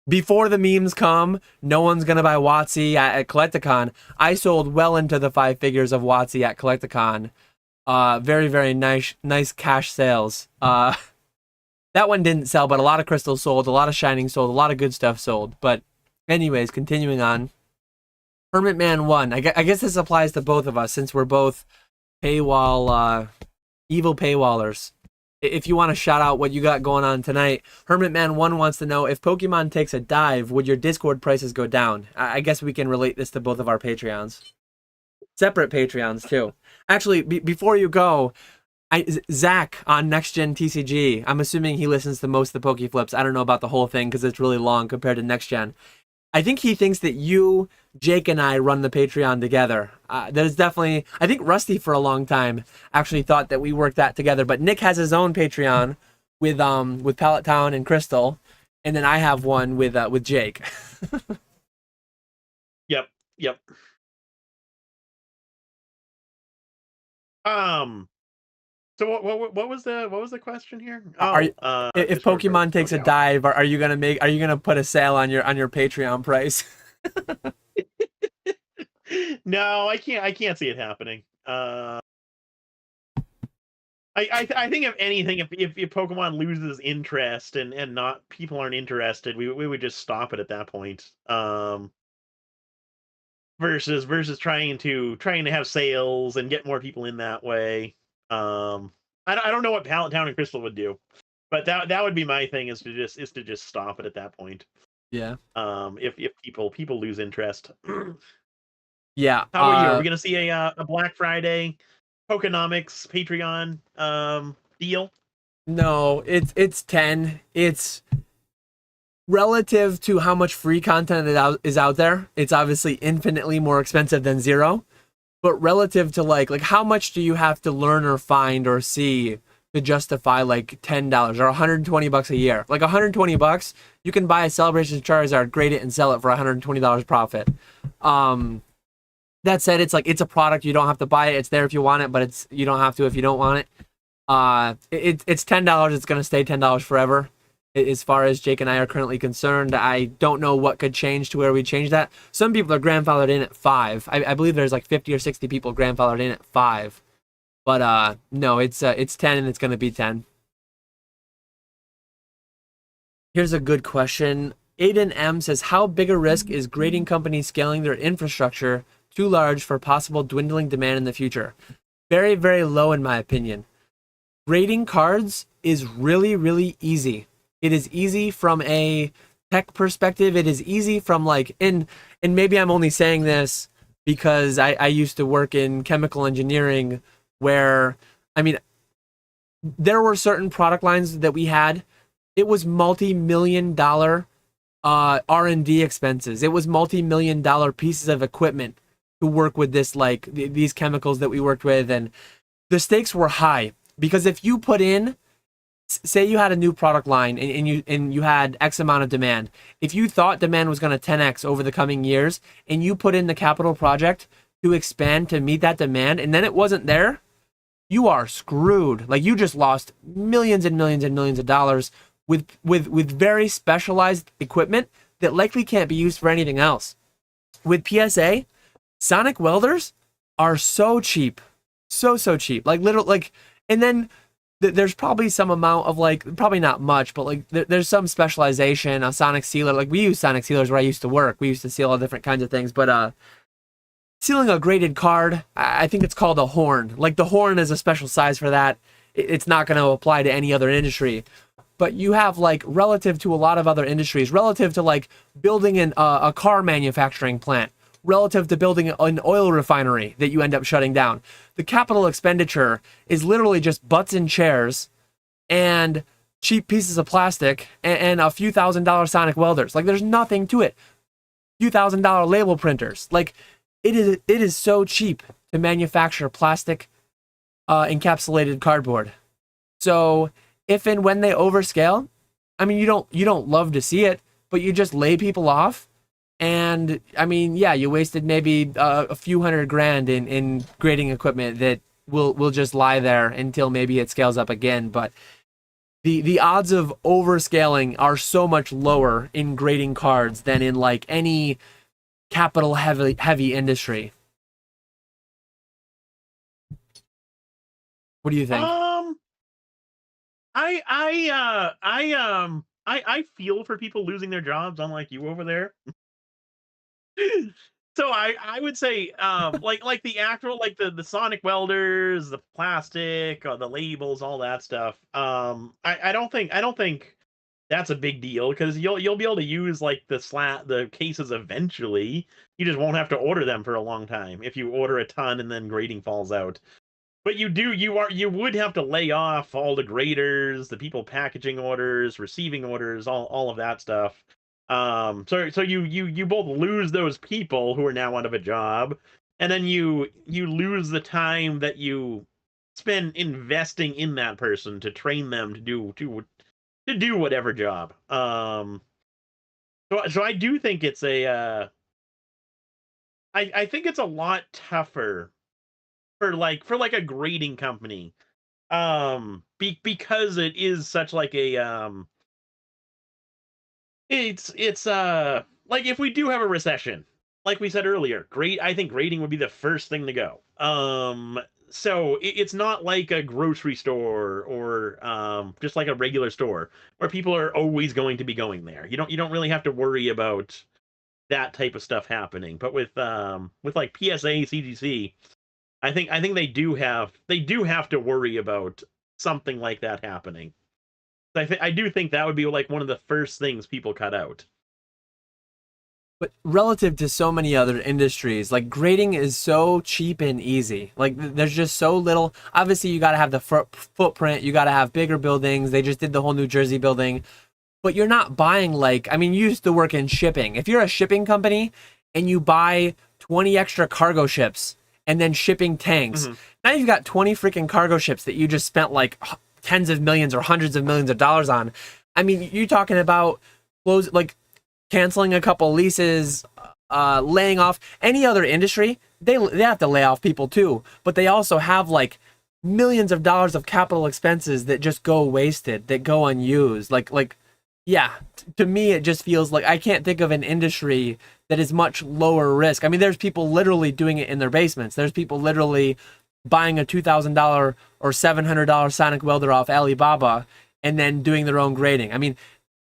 Before the memes come, no one's gonna buy WotC at Collecticon. I sold well into the 5 figures of WotC at Collecticon. Very, very nice cash sales. That one didn't sell, but a lot of crystals sold, a lot of shining sold, a lot of good stuff sold. But anyways, continuing on. Hermit Man 1. I guess this applies to both of us since we're both paywall, evil paywallers. If you want to shout out what you got going on tonight, Hermit Man 1 wants to know if Pokemon takes a dive, would your Discord prices go down? I guess we can relate this to both of our Patreons. Separate Patreons, too. Actually, before you go, Zach on Next Gen TCG, I'm assuming he listens to most of the PokeFlipz. I don't know about the whole thing because it's really long compared to Next Gen. I think he thinks that you, Jake, and I run the Patreon together. There's definitely, I think Rusty for a long time actually thought that we worked that together. But Nick has his own Patreon with Pallet Town and Crystal, and then I have one with Jake. Yep. So what was the question here? If Pokemon takes a dive, are you gonna put a sale on your Patreon price? No, I can't see it happening. I think if anything, if Pokemon loses interest and not people aren't interested, we would just stop it at that point. Versus trying to have sales and get more people in that way. I don't know what Pallet Town and Crystal would do, but that would be my thing is to just stop it at that point. Yeah. If people lose interest. Yeah. How about you? Are we gonna see a Black Friday Pokenomics Patreon deal? No, it's 10. It's relative to how much free content is out there. It's obviously infinitely more expensive than 0. But relative to like how much do you have to learn or find or see to justify like $10 or $120 a year? Like $120, you can buy a Celebration Charizard, grade it, and sell it for $120 profit. That said, it's a product. You don't have to buy it. It's there if you want it, but you don't have to if you don't want it. It's $10. It's gonna stay $10 forever. As far as Jake and I are currently concerned, I don't know what could change to where we change that. Some people are grandfathered in at 5. I believe there's like 50 or 60 people grandfathered in at 5. But no, it's 10 and it's going to be 10. Here's a good question. Aiden M says, how big a risk is grading companies scaling their infrastructure too large for possible dwindling demand in the future? Very, very low in my opinion. Grading cards is really, really easy. It is easy from a tech perspective. It is easy from and maybe I'm only saying this because I used to work in chemical engineering where, I mean, there were certain product lines that we had. It was multi-million-dollar R&D expenses. It was multi-million-dollar pieces of equipment to work with this, these chemicals that we worked with. And the stakes were high because if you put in say you had a new product line and you had X amount of demand. If you thought demand was going to 10x over the coming years and you put in the capital project to expand to meet that demand and then it wasn't there, you are screwed. Like you just lost millions and millions and millions of dollars with very specialized equipment that likely can't be used for anything else. With PSA, sonic welders are so cheap. So cheap. Like little like and then there's probably some amount of like probably not much, but like there's some specialization. A sonic sealer, like we use sonic sealers where I used to work. We used to seal all different kinds of things, but sealing a graded card, I think it's called a horn. Like the horn is a special size for that. It's not going to apply to any other industry. But you have like relative to a lot of other industries, relative to like building a car manufacturing plant, relative to building an oil refinery that you end up shutting down. The capital expenditure is literally just butts in chairs and cheap pieces of plastic and a few $1,000 sonic welders. Like there's nothing to it. Few $1,000 label printers. Like it is so cheap to manufacture plastic encapsulated cardboard. So if and when they overscale, I mean, you don't love to see it, but you just lay people off. And I mean, yeah, you wasted maybe a few $100,000 in grading equipment that will just lie there until maybe it scales up again. But the odds of overscaling are so much lower in grading cards than in like any capital heavy industry. What do you think? I feel for people losing their jobs, unlike you over there. So I would say like the actual like the sonic welders, the plastic, the labels, all that stuff. I don't think that's a big deal because you'll be able to use like the cases eventually. You just won't have to order them for a long time if you order a ton and then grading falls out. But you would have to lay off all the graders, the people packaging orders, receiving orders, all of that stuff. So you both lose those people who are now out of a job, and then you lose the time that you spend investing in that person to train them to do whatever job. So I do think it's I think it's a lot tougher for like a grading company because it is such like a it's like if we do have a recession, like we said earlier, I think grading would be the first thing to go. So it's not like a grocery store or just like a regular store where people are always going to be going there. You don't really have to worry about that type of stuff happening. But with like PSA, CGC, I think they do have to worry about something like that happening. I do think that would be like one of the first things people cut out. But relative to so many other industries, like grading is so cheap and easy. Like there's just so little. Obviously, you got to have the footprint. You got to have bigger buildings. They just did the whole New Jersey building. But you're not buying like, I mean, you used to work in shipping. If you're a shipping company and you buy 20 extra cargo ships and then shipping tanks, now you've got 20 freaking cargo ships that you just spent like tens of millions or hundreds of millions of dollars on. I mean, you're talking about canceling a couple leases, laying off. Any other industry, they have to lay off people too, but they also have like millions of dollars of capital expenses that just go wasted, that go unused. Yeah, to me it just feels like I can't think of an industry that is much lower risk. I mean, there's people literally doing it in their basements. There's people literally buying a $2,000 or $700 sonic welder off Alibaba and then doing their own grading. I mean,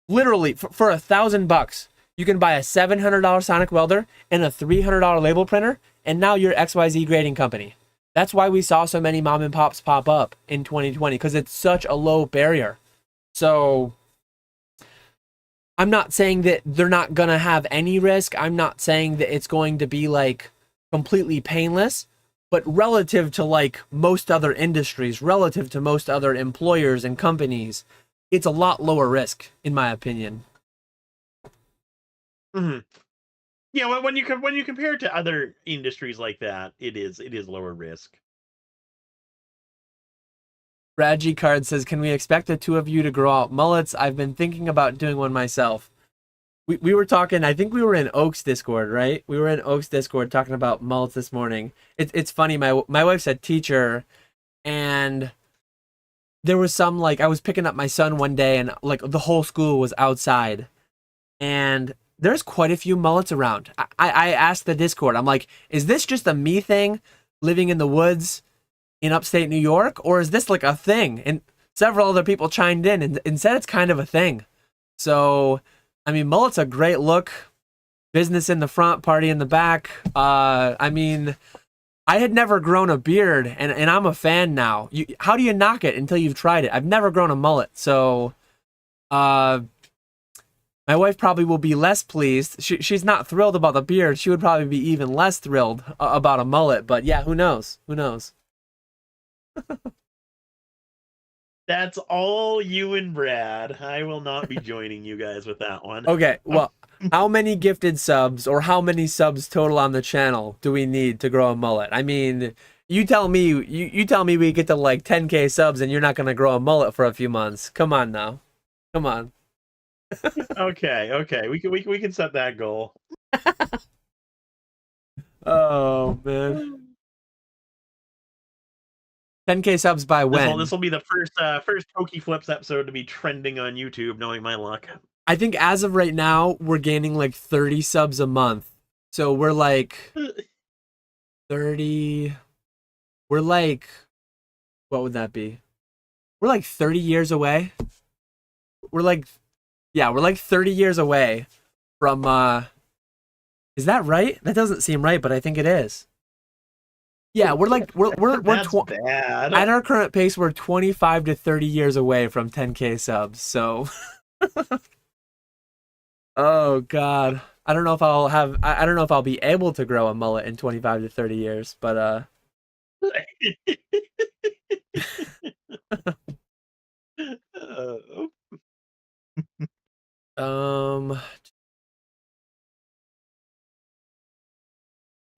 literally for $1,000 you can buy a $700 sonic welder and a $300 label printer, and now you're XYZ grading company. That's why we saw so many mom and pops pop up in 2020, because it's such a low barrier. So I'm not saying that they're not gonna have any risk. I'm not saying that it's going to be like completely painless, but relative to like most other industries, relative to most other employers and companies, it's a lot lower risk, in my opinion. Yeah, when you compare it to other industries like that, it is lower risk. Reggie Card says, "Can we expect the two of you to grow out mullets? I've been thinking about doing one myself." We were talking. I think we were in Oak's Discord, right? We were in Oak's Discord talking about mullets this morning. It's funny. My wife said teacher, and there was some like I was picking up my son one day, and like the whole school was outside, and there's quite a few mullets around. I asked the Discord. I'm like, is this just a me thing, living in the woods in upstate New York, or is this like a thing? And several other people chimed in and said it's kind of a thing. So, I mean, mullet's a great look. Business in the front, party in the back. I mean, I had never grown a beard, and I'm a fan now. How do you knock it until you've tried it? I've never grown a mullet, so my wife probably will be less pleased. She's not thrilled about the beard. She would probably be even less thrilled about a mullet. But yeah, who knows? Who knows? That's all you and Brad. I will not be joining you guys with that one. Okay, well, how many gifted subs or how many subs total on the channel do we need to grow a mullet? I mean, you tell me you tell me we get to like 10K subs and you're not going to grow a mullet for a few months. Come on now. Come on. Okay. We can set that goal. Oh, man. 10K subs by when? This will be the first PokeFlipz episode to be trending on YouTube, knowing my luck. I think as of right now, we're gaining like 30 subs a month. So we're like 30. We're like, what would that be? We're like 30 years away. We're like 30 years away from, is that right? That doesn't seem right, but I think it is. Yeah, we're bad. At our current pace, we're 25 to 30 years away from 10K subs. So, oh God, I don't know if I don't know if I'll be able to grow a mullet in 25 to 30 years, but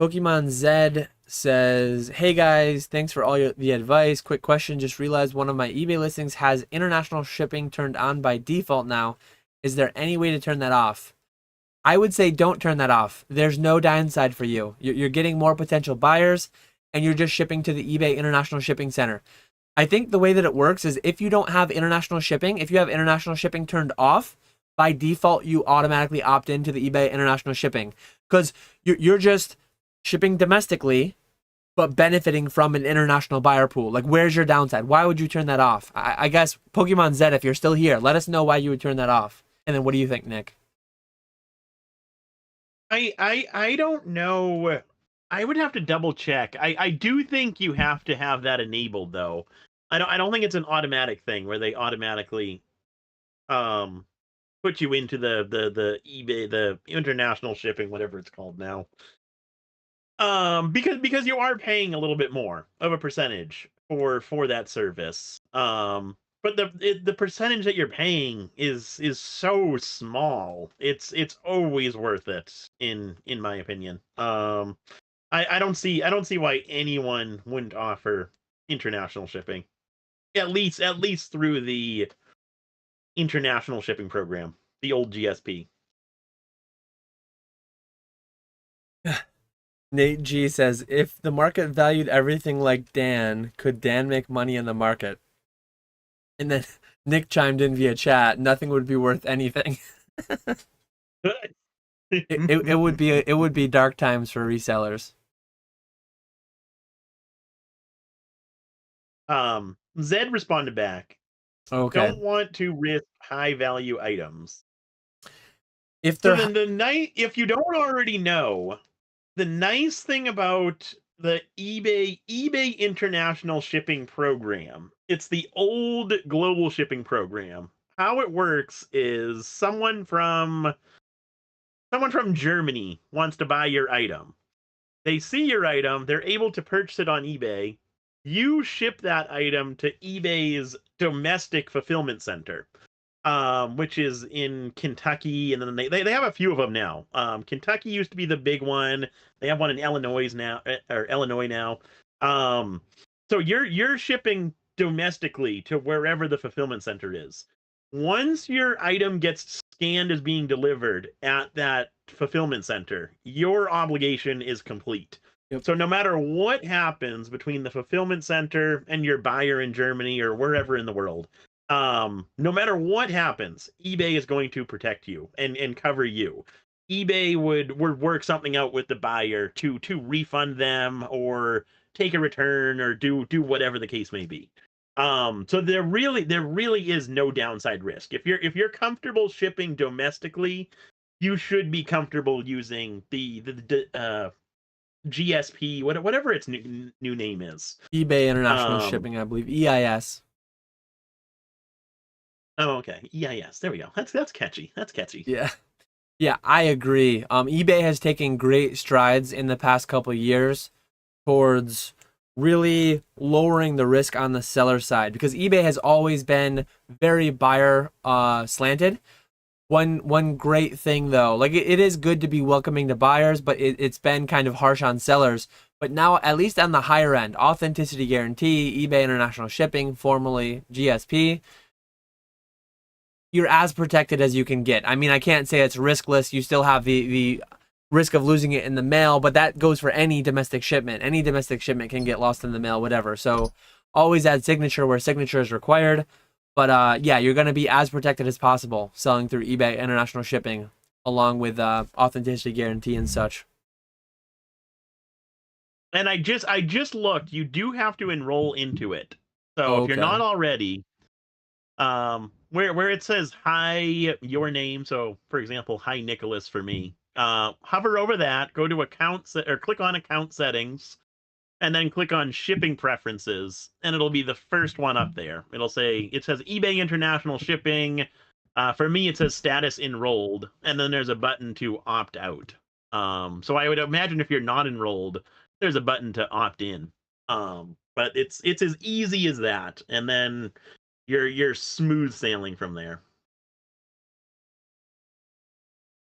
Pokemon Zed says, "Hey guys, thanks for all the advice. Quick question, just realized one of my eBay listings has international shipping turned on by default now. Is there any way to turn that off?" I would say don't turn that off. There's no downside for you. You're getting more potential buyers, and you're just shipping to the eBay International Shipping Center. I think the way that it works is if you don't have international shipping, if you have international shipping turned off, by default, you automatically opt into the eBay International Shipping. Because you're just shipping domestically, but benefiting from an international buyer pool. Like, where's your downside? Why would you turn that off? I guess Pokemon Zed, if you're still here, let us know why you would turn that off. And then what do you think, Nick? I don't know. I would have to double check. I do think you have to have that enabled though. I don't think it's an automatic thing where they automatically put you into the eBay, the international shipping, whatever it's called now. Because you are paying a little bit more of a percentage for that service. But the percentage that you're paying is so small. It's always worth it in my opinion. I don't see why anyone wouldn't offer international shipping. At least through the international shipping program, the old GSP. Nate G says, if the market valued everything like Dan, could Dan make money in the market? And then Nick chimed in via chat, nothing would be worth anything. it would be dark times for resellers. Zed responded back. Okay. Don't want to risk high value items. If they're if you don't already know, the nice thing about the eBay International Shipping Program, it's the old global shipping program. How it works is someone from Germany wants to buy your item. They see your item, they're able to purchase it on eBay. You ship that item to eBay's domestic fulfillment center, which is in Kentucky, and then they have a few of them now. Kentucky used to be the big one. They have one in Illinois now. So you're shipping domestically to wherever the fulfillment center is. Once your item gets scanned as being delivered at that fulfillment center, your obligation is complete. Yep. So no matter what happens between the fulfillment center and your buyer in Germany or wherever in the world, no matter what happens, eBay is going to protect you and cover you. eBay would work something out with the buyer to refund them or take a return or do whatever the case may be. So there really is no downside risk. If you're comfortable shipping domestically, you should be comfortable using the GSP, whatever its new name is. eBay International Shipping, I believe. EIS. Oh, okay. EIS. There we go. That's catchy. That's catchy. Yeah. Yeah, I agree. eBay has taken great strides in the past couple of years towards really lowering the risk on the seller side, because eBay has always been very buyer slanted. One great thing though, like it is good to be welcoming to buyers, but it's been kind of harsh on sellers. But now, at least on the higher end, authenticity guarantee, eBay International Shipping, formerly GSP, you're as protected as you can get. I mean, I can't say it's riskless. You still have the risk of losing it in the mail, but that goes for any domestic shipment. Any domestic shipment can get lost in the mail, whatever. So always add signature where signature is required. But yeah, you're going to be as protected as possible selling through eBay International Shipping, along with authenticity guarantee and such. And I just looked. You do have to enroll into it. So if you're not already, where it says hi your name, so for example, hi Nicholas for me, hover over that, go to accounts or click on account settings, and then click on shipping preferences, and it'll be the first one up there. It says eBay International Shipping. For me, it says status enrolled, and then there's a button to opt out. So I would imagine if you're not enrolled, there's a button to opt in. But it's as easy as that, and then you're smooth sailing from there.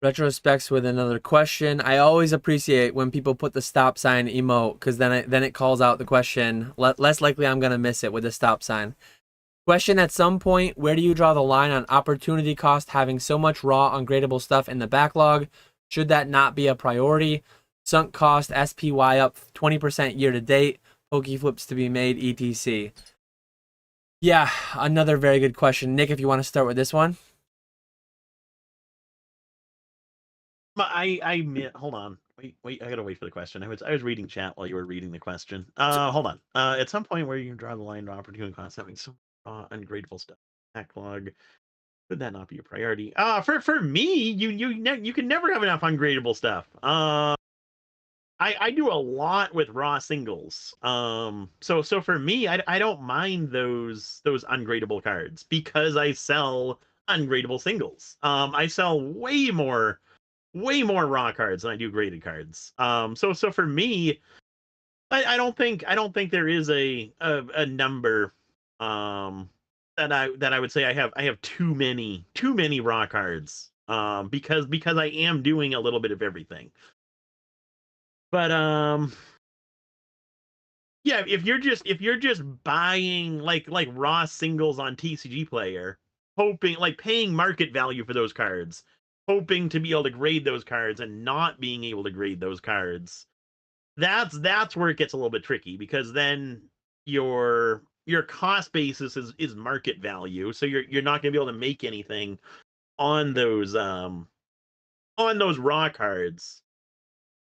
Retrospects with another question. I always appreciate when people put the stop sign emote, because then it calls out the question. Less likely I'm going to miss it with the stop sign. Question: at some point, where do you draw the line on opportunity cost having so much raw ungradable stuff in the backlog? Should that not be a priority? Sunk cost SPY up 20% year to date. PokeFlipz to be made, etc. Yeah, another very good question. Nick, if you want to start with this one. Hold on. Wait, I gotta wait for the question. I was reading chat while you were reading the question. Hold on. At some point where you draw the line to opportunity cost having some ungradable stuff backlog, would that not be a priority? For me, you can never have enough ungradable stuff. I do a lot with raw singles. So for me, I don't mind those ungradable cards because I sell ungradable singles. I sell way more raw cards than I do graded cards. So for me, I don't think there is a number that I would say I have too many raw cards. Because I am doing a little bit of everything. But yeah, if you're just buying like raw singles on TCG Player, hoping like paying market value for those cards, hoping to be able to grade those cards and not being able to grade those cards, that's where it gets a little bit tricky, because then your cost basis is market value, so you're not going to be able to make anything on those raw cards.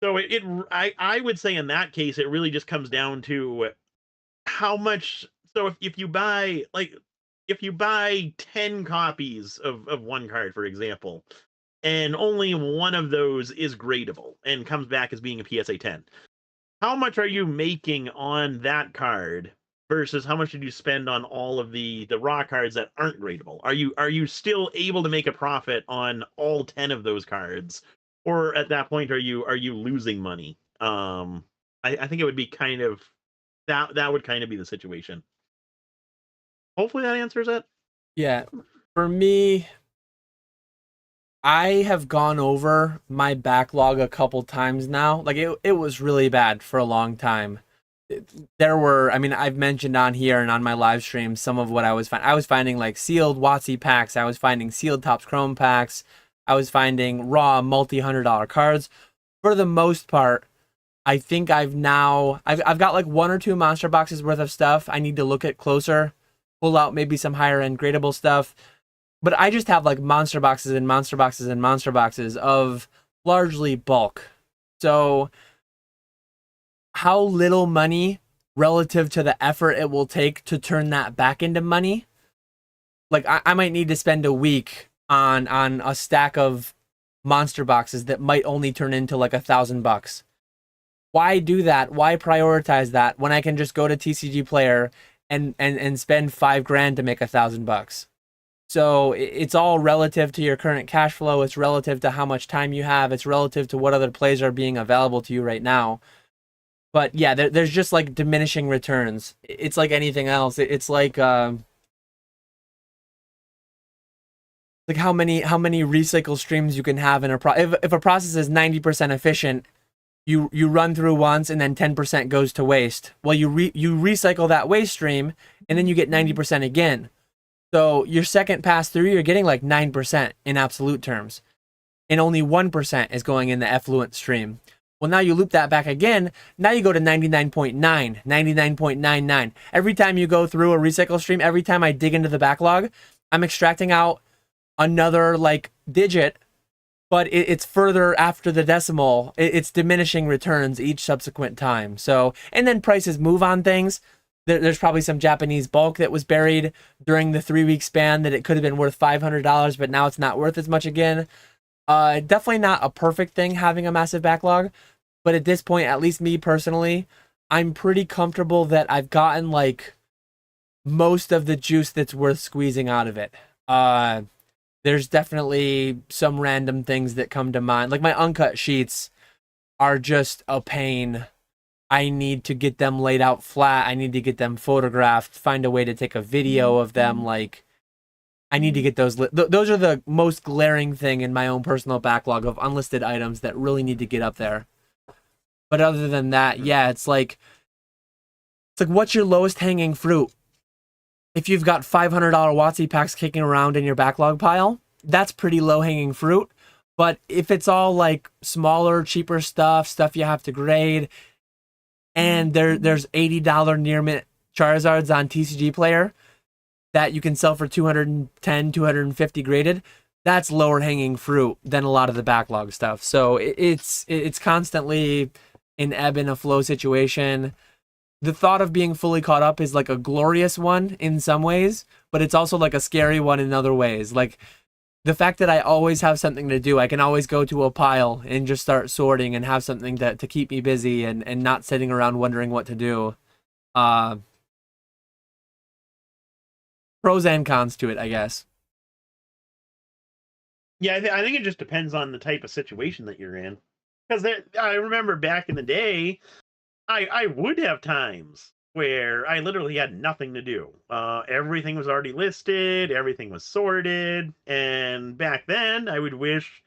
So I would say in that case it really just comes down to how much. So if you buy 10 copies of one card, for example, and only one of those is gradable and comes back as being a PSA 10, how much are you making on that card versus how much did you spend on all of the raw cards that aren't gradable? Are you still able to make a profit on all 10 of those cards, or at that point are you losing money? I think it would be kind of that would kind of be the situation. Hopefully that answers it. Yeah, for me, I have gone over my backlog a couple times now. Like it was really bad for a long time. there were, I mean, I've mentioned on here and on my live stream some of what I was finding. I was finding like sealed WotC packs. I was finding sealed Topps Chrome packs. I was finding raw multi-$100 cards. For the most part, I think I've got like 1 or 2 monster boxes worth of stuff I need to look at closer, pull out maybe some higher end gradable stuff. But I just have like monster boxes and monster boxes and monster boxes of largely bulk. So how little money relative to the effort it will take to turn that back into money. Like I might need to spend a week on a stack of monster boxes that might only turn into like $1,000. Why do that? Why prioritize that when I can just go to TCG Player and spend $5,000 to make $1,000? So it's all relative to your current cash flow. It's relative to how much time you have. It's relative to what other plays are being available to you right now. But yeah, there's just like diminishing returns. It's like anything else. It's like how many recycle streams you can have in a if a process is 90% efficient, you run through once and then 10% goes to waste. Well, you recycle that waste stream and then you get 90% again. So your second pass through, you're getting like 9% in absolute terms, and only 1% is going in the effluent stream. Well, now you loop that back again. Now you go to 99.9, 99.99. Every time you go through a recycle stream, every time I dig into the backlog, I'm extracting out another like digit, but it's further after the decimal. It's diminishing returns each subsequent time. So, and then prices move on things. There's probably some Japanese bulk that was buried during the 3-week span that it could have been worth $500, but now it's not worth as much again. Definitely not a perfect thing having a massive backlog, but at this point, at least me personally, I'm pretty comfortable that I've gotten like most of the juice that's worth squeezing out of it. There's definitely some random things that come to mind. Like my uncut sheets are just a pain. I need to get them laid out flat. I need to get them photographed, find a way to take a video of them. Like, I need to get those. Those are the most glaring thing in my own personal backlog of unlisted items that really need to get up there. But other than that, yeah, it's like what's your lowest hanging fruit? If you've got $500 WotC packs kicking around in your backlog pile, that's pretty low hanging fruit. But if it's all like smaller, cheaper stuff you have to grade, and there's $80 near mint Charizards on TCG Player that you can sell for 210, 250 graded, that's lower hanging fruit than a lot of the backlog stuff. So it's constantly an ebb and a flow situation. The thought of being fully caught up is like a glorious one in some ways, but it's also like a scary one in other ways. Like the fact that I always have something to do, I can always go to a pile and just start sorting and have something to keep me busy and not sitting around wondering what to do. Pros and cons to it, I guess. Yeah, I think it just depends on the type of situation that you're in. Because I remember back in the day, I would have times where I literally had nothing to do. Everything was already listed, everything was sorted, and back then I would wish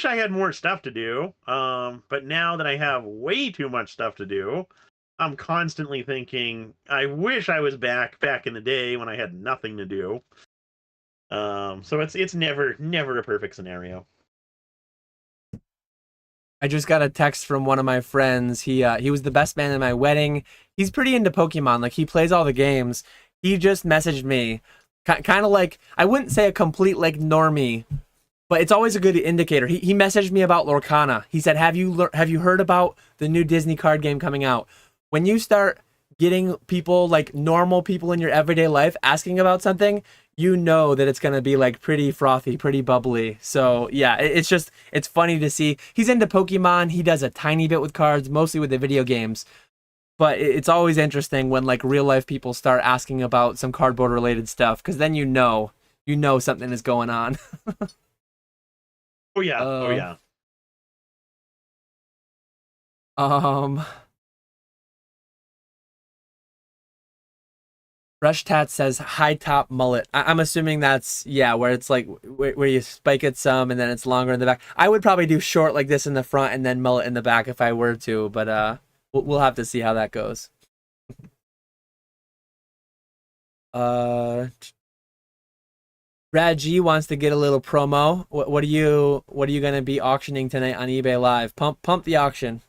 I had more stuff to do. But now that I have way too much stuff to do, I'm constantly thinking, I wish I was back in the day when I had nothing to do. So it's never a perfect scenario. I just got a text from one of my friends. He was the best man at my wedding. He's pretty into Pokemon. Like he plays all the games. He just messaged me, kind of like, I wouldn't say a complete like normie, but it's always a good indicator. He messaged me about Lorcana. He said, "Have you heard about the new Disney card game coming out?" When you start getting people, like normal people in your everyday life, asking about something, you know that it's going to be like pretty frothy, pretty bubbly. So yeah, it's funny to see. He's into Pokemon. He does a tiny bit with cards, mostly with the video games. But it's always interesting when like real life people start asking about some cardboard related stuff, because then you know something is going on. Oh yeah. Rush Tat says high top mullet. I'm assuming that's, yeah, where it's like where you spike it some and then it's longer in the back. I would probably do short like this in the front and then mullet in the back if I were to, but We'll have to see how that goes. Reggie wants to get a little promo. What are you gonna be auctioning tonight on eBay Live? Pump the auction.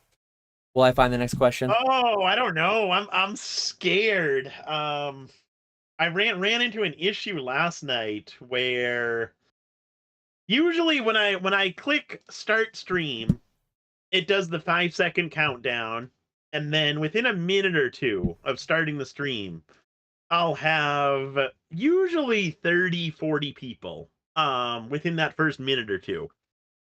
Will I find the next question? Oh, I don't know. I'm scared. I ran into an issue last night where usually when I click start stream, it does the 5-second countdown, and then within a minute or two of starting the stream, I'll have usually 30, 40 people within that first minute or two.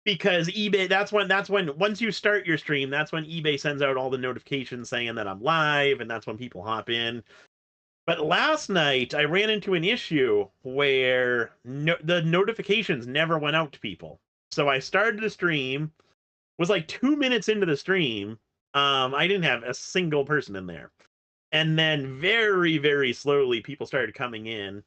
Because eBay, that's when once you start your stream, that's when eBay sends out all the notifications saying that I'm live, and that's when people hop in. But last night I ran into an issue where the notifications never went out to people. So I started the stream, was like 2 minutes into the stream. I didn't have a single person in there. And then very, very slowly people started coming in.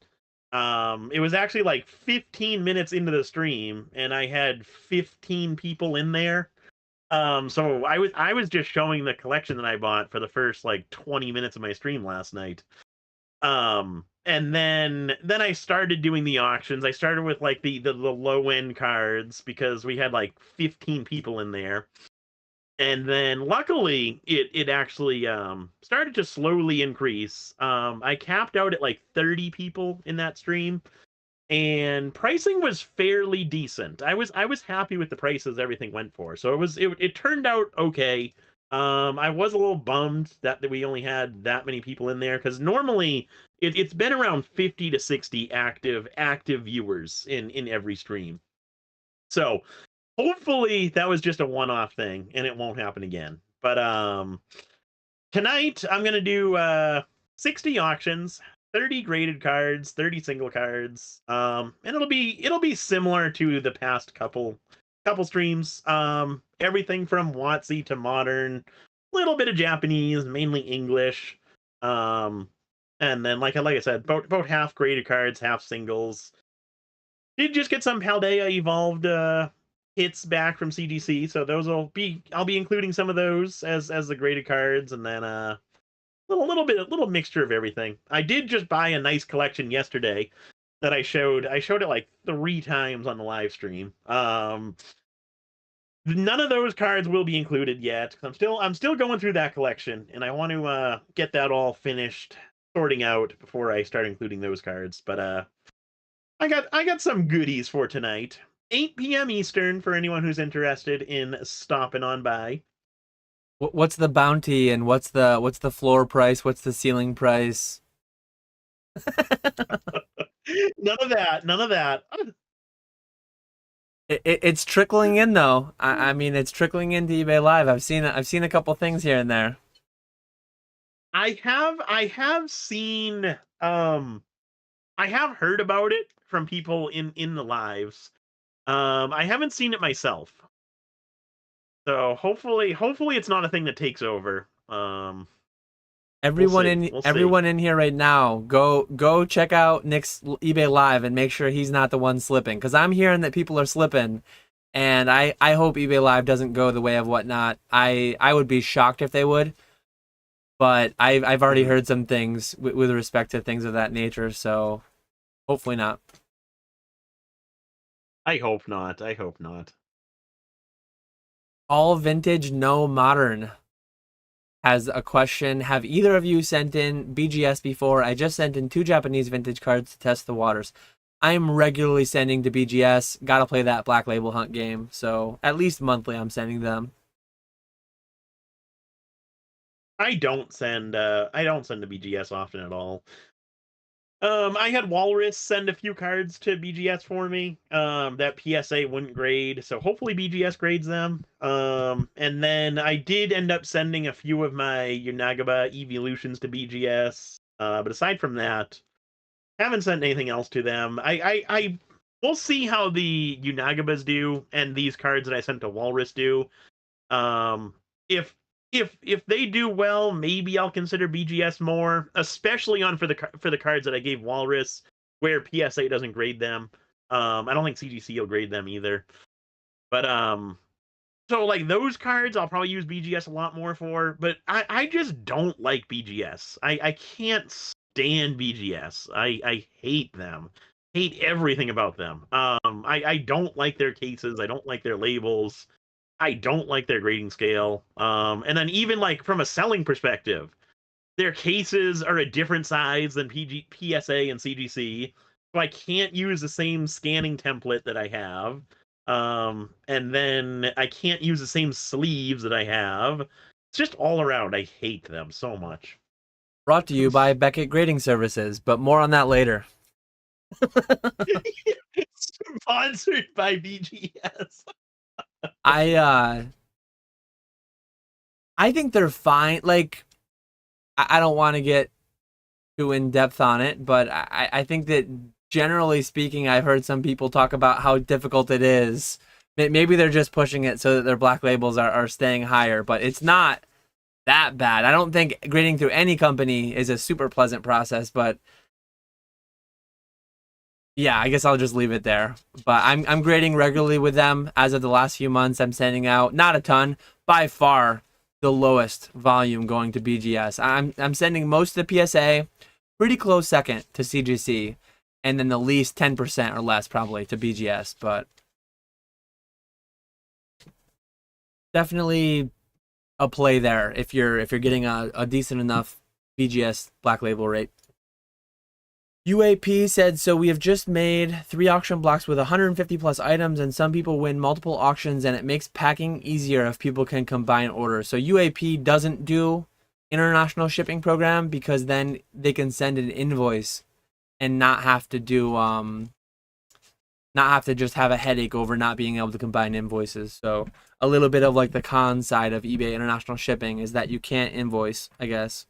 It was actually like 15 minutes into the stream, and I had 15 people in there. So I was just showing the collection that I bought for the first like 20 minutes of my stream last night. And then I started doing the auctions. I started with like the low end cards because we had like 15 people in there. And then luckily it actually started to slowly increase. I capped out at like 30 people in that stream, and pricing was fairly decent. I was happy with the prices everything went for. So it turned out okay. I was a little bummed that we only had that many people in there, because normally it's been around 50 to 60 active viewers in every stream. So hopefully that was just a one-off thing and it won't happen again. But tonight I'm gonna do 60 auctions, 30 graded cards, 30 single cards, and it'll be similar to the past couple streams. Everything from WotC to modern, little bit of Japanese, mainly English, and then like I said, about half graded cards, half singles. Did just get some Paldea evolved hits back from CGC, so I'll be including some of those as the graded cards, and then a little mixture of everything. I did just buy a nice collection yesterday that I showed it like 3 times on the live stream. None of those cards will be included yet. I'm still going through that collection, and I want to get that all finished sorting out before I start including those cards. But I got some goodies for tonight. 8 p.m. Eastern for anyone who's interested in stopping on by. What's the bounty and what's the floor price? What's the ceiling price? None of that. None of that. It's trickling in though. I mean, it's trickling into eBay Live. I've seen a couple things here and there. I have seen I have heard about it from people in the lives. I haven't seen it myself. So hopefully it's not a thing that takes over. Everyone We'll see. everyone in here right now, go check out Nick's eBay Live and make sure he's not the one slipping, because I'm hearing that people are slipping, and I hope eBay Live doesn't go the way of Whatnot. I would be shocked if they would, but I've already heard some things with respect to things of that nature, so hopefully not. I hope not. I hope not. All vintage, no modern has a question. Have either of you sent in BGS before? I just sent in 2 Japanese vintage cards to test the waters. I'm regularly sending to BGS. Gotta play that Black Label Hunt game. So at least monthly I'm sending them. I don't send to BGS often at all. I had Walrus send a few cards to BGS for me. That PSA wouldn't grade, so hopefully BGS grades them. And then I did end up sending a few of my Unagaba evolutions to BGS. But aside from that, haven't sent anything else to them. We'll see how the Unagabas do and these cards that I sent to Walrus do. If they do well, maybe I'll consider BGS more, especially for the cards that I gave Walrus, where PSA doesn't grade them. I don't think CGC will grade them either. But So like those cards I'll probably use BGS a lot more for, but I just don't like BGS. I can't stand BGS. I hate them. Hate everything about them. I don't like their cases, I don't like their labels, I don't like their grading scale. And then even like from a selling perspective, their cases are a different size than PSA and CGC, so I can't use the same scanning template that I have. And then I can't use the same sleeves that I have. It's just all around. I hate them so much. Brought to you by Beckett Grading Services, but more on that later. Sponsored by BGS. I think they're fine. Like, I don't want to get too in depth on it, but I think that generally speaking, I've heard some people talk about how difficult it is. Maybe they're just pushing it so that their black labels are staying higher, but it's not that bad. I don't think grading through any company is a super pleasant process, but yeah, I guess I'll just leave it there. But I'm grading regularly with them as of the last few months. I'm sending out not a ton, by far the lowest volume going to BGS. I'm sending most of the PSA, pretty close second to CGC, and then the least 10% or less probably to BGS. But definitely a play there if you're getting a decent enough BGS black label rate. UAP said, so we have just made 3 auction blocks with 150 plus items, and some people win multiple auctions, and it makes packing easier if people can combine orders. So UAP doesn't do international shipping program because then they can send an invoice and not have to do not have to just have a headache over not being able to combine invoices. So a little bit of like the con side of eBay international shipping is that you can't invoice, I guess.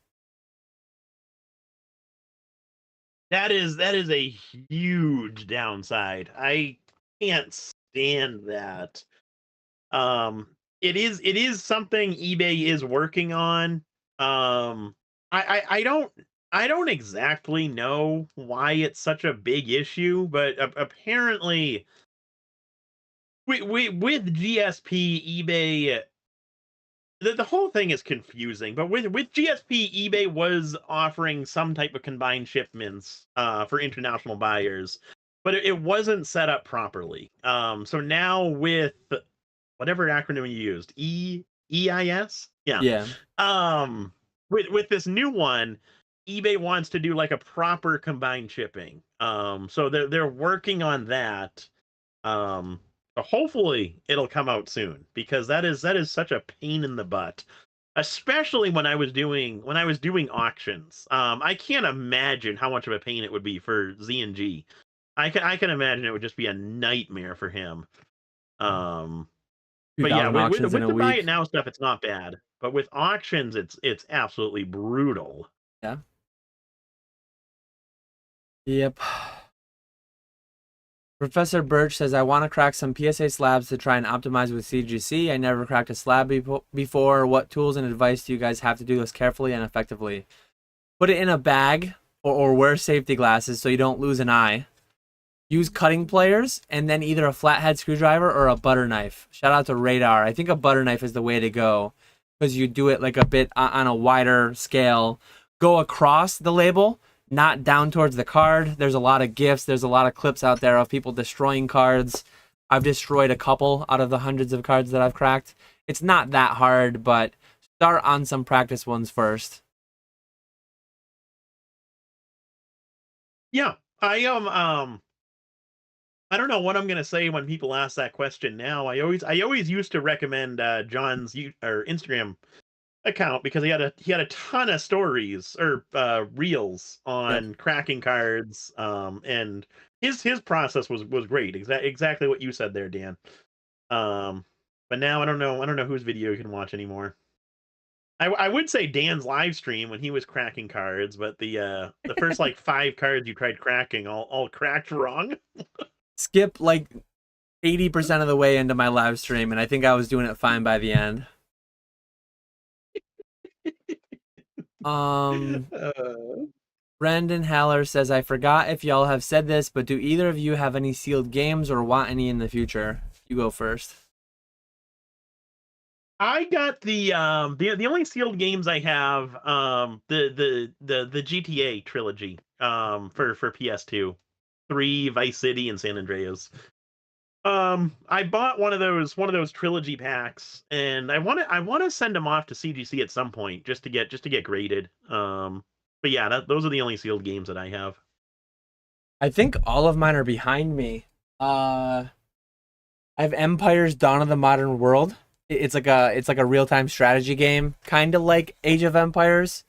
That is a huge downside. I can't stand that. It is something eBay is working on. I don't exactly know why it's such a big issue, but apparently with GSP eBay, the whole thing is confusing, but with GSP, eBay was offering some type of combined shipments for international buyers, but it wasn't set up properly. So now with whatever acronym you used, EIS, yeah. Yeah. With this new one, eBay wants to do like a proper combined shipping. So they're working on that. Hopefully it'll come out soon because that is such a pain in the butt, especially when I was doing auctions. I can't imagine how much of a pain it would be for Z and G. I can imagine it would just be a nightmare for him. But yeah, 2,000 auctions with in a the buy week. it now stuff, it's not bad. But with auctions, it's absolutely brutal. Yeah. Yep. Professor Birch says, I want to crack some PSA slabs to try and optimize with CGC. I never cracked a slab before. What tools and advice do you guys have to do this carefully and effectively? Put it in a bag or wear safety glasses so you don't lose an eye. Use cutting pliers and then either a flathead screwdriver or a butter knife. Shout out to Radar. I think a butter knife is the way to go because you do it like a bit on a wider scale. Go across the label, not down towards the card. There's a lot of GIFs. There's a lot of clips out there of people destroying cards. I've destroyed a couple out of the hundreds of cards that I've cracked. It's not that hard, but start on some practice ones first. Yeah, I don't know what I'm gonna say when people ask that question now. I always used to recommend John's Instagram account because he had a ton of stories or reels Yep. on cracking cards. And his process was great. Exactly what you said there, Dan. But now I don't know whose video you can watch anymore. I would say Dan's live stream when he was cracking cards, but the first like 5 cards you tried cracking all cracked wrong. Skip like 80% of the way into my live stream, and I think I was doing it fine by the end. Brandon Haller says, I forgot if y'all have said this, but do either of you have any sealed games or want any in the future? You go first. I got the only sealed games I have the GTA trilogy for PS2, 3, Vice City, and San Andreas. I bought one of those trilogy packs, and I want to send them off to CGC at some point just to get graded. But yeah, those are the only sealed games that I have. I think all of mine are behind me. I have Empire's Dawn of the Modern World. It's like a real-time strategy game, kind of like Age of Empires,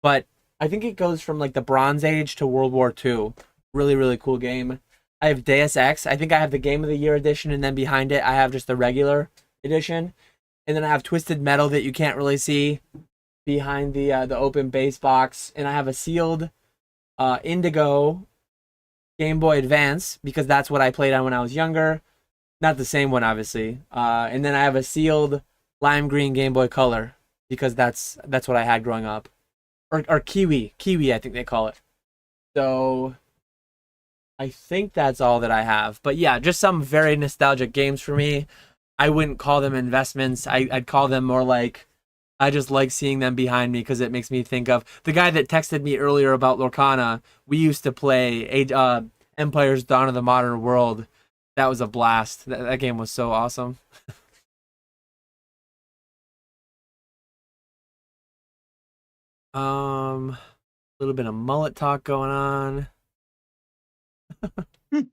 but I think it goes from like the Bronze Age to World War II. Really, really cool game. I have Deus Ex. I think I have the Game of the Year edition, and then behind it, I have just the regular edition. And then I have Twisted Metal that you can't really see behind the open base box, and I have a sealed Indigo Game Boy Advance because that's what I played on when I was younger. Not the same one, obviously. And then I have a sealed lime green Game Boy Color because that's what I had growing up, or Kiwi, I think they call it. So I think that's all that I have. But yeah, just some very nostalgic games for me. I wouldn't call them investments. I'd call them more like I just like seeing them behind me because it makes me think of the guy that texted me earlier about Lorcana. We used to play Empire's Dawn of the Modern World. That was a blast. That game was so awesome. A little bit of mullet talk going on. Let's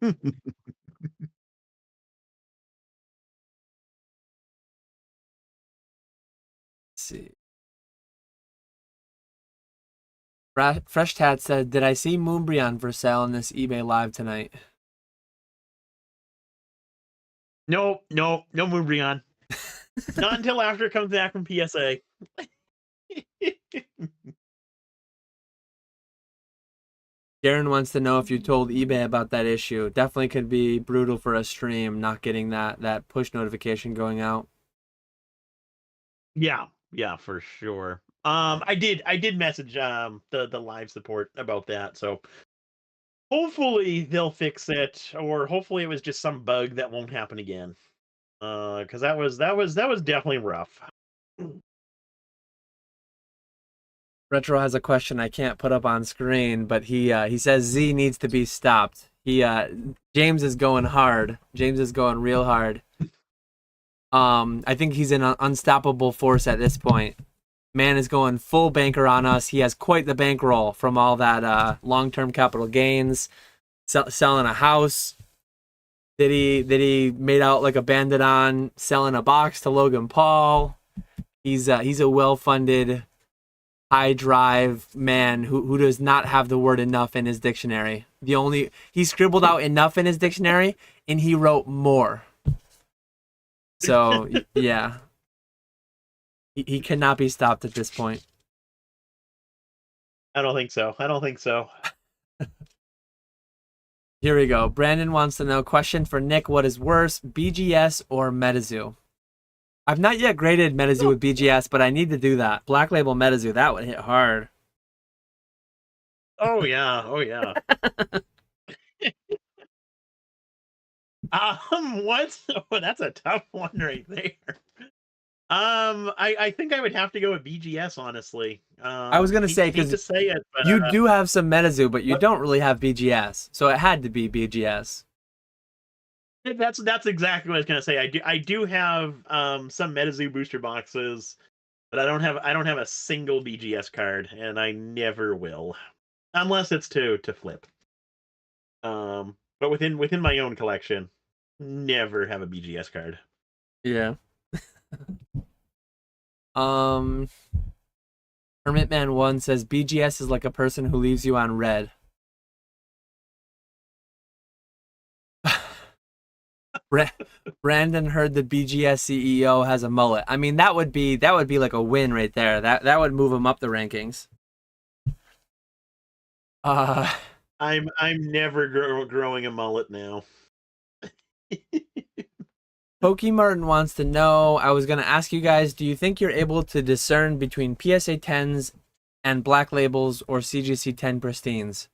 see. Fresh Tat said, "Did I see Moonbrian for sale on this eBay live tonight?" No, no, no Moonbrion. Not until after it comes back from PSA. Darren wants to know if you told eBay about that issue. Definitely could be brutal for a stream not getting that push notification going out. Yeah, yeah, for sure. I did message the live support about that, so hopefully they'll fix it, or hopefully it was just some bug that won't happen again. Because that was definitely rough. Retro has a question I can't put up on screen, but he says Z needs to be stopped. James is going hard. James is going real hard. I think he's an unstoppable force at this point. Man is going full banker on us. He has quite the bankroll from all that long-term capital gains, selling a house that he made out like a bandit on, selling a box to Logan Paul. He's a well-funded, high drive man who does not have the word enough in his dictionary. He scribbled out enough in his dictionary and he wrote more. So yeah, he cannot be stopped at this point. I don't think so. I don't think so. Here we go. Brandon wants to know, question for Nick: what is worse, BGS or Metazoo? I've not yet graded Metazoo with BGS, but I need to do that. Black Label Metazoo, that would hit hard. Oh yeah. Oh yeah. What? Oh, that's a tough one right there. I think I would have to go with BGS, honestly. I was gonna say Hate because to say it, but you do have some Metazoo, but you what? don't really have BGS, so it had to be BGS. That's exactly what I was gonna say. I do have some MetaZoo booster boxes, but I don't have a single BGS card, and I never will, unless it's to flip. But within my own collection, never have a BGS card. Yeah. um, Hermit Man 1 says BGS is like a person who leaves you on red. Brandon heard the BGS CEO has a mullet. I mean, that would be like a win right there. That would move him up the rankings. I'm never growing a mullet now. Pokemartin wants to know, I was going to ask you guys, do you think you're able to discern between PSA 10s and black labels or CGC 10 pristines?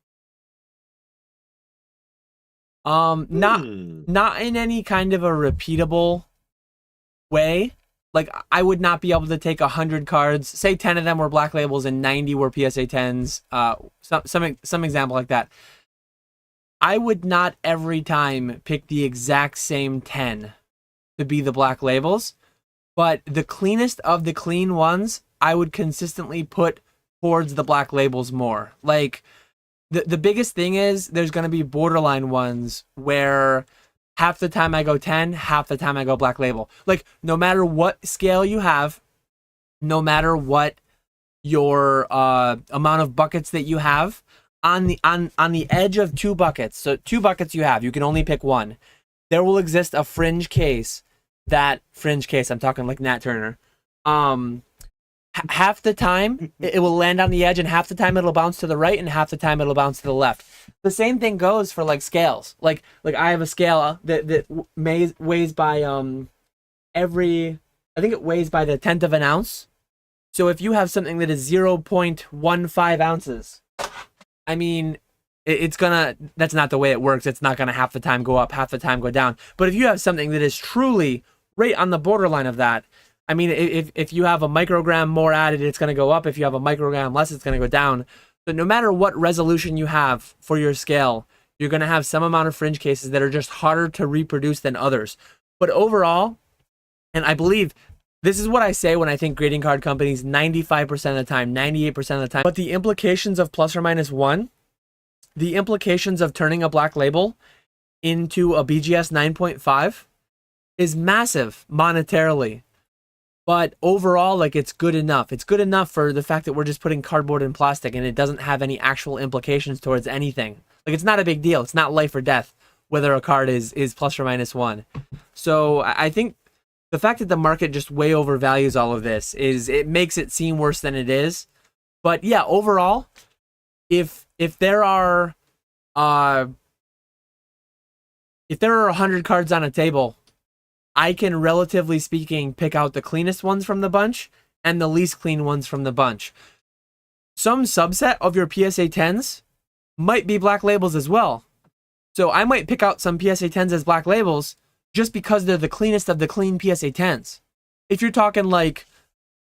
Not in any kind of a repeatable way, Like I would not be able to take 100 cards, say 10 of them were black labels and 90 were PSA 10s. Some example like that. I would not every time pick the exact same 10 to be the black labels, but the cleanest of the clean ones, I would consistently put towards the black labels more. Like the biggest thing is there's going to be borderline ones where half the time I go 10, half the time I go black label. Like no matter what scale you have, no matter what your amount of buckets that you have, on the edge of two buckets, so two buckets you can only pick one. There will exist a fringe case. That fringe case, I'm talking like Nat Turner. Half the time it will land on the edge, and half the time it'll bounce to the right, and half the time it'll bounce to the left. The same thing goes for like scales. Like I have a scale that weighs by I think it weighs by the 10th of an ounce. So if you have something that is 0.15 ounces, I mean, that's not the way it works. It's not gonna half the time go up, half the time go down. But if you have something that is truly right on the borderline of that, I mean, if you have a microgram more added, it's gonna go up. If you have a microgram less, it's gonna go down. But no matter what resolution you have for your scale, you're gonna have some amount of fringe cases that are just harder to reproduce than others. But overall, and I believe this is what I say when I think grading card companies 95% of the time, 98% of the time. But the implications of plus or minus one, the implications of turning a black label into a BGS 9.5 is massive monetarily. But overall, like it's good enough. It's good enough for the fact that we're just putting cardboard and plastic and it doesn't have any actual implications towards anything. Like it's not a big deal. It's not life or death whether a card is plus or minus one. So I think the fact that the market just way overvalues all of this it makes it seem worse than it is. But yeah, overall, if there are 100 cards on a table, I can, relatively speaking, pick out the cleanest ones from the bunch and the least clean ones from the bunch. Some subset of your PSA 10s might be black labels as well. So I might pick out some PSA 10s as black labels just because they're the cleanest of the clean PSA 10s. If you're talking like,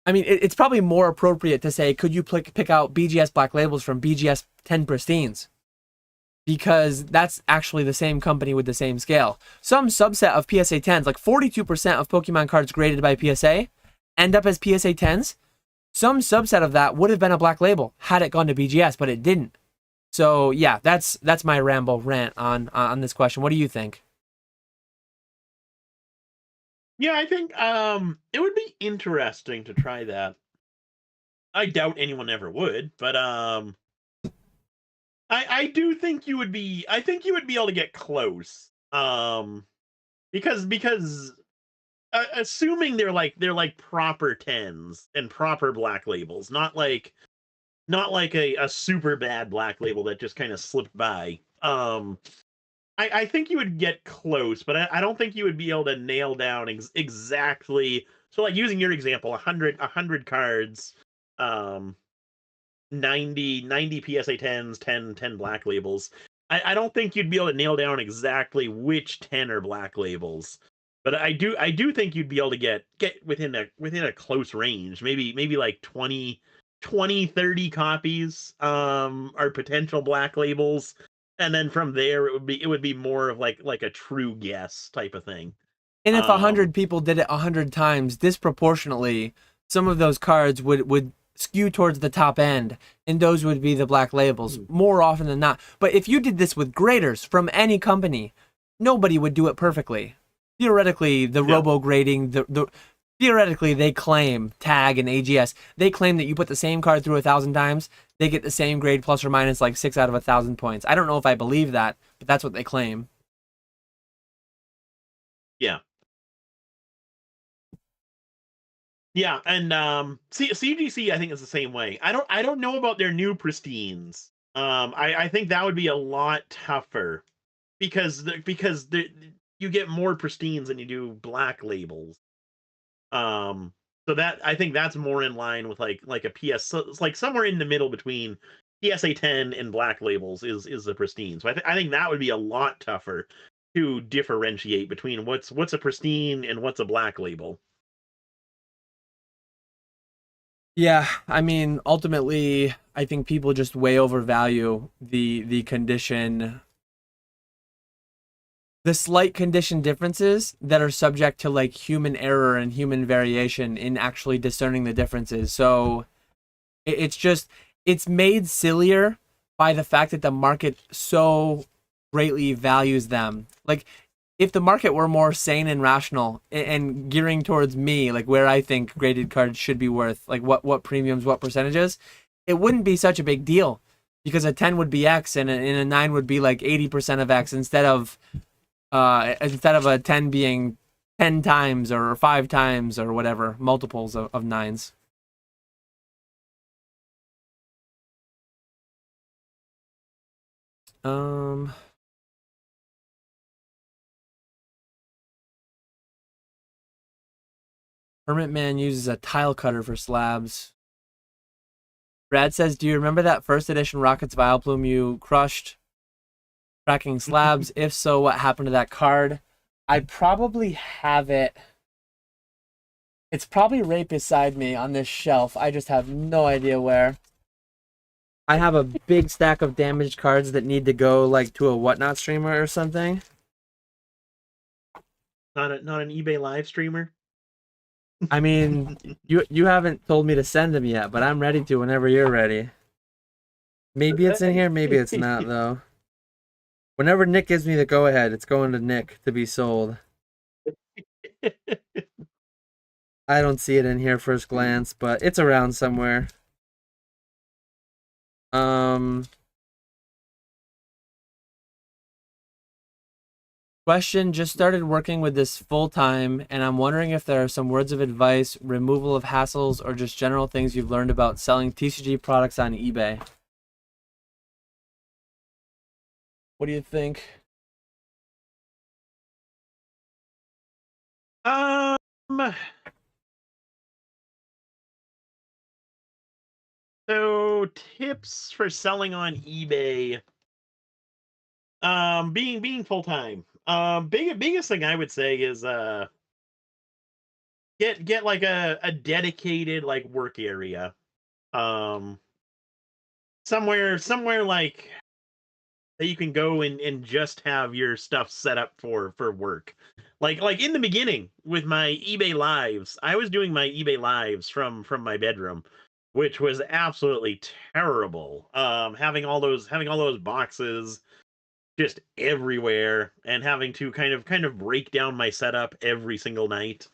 I mean, it's probably more appropriate to say, could you pick out BGS black labels from BGS 10 pristines? Because that's actually the same company with the same scale. Some subset of PSA 10s, like 42% of Pokemon cards graded by PSA, end up as PSA 10s. Some subset of that would have been a black label had it gone to BGS, but it didn't. So yeah, that's my ramble rant on this question. What do you think? Yeah, I think it would be interesting to try that. I doubt anyone ever would, but I do think you would be, I think you would be able to get close. Because assuming they're like proper 10s and proper black labels, not like a super bad black label that just kind of slipped by. I think you would get close, but I don't think you would be able to nail down exactly. So, like using your example, 100 cards, 90 PSA 10s, 10 black labels. I don't think you'd be able to nail down exactly which 10 are black labels, but I do think you'd be able to get within a close range. Maybe like 20, 30 copies are potential black labels, and then from there it would be more of like a true guess type of thing. And if 100 Um, people did it 100 times, disproportionately, some of those cards would skew towards the top end, and those would be the black labels more often than not. But if you did this with graders from any company, nobody would do it perfectly. Theoretically, the yeah. robo grading, theoretically they claim tag and AGS. They claim that you put the same card through 1,000 times, they get the same grade plus or minus like 6 out of 1,000 points. I don't know if I believe that, but that's what they claim. Yeah. Yeah, and CGC I think is the same way. I don't know about their new pristines. I think that would be a lot tougher because you get more pristines than you do black labels. So that I think that's more in line with like a PS, so it's like somewhere in the middle between PSA 10 and black labels is the pristine. So I think that would be a lot tougher to differentiate between what's a pristine and what's a black label. Yeah, I mean, ultimately, I think people just way overvalue the condition, the slight condition differences that are subject to like human error and human variation in actually discerning the differences. So it's just it's made sillier by the fact that the market so greatly values them. Like if the market were more sane and rational and gearing towards me, like where I think graded cards should be worth, like what premiums, what percentages, it wouldn't be such a big deal because a 10 would be X and a 9 would be like 80% of X instead of a 10 being 10 times or 5 times or whatever multiples of nines. Um Hermit Man uses a tile cutter for slabs. Brad says, "Do you remember that first edition Rockets Vileplume you crushed cracking slabs? If so, what happened to that card?" I probably have it. It's probably right beside me on this shelf. I just have no idea where. I have a big stack of damaged cards that need to go like to a whatnot streamer or something. Not an eBay live streamer. I mean, you haven't told me to send them yet, but I'm ready to whenever you're ready. Maybe it's in here, maybe it's not though. Whenever Nick gives me the go ahead, it's going to Nick to be sold. I don't see it in here first glance, but it's around somewhere. Um Question, just started working with this full time, and I'm wondering if there are some words of advice, removal of hassles, or just general things you've learned about selling TCG products on eBay. What do you think? Um, so tips for selling on eBay. Being full time. Biggest thing I would say is get like a dedicated like work area. Um, somewhere like that you can go and just have your stuff set up for work. Like in the beginning with my eBay lives, I was doing my eBay lives from my bedroom, which was absolutely terrible. Having all those boxes just everywhere and having to kind of break down my setup every single night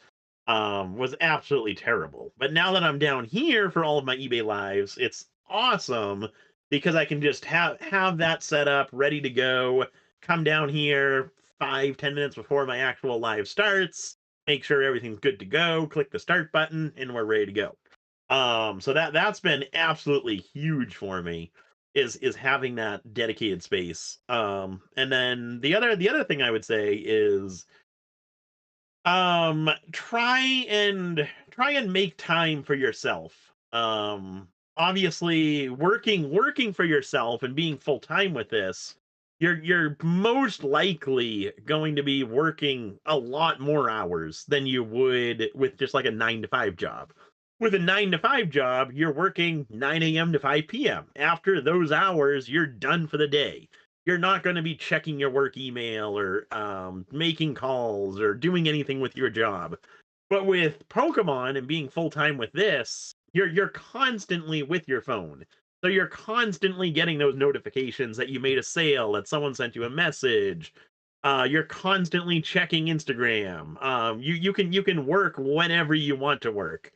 was absolutely terrible. But now that I'm down here for all of my eBay lives, it's awesome because I can just have that set up ready to go, come down here 5-10 minutes before my actual live starts, make sure everything's good to go, click the start button, and we're ready to go. So that's been absolutely huge for me is having that dedicated space. And then the other thing I would say is try and make time for yourself. Obviously working for yourself and being full time with this, you're most likely going to be working a lot more hours than you would with just like a 9 to 5 job. With a 9 to 5 job, you're working 9 a.m. to 5 p.m. After those hours, you're done for the day. You're not going to be checking your work email or making calls or doing anything with your job. But with Pokemon and being full time with this, you're constantly with your phone. So you're constantly getting those notifications that you made a sale, that someone sent you a message. You're constantly checking Instagram. You can work whenever you want to work.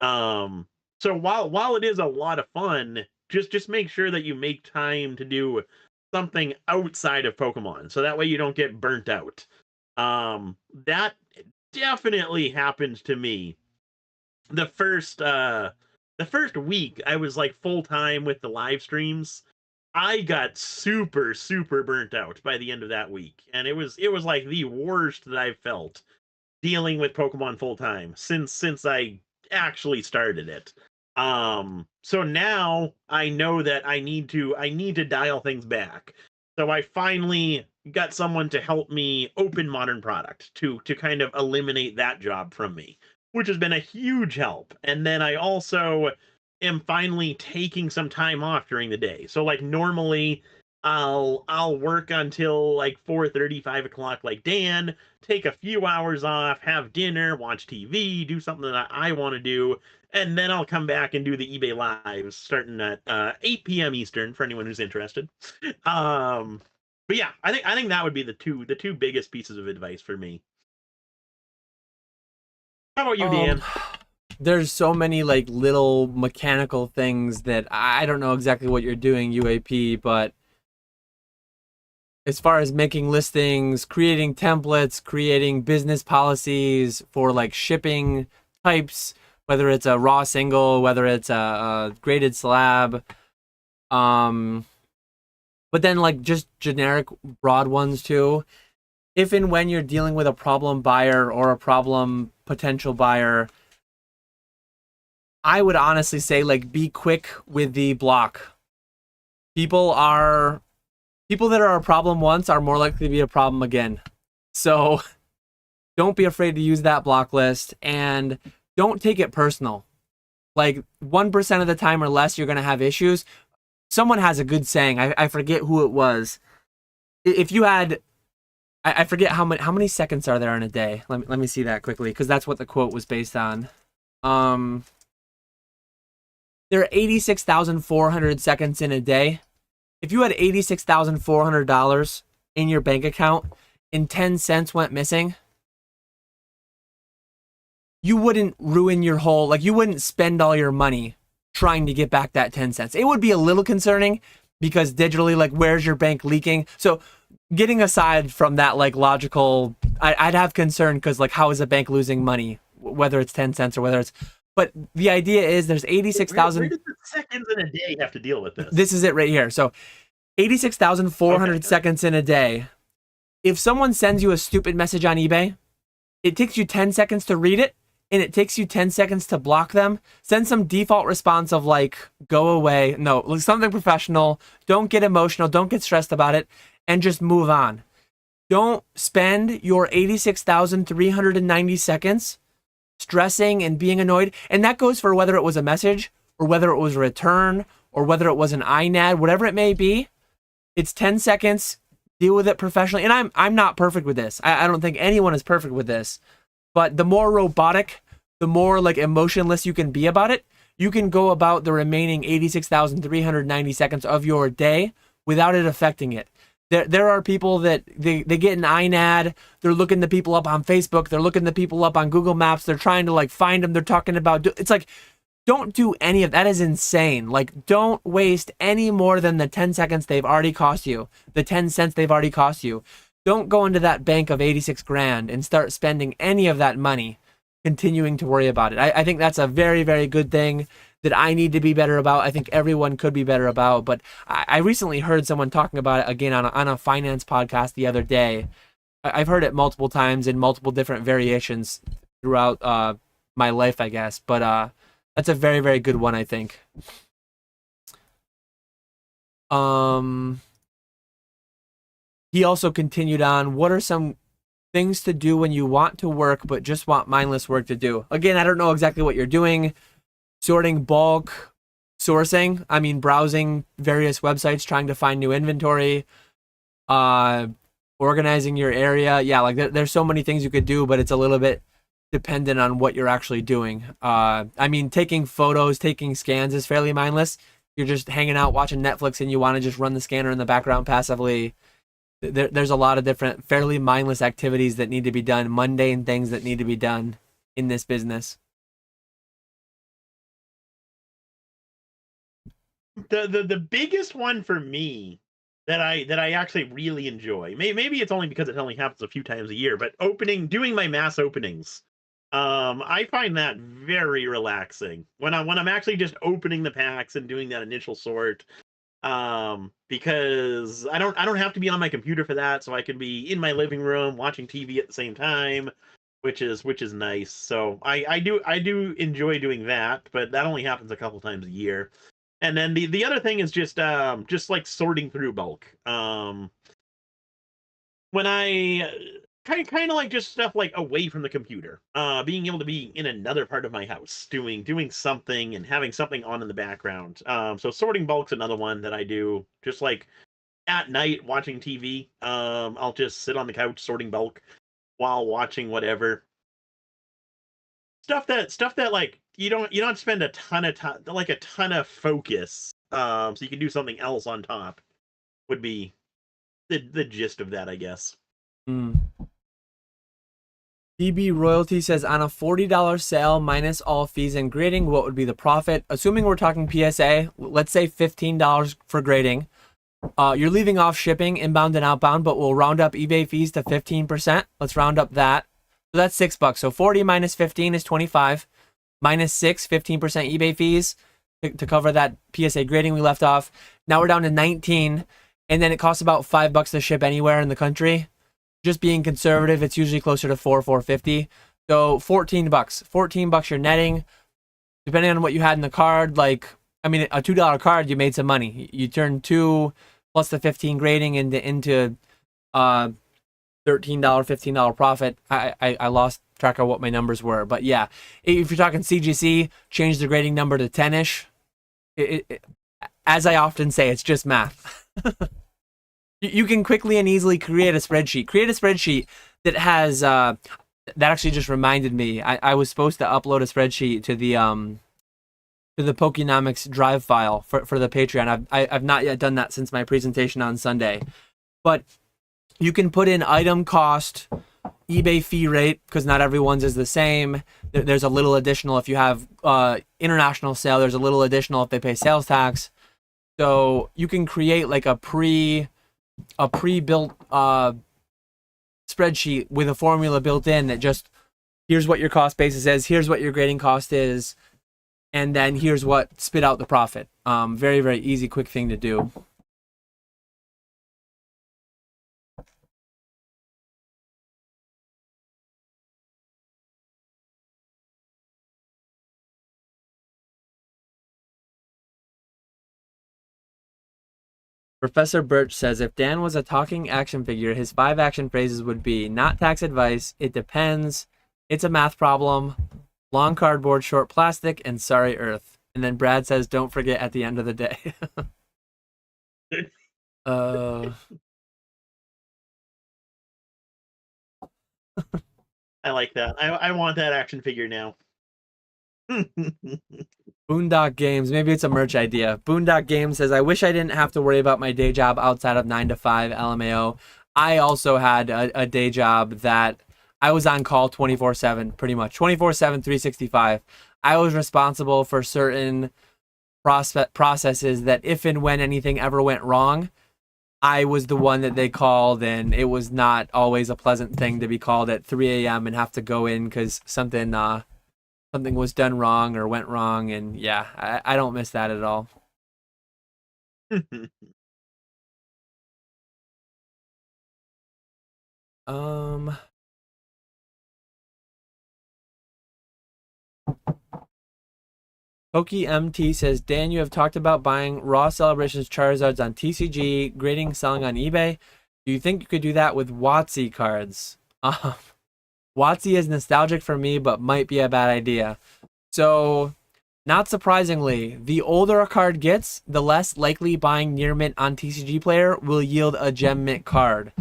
Um, so while it is a lot of fun, just make sure that you make time to do something outside of Pokemon, so that way you don't get burnt out. That definitely happened to me. The first week I was like full time with the live streams. I got super burnt out by the end of that week, and it was like the worst that I've felt dealing with Pokemon full time since I actually started it. So now I know that I need to dial things back. So I finally got someone to help me open modern product to kind of eliminate that job from me. which has been a huge help. And then I also am finally taking some time off during the day. So like normally I'll work until like 4:30, 5 o'clock like Dan, take a few hours off, have dinner, watch TV, do something that I want to do, and then I'll come back and do the eBay lives starting at 8 p.m. Eastern for anyone who's interested. But yeah, I think that would be the two biggest pieces of advice for me. How about you, Um, Dan? there's so many like little mechanical things that I don't know exactly what you're doing, UAP, but as far as making listings, creating templates, creating business policies for like shipping types, whether it's a raw single, whether it's a graded slab, um, but then like just generic broad ones too. If and when you're dealing with a problem buyer or a problem potential buyer, I would honestly say like be quick with the block. People are people that are a problem once are more likely to be a problem again. So don't be afraid to use that block list and don't take it personal. Like 1% of the time or less, you're going to have issues. Someone has a good saying. I forget who it was. If you had, I forget how many seconds are there in a day. Let me see that quickly because that's what the quote was based on. Um, there are 86,400 seconds in a day. If you had $86,400 in your bank account and 10 cents went missing, you wouldn't ruin your whole, like you wouldn't spend all your money trying to get back that 10 cents. It would be a little concerning because digitally, like where's your bank leaking? So getting aside from that, like logical, I'd have concern because like how is a bank losing money, whether it's 10 cents or whether it's, but the idea is there's Where 86,000. does the seconds in a day have to deal with this? This is it right here. So 86,400 Okay. seconds in a day. If someone sends you a stupid message on eBay, it takes you 10 seconds to read it and it takes you 10 seconds to block them. Send some default response of like, go away. No, something professional. Don't get emotional. Don't get stressed about it and just move on. Don't spend your 86,390 seconds stressing and being annoyed. And that goes for whether it was a message or whether it was a return or whether it was an INAD, whatever it may be. It's 10 seconds. Deal with it professionally. And I'm not perfect with this. I don't think anyone is perfect with this. But the more robotic, the more like emotionless you can be about it, you can go about the remaining 86,390 seconds of your day without it affecting it. There are people that they get an INAD, they're looking the people up on Facebook, they're looking the people up on Google Maps, they're trying to like find them, they're talking about, it's like, don't do any of that. Is insane. Like, don't waste any more than the 10 seconds they've already cost you, the 10 cents they've already cost you. Don't go into that bank of 86 grand and start spending any of that money continuing to worry about it. I think that's a very, very good thing that I need to be better about. I think everyone could be better about. But I recently heard someone talking about it again on a finance podcast the other day. I've heard it multiple times in multiple different variations throughout my life, I guess. But that's a very, very good one, I think. He also continued on, what are some things to do when you want to work but just want mindless work to do? Again, I don't know exactly what you're doing. Sorting bulk, sourcing, I mean browsing various websites, trying to find new inventory, organizing your area. Yeah, like there's so many things you could do, but it's a little bit dependent on what you're actually doing. I mean, taking photos, taking scans is fairly mindless. You're just hanging out watching Netflix and you want to just run the scanner in the background passively. There's a lot of different fairly mindless activities that need to be done, mundane things that need to be done in this business. The biggest one for me that I actually really enjoy. Maybe it's only because it only happens a few times a year, but doing my mass openings. I find that very relaxing when I'm actually just opening the packs and doing that initial sort. Because I don't have to be on my computer for that, so I can be in my living room watching TV at the same time, which is nice. So I do enjoy doing that, but that only happens a couple times a year. And then the other thing is just like sorting through bulk. When I kind of like just stuff like away from the computer. Being able to be in another part of my house, doing something and having something on in the background. So sorting bulk's another one that I do. Just like at night watching TV. I'll just sit on the couch sorting bulk while watching whatever. Stuff that like you don't spend a ton of time, like a ton of focus. So you can do something else on top would be the gist of that, I guess. Mm. DB Royalty says, on a $40 sale minus all fees and grading, what would be the profit? Assuming we're talking PSA, let's say $15 for grading. You're leaving off shipping, inbound and outbound, but we'll round up eBay fees to 15%. Let's round up that. So that's $6. So 40 minus 15 is 25. Minus 6, 15% eBay fees to cover that PSA grading we left off. Now we're down to 19, and then it costs about $5 to ship anywhere in the country. Just being conservative, it's usually closer to $4.50. So $14. $14 you're netting. Depending on what you had in the card, like, I mean, a $2 card, you made some money. You turned 2 plus the 15 grading into $13, $15 profit. I lost track of what my numbers were. But yeah, if you're talking CGC, change the grading number to 10-ish. As I often say, it's just math. You can quickly and easily create a spreadsheet. Create a spreadsheet that has, that actually just reminded me, I was supposed to upload a spreadsheet to the Pokenomics drive file for the Patreon. I've not yet done that since my presentation on Sunday. But you can put in item cost, eBay fee rate, because not everyone's is the same. There's a little additional if you have international sale. There's a little additional if they pay sales tax. So you can create like a pre-built spreadsheet with a formula built in that just, here's what your cost basis is, here's what your grading cost is, and then here's what spit out the profit. Very, very easy, quick thing to do. Professor Birch says, if Dan was a talking action figure, his 5 action phrases would be, not tax advice, it depends, it's a math problem, long cardboard, short plastic, and sorry Earth. And then Brad says, don't forget at the end of the day. I like that. I want that action figure now. Boondock Games, maybe it's a merch idea. Boondock Games says, I wish I didn't have to worry about my day job outside of 9 to 5 LMAO. I also had a day job that I was on call 24/7, pretty much 24/7, 365. I was responsible for certain processes that if and when anything ever went wrong, I was the one that they called, and it was not always a pleasant thing to be called at 3 a.m. and have to go in because something was done wrong or went wrong. And yeah, I don't miss that at all. PokeMT says, Dan, you have talked about buying raw Celebrations Charizards on TCG, grading, selling on eBay. Do you think you could do that with WotC cards? WotC is nostalgic for me, but might be a bad idea. So, not surprisingly, the older a card gets, the less likely buying near mint on TCG Player will yield a gem mint card.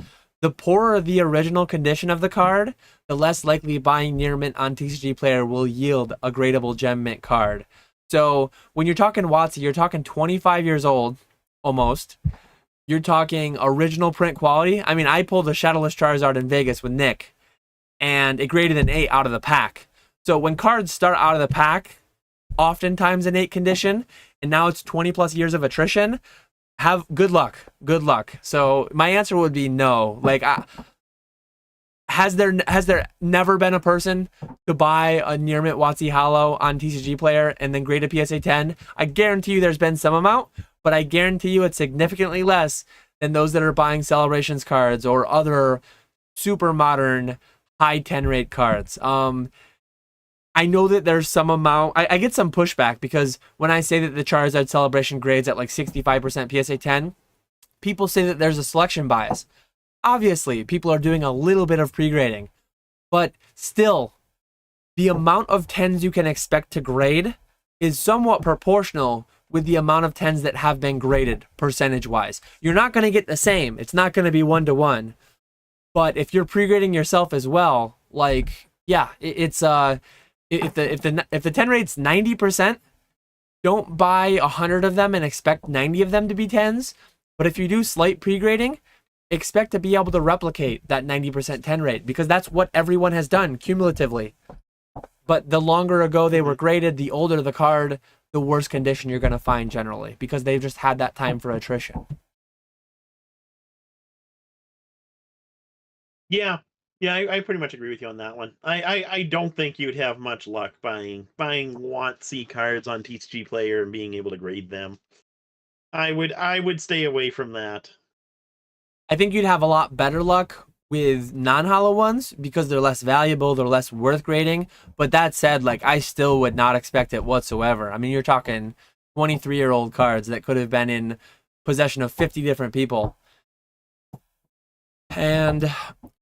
The poorer the original condition of the card, the less likely buying near mint on TCG Player will yield a gradable gem mint card. So when you're talking WotC, you're talking 25 years old, almost. You're talking original print quality. I mean, I pulled a Shadowless Charizard in Vegas with Nick, and it graded an 8 out of the pack. So when cards start out of the pack, oftentimes in 8 condition, and now it's 20 plus years of attrition, have good luck. Good luck. So my answer would be no. Like, has there never been a person to buy a near mint WotC Hollow on TCG Player and then grade a PSA 10? I guarantee you there's been some amount, but I guarantee you it's significantly less than those that are buying Celebrations cards or other super modern high 10 rate cards. I know that there's some amount, I get some pushback because when I say that the Charizard Celebration grades at like 65% PSA 10, people say that there's a selection bias. Obviously, people are doing a little bit of pre-grading, but still, the amount of 10s you can expect to grade is somewhat proportional with the amount of 10s that have been graded percentage-wise. You're not going to get the same. It's not going to be 1-to-1. But if you're pre-grading yourself as well, like, yeah, it's if the 10 rate's 90%, don't buy 100 of them and expect 90 of them to be 10s. But if you do slight pre-grading, expect to be able to replicate that 90% 10 rate, because that's what everyone has done cumulatively. But the longer ago they were graded, the older the card, the worse condition you're going to find generally, because they've just had that time for attrition. Yeah. Yeah, I pretty much agree with you on that one. I don't think you'd have much luck buying WotC cards on TCG Player and being able to grade them. I would stay away from that. I think you'd have a lot better luck with non-hollow ones because they're less valuable, they're less worth grading. But that said, like, I still would not expect it whatsoever. I mean, you're talking 23-year-old cards that could have been in possession of 50 different people. And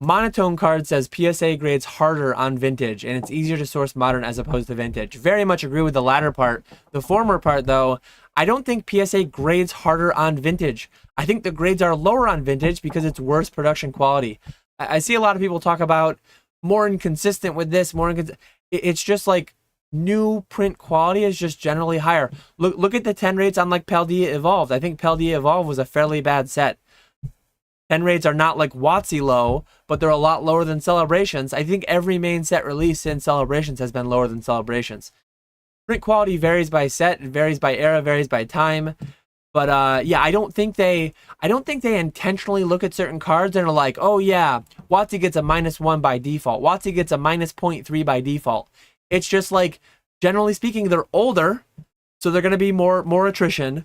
Monotone Card says PSA grades harder on vintage, and it's easier to source modern as opposed to vintage. Very much agree with the latter part. The former part, though, I don't think PSA grades harder on vintage. I think the grades are lower on vintage because it's worse production quality. I see a lot of people talk about more inconsistent with this, more inconsistent. It's just like new print quality is just generally higher. Look at the 10 rates on like Paldea Evolved. I think Paldea Evolved was a fairly bad set. 10 rates are not like WotC low, but they're a lot lower than Celebrations. I think every main set release in Celebrations has been lower than Celebrations. Print quality varies by set, it varies by era, varies by time. But yeah, I don't think they intentionally look at certain cards and are like, oh yeah, WotC gets a -1 by default. WotC gets a -0.3 by default. It's just like, generally speaking, they're older, so they're gonna be more attrition.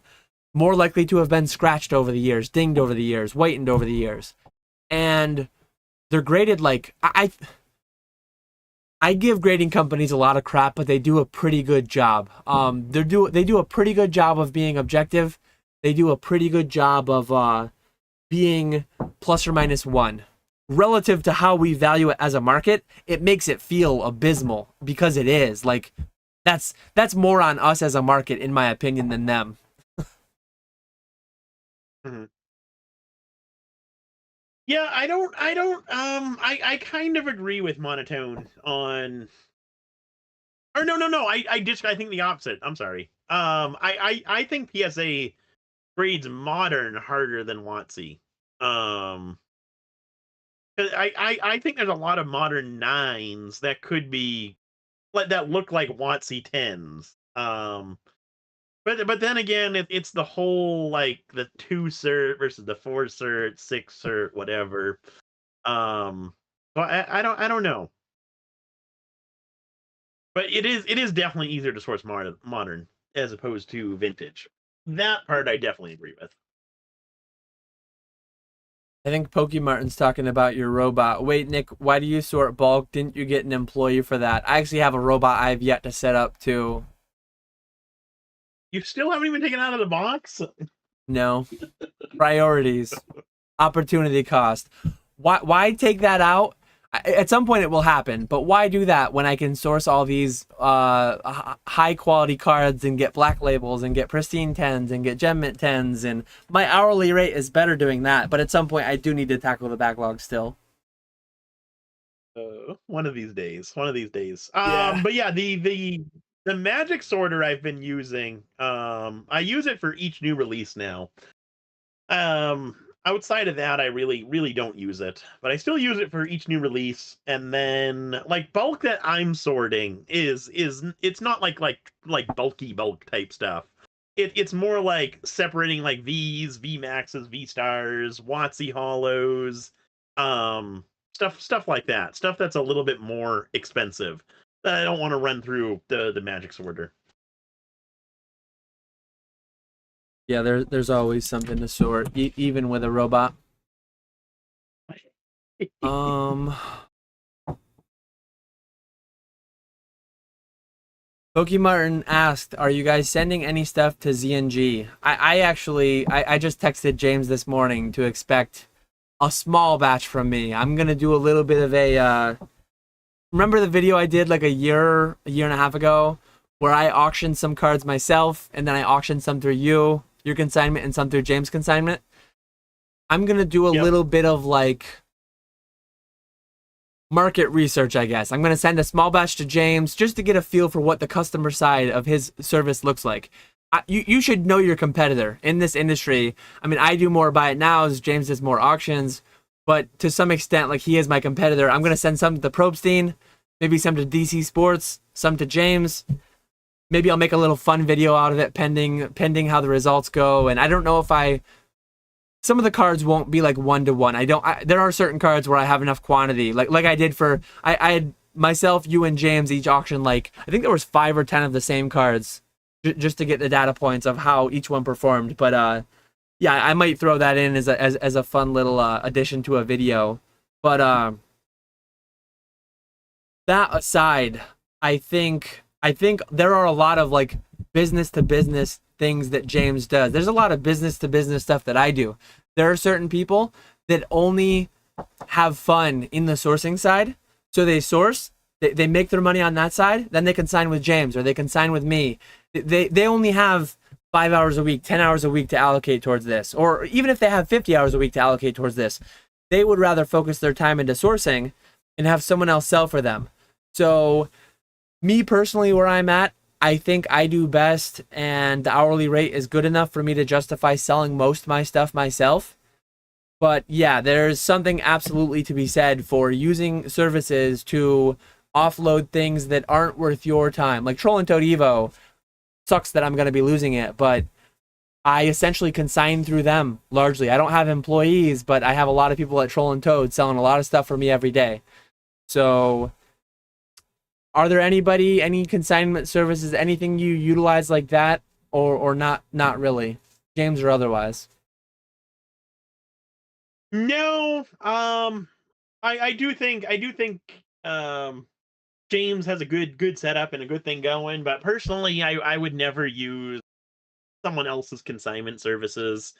More likely to have been scratched over the years, dinged over the years, whitened over the years. And they're graded like, I give grading companies a lot of crap, but they do a pretty good job. They do a pretty good job of being objective. They do a pretty good job of being ±1. Relative to how we value it as a market, it makes it feel abysmal because it is. Like, that's more on us as a market, in my opinion, than them. Mm-hmm. Yeah, I kind of agree with Monotone on, or no, I think the opposite. I'm sorry. I think PSA grades modern harder than WotC. 'Cause I think there's a lot of modern 9s that could be, that look like WotC 10s. But then again, it's the whole, like, the 2 cert versus the 4 cert, 6 cert, whatever. So I don't know. But it is definitely easier to source modern as opposed to vintage. That part I definitely agree with. I think PokeMartin's talking about your robot. Wait, Nick, why do you sort bulk? Didn't you get an employee for that? I actually have a robot I've yet to set up too. You still haven't even taken it out of the box? No. Priorities. Opportunity cost. Why take that out? At some point it will happen, but why do that when I can source all these high quality cards and get black labels and get pristine 10s and get gem mint 10s, and my hourly rate is better doing that, but at some point I do need to tackle the backlog still. One of these days. Yeah. But yeah, the magic sorter I've been using, I use it for each new release now. Outside of that, I really don't use it, but I still use it for each new release. And then, like, bulk that I'm sorting is it's not like bulky bulk type stuff. It's more like separating like V's, V Maxes, V Stars, WotC Hollows, stuff like that. Stuff that's a little bit more expensive that I don't want to run through the magic sorter. Yeah, there's always something to sort, even with a robot. PokeMartin asked, are you guys sending any stuff to ZNG? I just texted James this morning to expect a small batch from me. I'm gonna do a little bit of a. Remember the video I did like a year and a half ago, where I auctioned some cards myself, and then I auctioned some through your consignment, and some through James' consignment. I'm gonna do a little bit of like market research, I guess. I'm gonna send a small batch to James just to get a feel for what the customer side of his service looks like. You should know your competitor in this industry. I mean, I do more buy it nows, James does more auctions, but to some extent, like, he is my competitor. I'm gonna send some to the Probstein, maybe some to DC Sports, some to James. Maybe I'll make a little fun video out of it, pending how the results go. And I don't know if some of the cards won't be like 1-to-1. There are certain cards where I have enough quantity, like I did for I had myself, you, and James each auction, like, I think there was 5 or 10 of the same cards, just to get the data points of how each one performed. But yeah, I might throw that in as a fun little addition to a video. But that aside, I think there are a lot of like business to business things that James does. There's a lot of business to business stuff that I do. There are certain people that only have fun in the sourcing side. So they source, they make their money on that side, then they can sign with James or they can sign with me. They only have 5 hours a week, 10 hours a week to allocate towards this. Or even if they have 50 hours a week to allocate towards this, they would rather focus their time into sourcing and have someone else sell for them. So me personally, where I'm at, I think I do best, and the hourly rate is good enough for me to justify selling most of my stuff myself. But yeah, there's something absolutely to be said for using services to offload things that aren't worth your time. Like Troll and Toad Evo, sucks that I'm going to be losing it, but I essentially consign through them largely. I don't have employees, but I have a lot of people at Troll and Toad selling a lot of stuff for me every day. So are there any consignment services, anything you utilize like that, or not really, James, or otherwise? No, I do think James has a good setup and a good thing going, but personally, I would never use someone else's consignment services,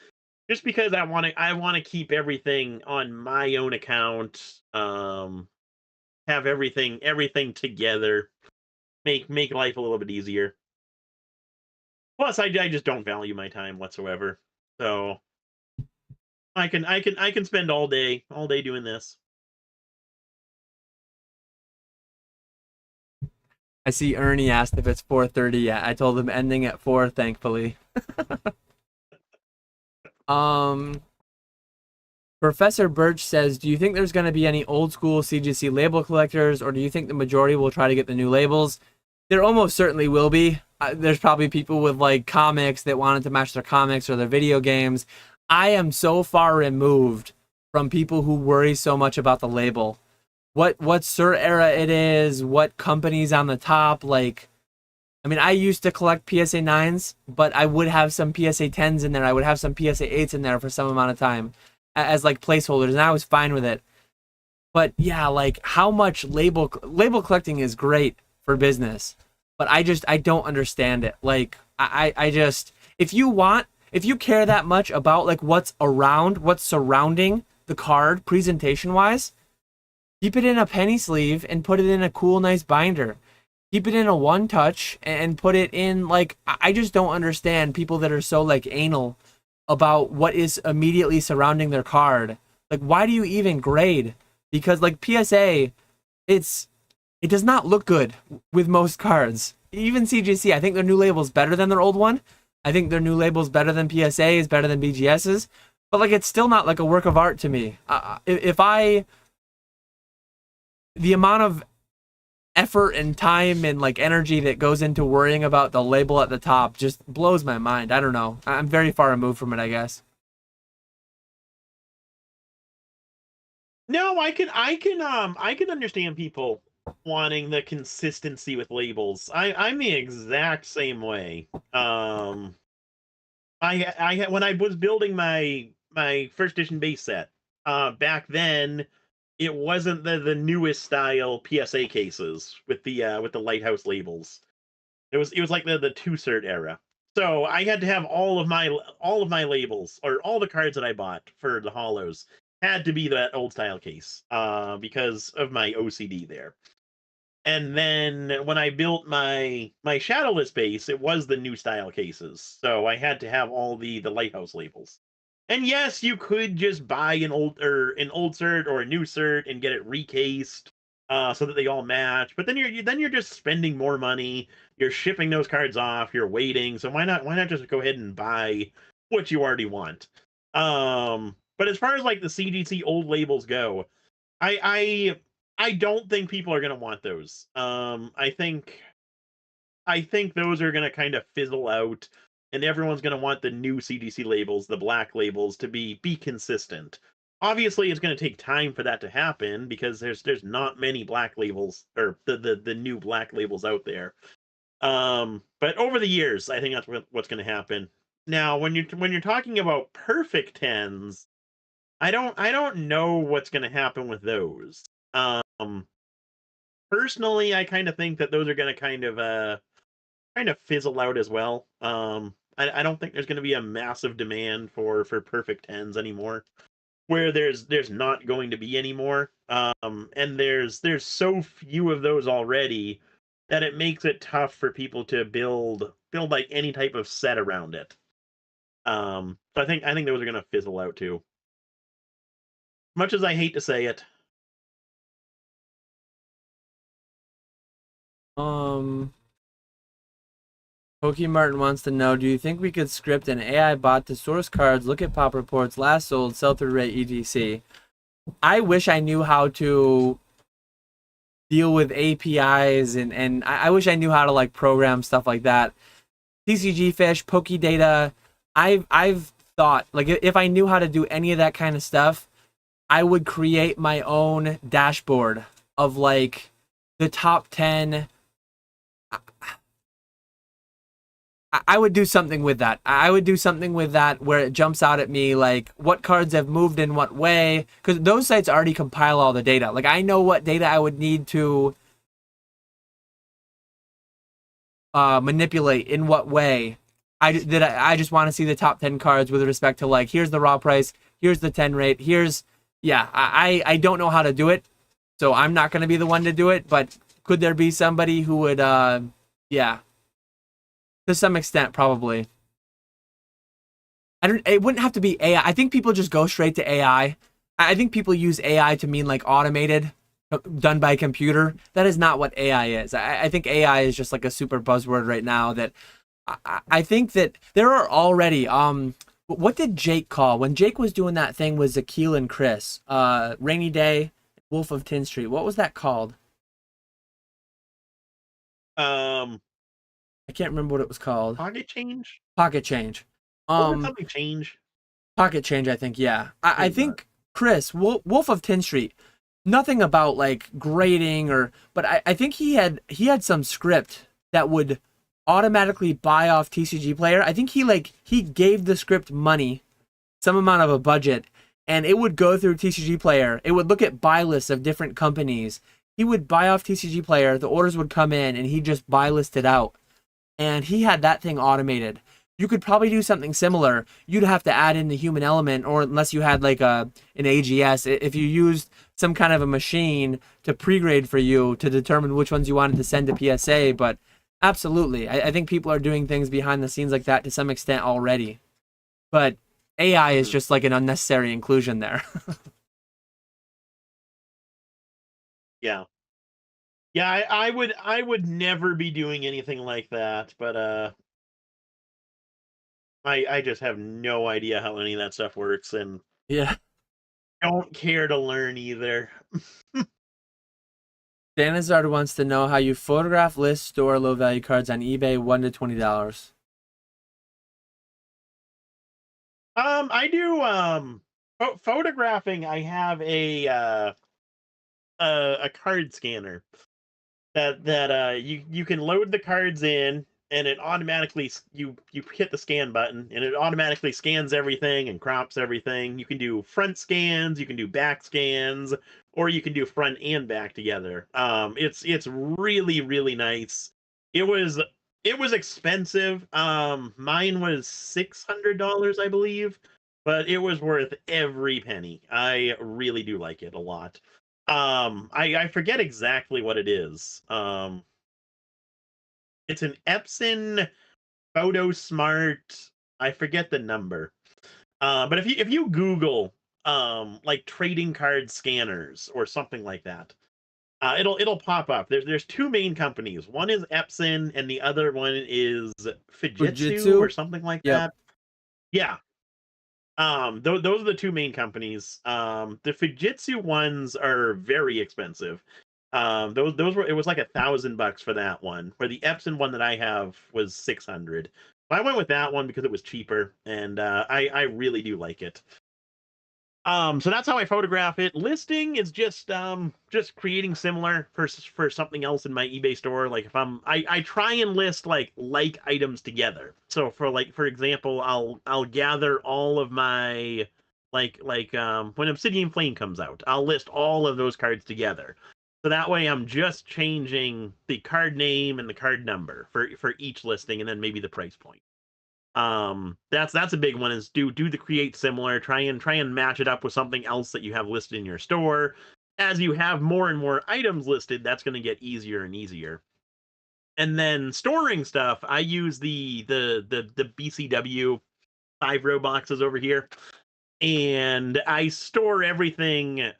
just because I want to keep everything on my own account. Have everything together, make life a little bit easier. Plus, I just don't value my time whatsoever, so I can spend all day doing this. I see Ernie asked if it's 4:30 yet. I told him ending at 4, thankfully. Professor Birch says, do you think there's going to be any old school CGC label collectors, or do you think the majority will try to get the new labels? There almost certainly will be. There's probably people with like comics that wanted to match their comics or their video games. I am so far removed from people who worry so much about the label. What cert era it is, what company's on the top. Like, I mean, I used to collect PSA 9s, but I would have some PSA 10s in there. I would have some PSA 8s in there for some amount of time as like placeholders, and I was fine with it. But yeah, like, how much label collecting is great for business, but I don't understand it. Like, I just, if you care that much about like what's surrounding the card presentation wise, keep it in a penny sleeve and put it in a cool, nice binder. Keep it in a one touch and put it in, like, I just don't understand people that are so like anal about what is immediately surrounding their card. Like, why do you even grade? Because like PSA, it does not look good with most cards. Even CGC, I think their new label's better than their old one. I think their new label's better than PSA's, better than BGS's. But like, it's still not like a work of art to me. The amount of effort and time and like energy that goes into worrying about the label at the top just blows my mind. I don't know. I'm very far removed from it, I guess. No, I can understand people wanting the consistency with labels. I'm the exact same way. I when I was building my first edition base set, back then it wasn't the newest style PSA cases with the lighthouse labels. It was like the two cert era. So I had to have all of my labels, or all the cards that I bought for the hollows, had to be that old style case, because of my OCD there. And then when I built my shadowless base, it was the new style cases, so I had to have all the lighthouse labels. And yes, you could just buy an old cert or a new cert and get it recased, so that they all match. But then you're just spending more money. You're shipping those cards off. You're waiting. So why not just go ahead and buy what you already want? But as far as like the CGC old labels go, I I don't think people are gonna want those. I think those are gonna kind of fizzle out, and everyone's gonna want the new CGC labels, the black labels, to be consistent. Obviously, it's gonna take time for that to happen because there's not many black labels, or the new black labels out there. But over the years, I think that's what's gonna happen. Now, when you're talking about perfect tens, I don't know what's gonna happen with those. Personally, I kind of think that those are going to kind of fizzle out as well. I don't think there's going to be a massive demand for perfect tens anymore. Where there's not going to be anymore. And there's so few of those already that it makes it tough for people to build like any type of set around it. So I think those are going to fizzle out too. Much as I hate to say it. Um, Pokey Martin wants to know, do you think we could script an AI bot to source cards, look at pop reports, last sold, sell-through rate, etc.? I wish I knew how to deal with APIs, and I wish I knew how to like program stuff like that. TCG Fish, Pokedata, I've thought, like, if I knew how to do any of that kind of stuff, I would create my own dashboard of like the top 10. I would do something with that. I would do something with that where it jumps out at me like what cards have moved in what way, because those sites already compile all the data. Like I know what data I would need to manipulate in what way. I just want to see the top 10 cards with respect to like here's the raw price, here's the 10 rate, here's I don't know how to do it, so I'm not going to be the one to do it. But could there be somebody who would yeah. To some extent, probably. It wouldn't have to be AI. I think people just go straight to AI. I think people use AI to mean like automated, done by computer. That is not what AI is. I think AI is just like a super buzzword right now. That I think that there are already. What did Jake call when Jake was doing that thing with Zakeel and Chris? Rainy Day, Wolf of Tin Street. What was that called? I can't remember what it was called. Pocket change. Pocket change. Something change. Pocket change, I think. Yeah, I think Chris Wolf of Tin Street. Nothing about like grading but I think he had some script that would automatically buy off TCG Player. I think he gave the script money, some amount of a budget, and it would go through TCG Player. It would look at buy lists of different companies. He would buy off TCG Player. The orders would come in, and he'd just buy list it out. And he had that thing automated. You could probably do something similar. You'd have to add in the human element, or unless you had like an AGS, if you used some kind of a machine to pre-grade for you to determine which ones you wanted to send to PSA. But absolutely, I think people are doing things behind the scenes like that to some extent already. But AI is just like an unnecessary inclusion there. Yeah. Yeah, I would never be doing anything like that, but I just have no idea how any of that stuff works, and Yeah. don't care to learn either. Danazard wants to know how you photograph, list, store low value cards on eBay, $1 to $20. I do photographing. I have a card scanner that you can load the cards in, and it automatically you hit the scan button and it automatically scans everything and crops everything. You can do front scans, you can do back scans, or you can do front and back together. It's really really nice. It was expensive. Mine was $600, I believe. but it was worth every penny. I really do like it a lot. I forget exactly what it is. It's an Epson Photo Smart. I forget the number. But if you Google like trading card scanners or something like that, it'll pop up. There's two main companies. One is Epson, and the other one is Fujitsu or Fujitsu. something like Yep. that. Yeah. Those are the two main companies. The Fujitsu ones are very expensive. Those were, it was like $1,000 for that one. Where the Epson one that I have was 600. I went with that one because it was cheaper, and I really do like it. So that's how I photograph it. Listing is just creating similar for something else in my eBay store. Like if I try and list like items together. So for example, I'll gather all of my when Obsidian Flame comes out, I'll list all of those cards together. So that way I'm just changing the card name and the card number for each listing, and then maybe the price point. That's a big one, is do the create similar, try and match it up with something else that you have listed in your store. As you have more and more items listed, that's going to get easier and easier. And then storing stuff, I use the BCW 5-row boxes over here, and I store everything.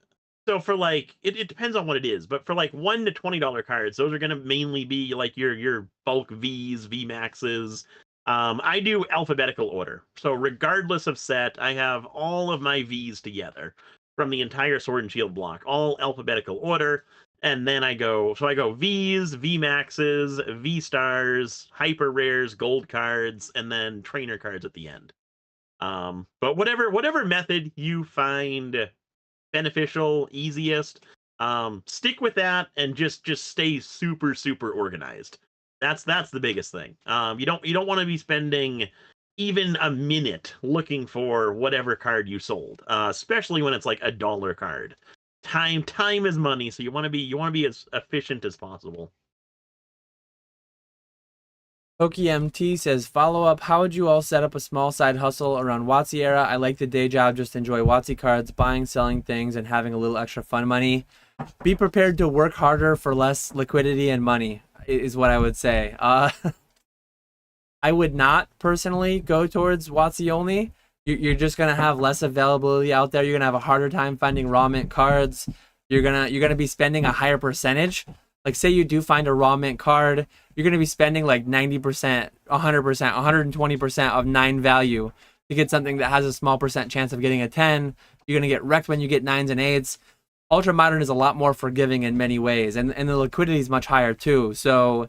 So for it depends on what it is, but for like $1 to $20 cards, those are going to mainly be like your bulk Vs, V Maxes. I do alphabetical order, so regardless of set, I have all of my Vs together from the entire Sword and Shield block, all alphabetical order, and then I go Vs, V Maxes, V Stars, Hyper Rares, Gold cards, and then Trainer cards at the end. But whatever method you find beneficial, easiest, stick with that, and just stay super organized. That's the biggest thing. You don't want to be spending even a minute looking for whatever card you sold, especially when it's like $1 card. Time is money, so you want to be as efficient as possible. PokeMT says, follow up, how would you all set up a small side hustle around WotC era? I like the day job, just enjoy WotC cards, buying, selling things, and having a little extra fun money. Be prepared to work harder for less liquidity and money, is what I would say. I would not personally go towards WotC only. You're just gonna have less availability out there. You're gonna have a harder time finding raw mint cards. You're gonna be spending a higher percentage. Like say you do find a raw mint card, you're gonna be spending like 90%, 100%, 120% of 9 value to get something that has a small percent chance of getting a 10. You're gonna get wrecked when you get 9s and 8s. Ultra Modern is a lot more forgiving in many ways, and the liquidity is much higher too. So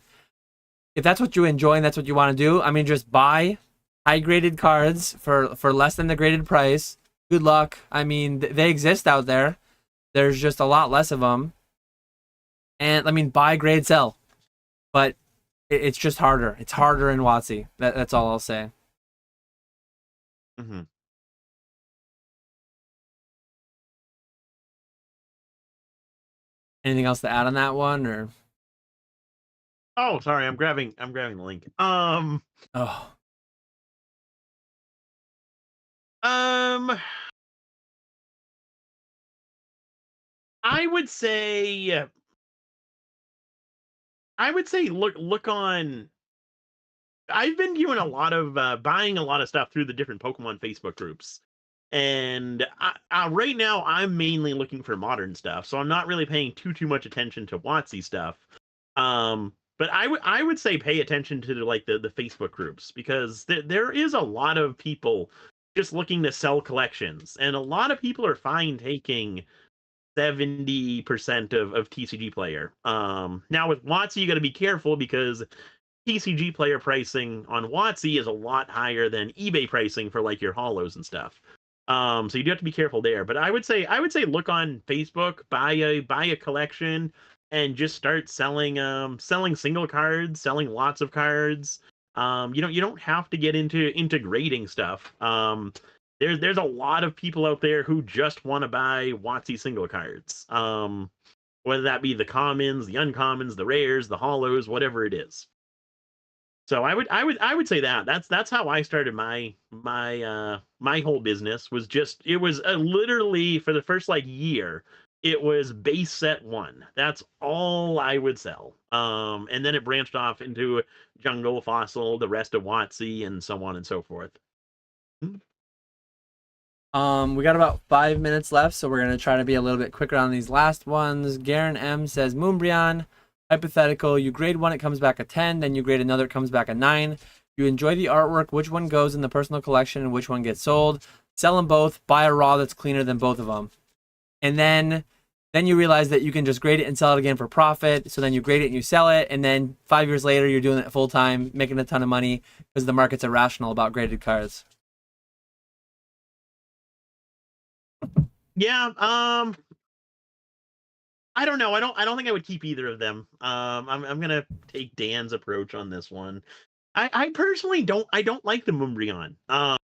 if that's what you enjoy and that's what you want to do, I mean, just buy high graded cards for less than the graded price. Good luck. I mean, they exist out there. There's just a lot less of them. And I mean, buy, grade, sell. But it's just harder. It's harder in WotC. That's all I'll say. Mm-hmm. Anything else to add on that one, or? Oh, sorry, I'm grabbing the link. Oh, Um, I would say look on. I've been doing a lot of buying a lot of stuff through the different Pokemon Facebook groups, and right now I'm mainly looking for modern stuff, so I'm not really paying too much attention to WotC stuff. But I would say pay attention to the Facebook groups, because there is a lot of people just looking to sell collections, and a lot of people are fine taking 70% of TCG player. Now with WotC, you got to be careful, because TCG player pricing on WotC is a lot higher than eBay pricing for like your holos and stuff. So you do have to be careful there. But I would say look on Facebook, buy a collection, and just start selling single cards, selling lots of cards. You don't have to get into grading stuff. There's a lot of people out there who just want to buy WotC single cards. Whether that be the commons, the uncommons, the rares, the holos, whatever it is. So I would say that that's how I started my whole business. Was just it was literally for the first like year, it was base set one. That's all I would sell. And then it branched off into jungle, fossil, the rest of Watsy, and so on and so forth. We got about 5 minutes left, so we're gonna try to be a little bit quicker on these last ones. Garen M says, Moonbrian, hypothetical, you grade one, it comes back a 10, then you grade another, it comes back a 9. You enjoy the artwork, which one goes in the personal collection and which one gets sold? Sell them both, buy a raw that's cleaner than both of them. And then you realize that you can just grade it and sell it again for profit. So then you grade it and you sell it, and then 5 years later you're doing it full time, making a ton of money because the market's irrational about graded cards. Yeah, I don't know. I don't think I would keep either of them. I'm gonna take Dan's approach on this one. I personally don't like the Moonbrion. I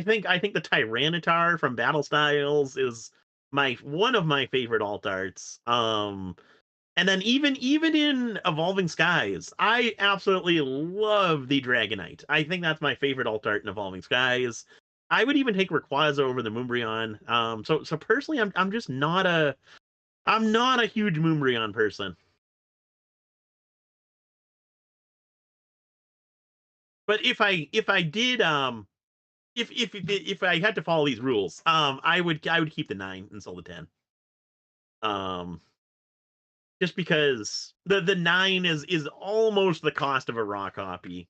think the Tyranitar from Battle Styles is one of my favorite alt arts. And then even in Evolving Skies, I absolutely love the Dragonite. I think that's my favorite alt art in Evolving Skies. I would even take Rayquaza over the Moonbrion. So personally, I'm just not a huge Moonbrion person. But if I had to follow these rules, I would keep the 9 and sell the 10. Just because the 9 is almost the cost of a raw copy.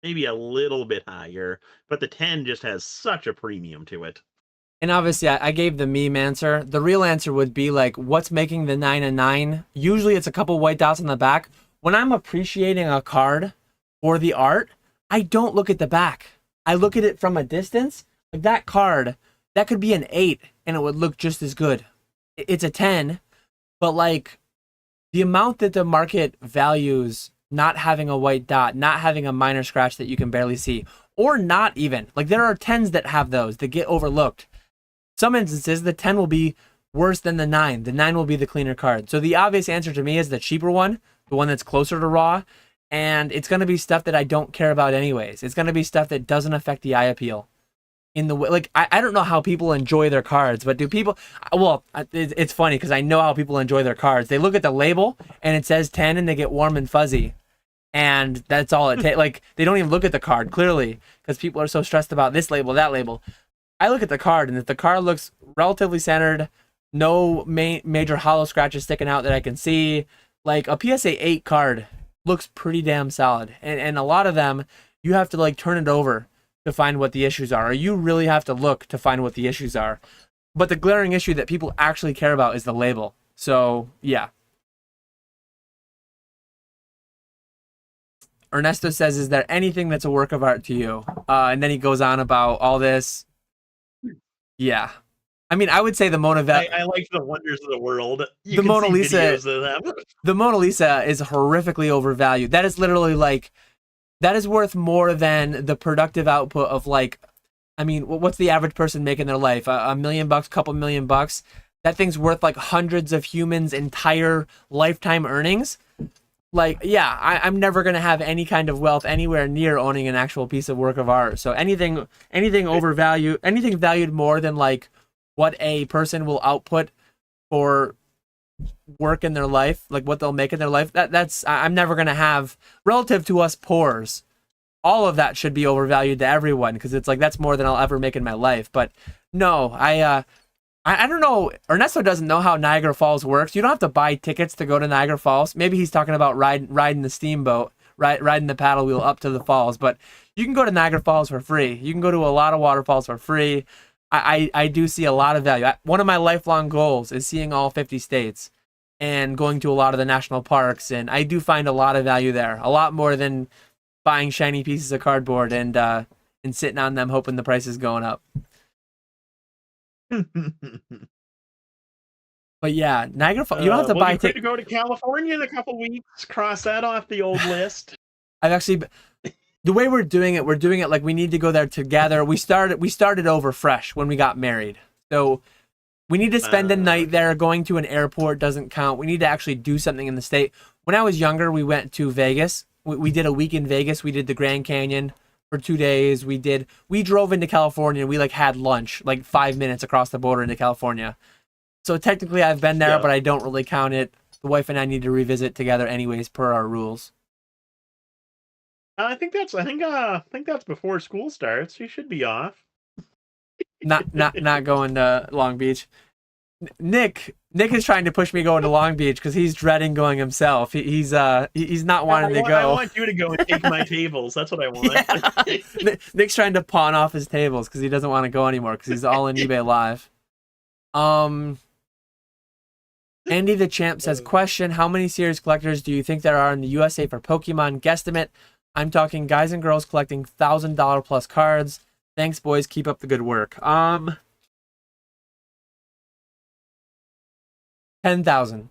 Maybe a little bit higher, but the 10 just has such a premium to it. And obviously, I gave the meme answer. The real answer would be like, what's making the 9 a 9? Usually it's a couple white dots on the back. When I'm appreciating a card or the art, I don't look at the back. I look at it from a distance. Like that card, that could be an 8 and it would look just as good. It's a 10, but like the amount that the market values not having a white dot, not having a minor scratch that you can barely see, or not even. Like there are 10s that have those that get overlooked. Some instances, the 10 will be worse than the 9. The 9 will be the cleaner card. So the obvious answer to me is the cheaper one, the one that's closer to raw. And it's going to be stuff that I don't care about anyways. It's going to be stuff that doesn't affect the eye appeal. In the way, like, I don't know how people enjoy their cards, but do people, well, it's funny because I know how people enjoy their cards. They look at the label and it says 10 and they get warm and fuzzy. And that's all it takes. Like, they don't even look at the card, clearly, because people are so stressed about this label, that label. I look at the card, and if the card looks relatively centered, no major hollow scratches sticking out that I can see, like a PSA 8 card looks pretty damn solid. And a lot of them, you have to like turn it over to find what the issues are, or you really have to look to find what the issues are. But the glaring issue that people actually care about is the label. So, yeah. Ernesto says, is there anything that's a work of art to you? And then he goes on about all this. Yeah. I mean, I would say the Mona I like the Wonders of the World. The Mona Lisa. The Mona Lisa is horrifically overvalued. That is literally like, that is worth more than the productive output of like, I mean, what's the average person make in their life? $1 million, couple $1 million. That thing's worth like hundreds of humans' entire lifetime earnings. Like, yeah, I'm never going to have any kind of wealth anywhere near owning an actual piece of work of art. So anything overvalued, anything valued more than like what a person will output for work in their life, like what they'll make in their life, that's I'm never going to have, relative to us poors. All of that should be overvalued to everyone because it's like that's more than I'll ever make in my life. But no, I don't know. Ernesto doesn't know how Niagara Falls works. You don't have to buy tickets to go to Niagara Falls. Maybe he's talking about riding the steamboat, riding the paddle wheel up to the falls. But you can go to Niagara Falls for free. You can go to a lot of waterfalls for free. I do see a lot of value. One of my lifelong goals is seeing all 50 states and going to a lot of the national parks. And I do find a lot of value there. A lot more than buying shiny pieces of cardboard and sitting on them hoping the price is going up. But yeah, Niagara Falls. You don't have to buy tickets to go to California in a couple weeks. Cross that off the old list. I've actually, the way we're doing it like we need to go there together. We started over fresh when we got married, so we need to spend a night there. Going to an airport doesn't count. We need to actually do something in the state. When I was younger, we went to Vegas We did a week in Vegas. We did the Grand Canyon for 2 days. We drove into California and we like had lunch like 5 minutes across the border into California. So technically I've been there, but I don't really count it. The wife and I need to revisit together anyways per our rules. I think that's before school starts. You should be off. Not going to Long Beach. Nick is trying to push me going to Long Beach because he's dreading going himself. He's not wanting to go. I want you to go and take my tables. That's what I want. Yeah. Nick's trying to pawn off his tables because he doesn't want to go anymore because he's all in eBay Live. Andy the Champ says, question, how many serious collectors do you think there are in the USA for Pokemon? Guesstimate. I'm talking guys and girls collecting $1,000 plus cards. Thanks, boys. Keep up the good work. 10,000.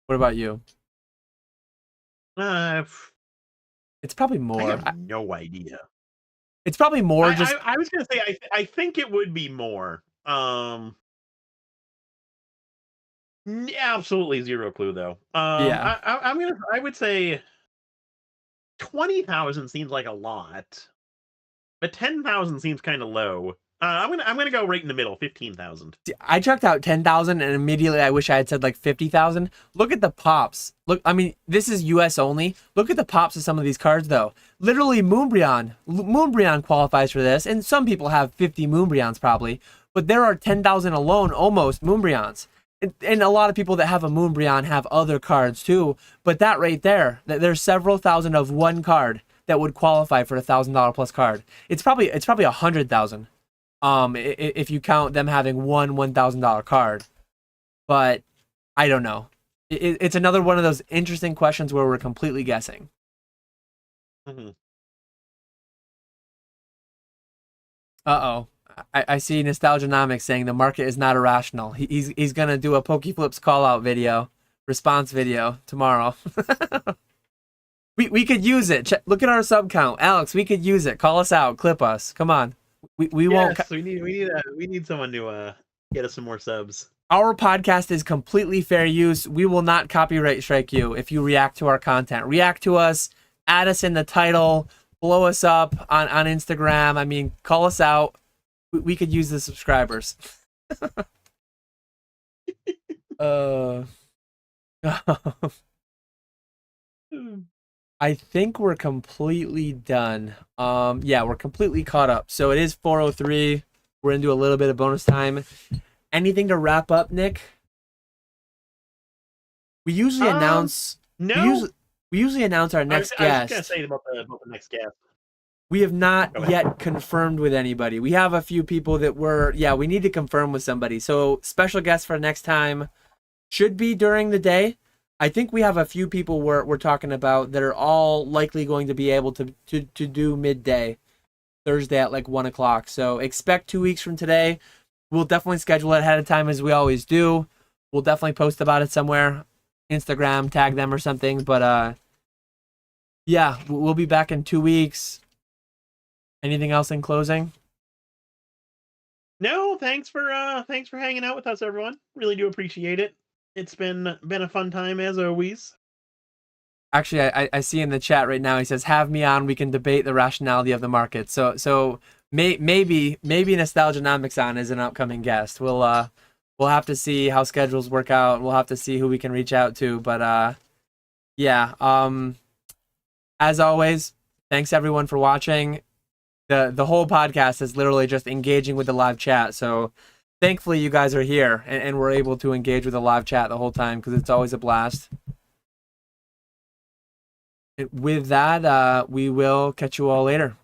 What about you? It's probably more. I have no idea. It's probably more. I was gonna say I think it would be more. Absolutely zero clue though. Yeah. I would say 20,000 seems like a lot, but 10,000 seems kind of low. I'm gonna go right in the middle, 15,000. I checked out 10,000 and immediately I wish I had said like 50,000. Look at the pops. Look, I mean, this is US only. Look at the pops of some of these cards though. Literally Moonbrian qualifies for this, and some people have 50 Moonbrians probably, but there are 10,000 alone almost Moonbrians. And a lot of people that have a Moonbrian have other cards too, but that right there, there's several thousand of one card that would qualify for $1,000 plus card. It's probably 100,000. If you count them having one $1,000 card, but I don't know. It's another one of those interesting questions where we're completely guessing. Mm-hmm. Uh-oh. I see Nostalgianomics saying the market is not irrational. He's gonna do a PokeFlipz call out video, response video tomorrow. we could use it. Look at our sub count, Alex. We could use it. Call us out. Clip us. Come on. We won't. We need someone to get us some more subs. Our podcast is completely fair use. We will not copyright strike you if you react to our content. React to us. Add us in the title. Blow us up on Instagram. I mean, call us out. We could use the subscribers. I think we're completely done. Yeah, we're completely caught up. So it is 4:03. We're gonna do a little bit of bonus time. Anything to wrap up, Nick? We usually announce. No. We usually announce our next guest. I was gonna say about the next guest. We have not yet confirmed with anybody. We have a few people that we need to confirm with somebody. So special guest for next time should be during the day. I think we have a few people we're talking about that are all likely going to be able to do midday Thursday at like 1 o'clock. So expect 2 weeks from today. We'll definitely schedule it ahead of time as we always do. We'll definitely post about it somewhere, Instagram, tag them or something. But yeah, we'll be back in 2 weeks. Anything else in closing? No, thanks for hanging out with us, everyone. Really do appreciate it. It's been a fun time as always. Actually, I see in the chat right now, he says, have me on, we can debate the rationality of the market. So maybe Nostalgianomics on is an upcoming guest. We'll have to see how schedules work out. We'll have to see who we can reach out to. But yeah, as always, thanks everyone for watching. The whole podcast is literally just engaging with the live chat. So thankfully you guys are here and we're able to engage with the live chat the whole time because it's always a blast. With that, we will catch you all later.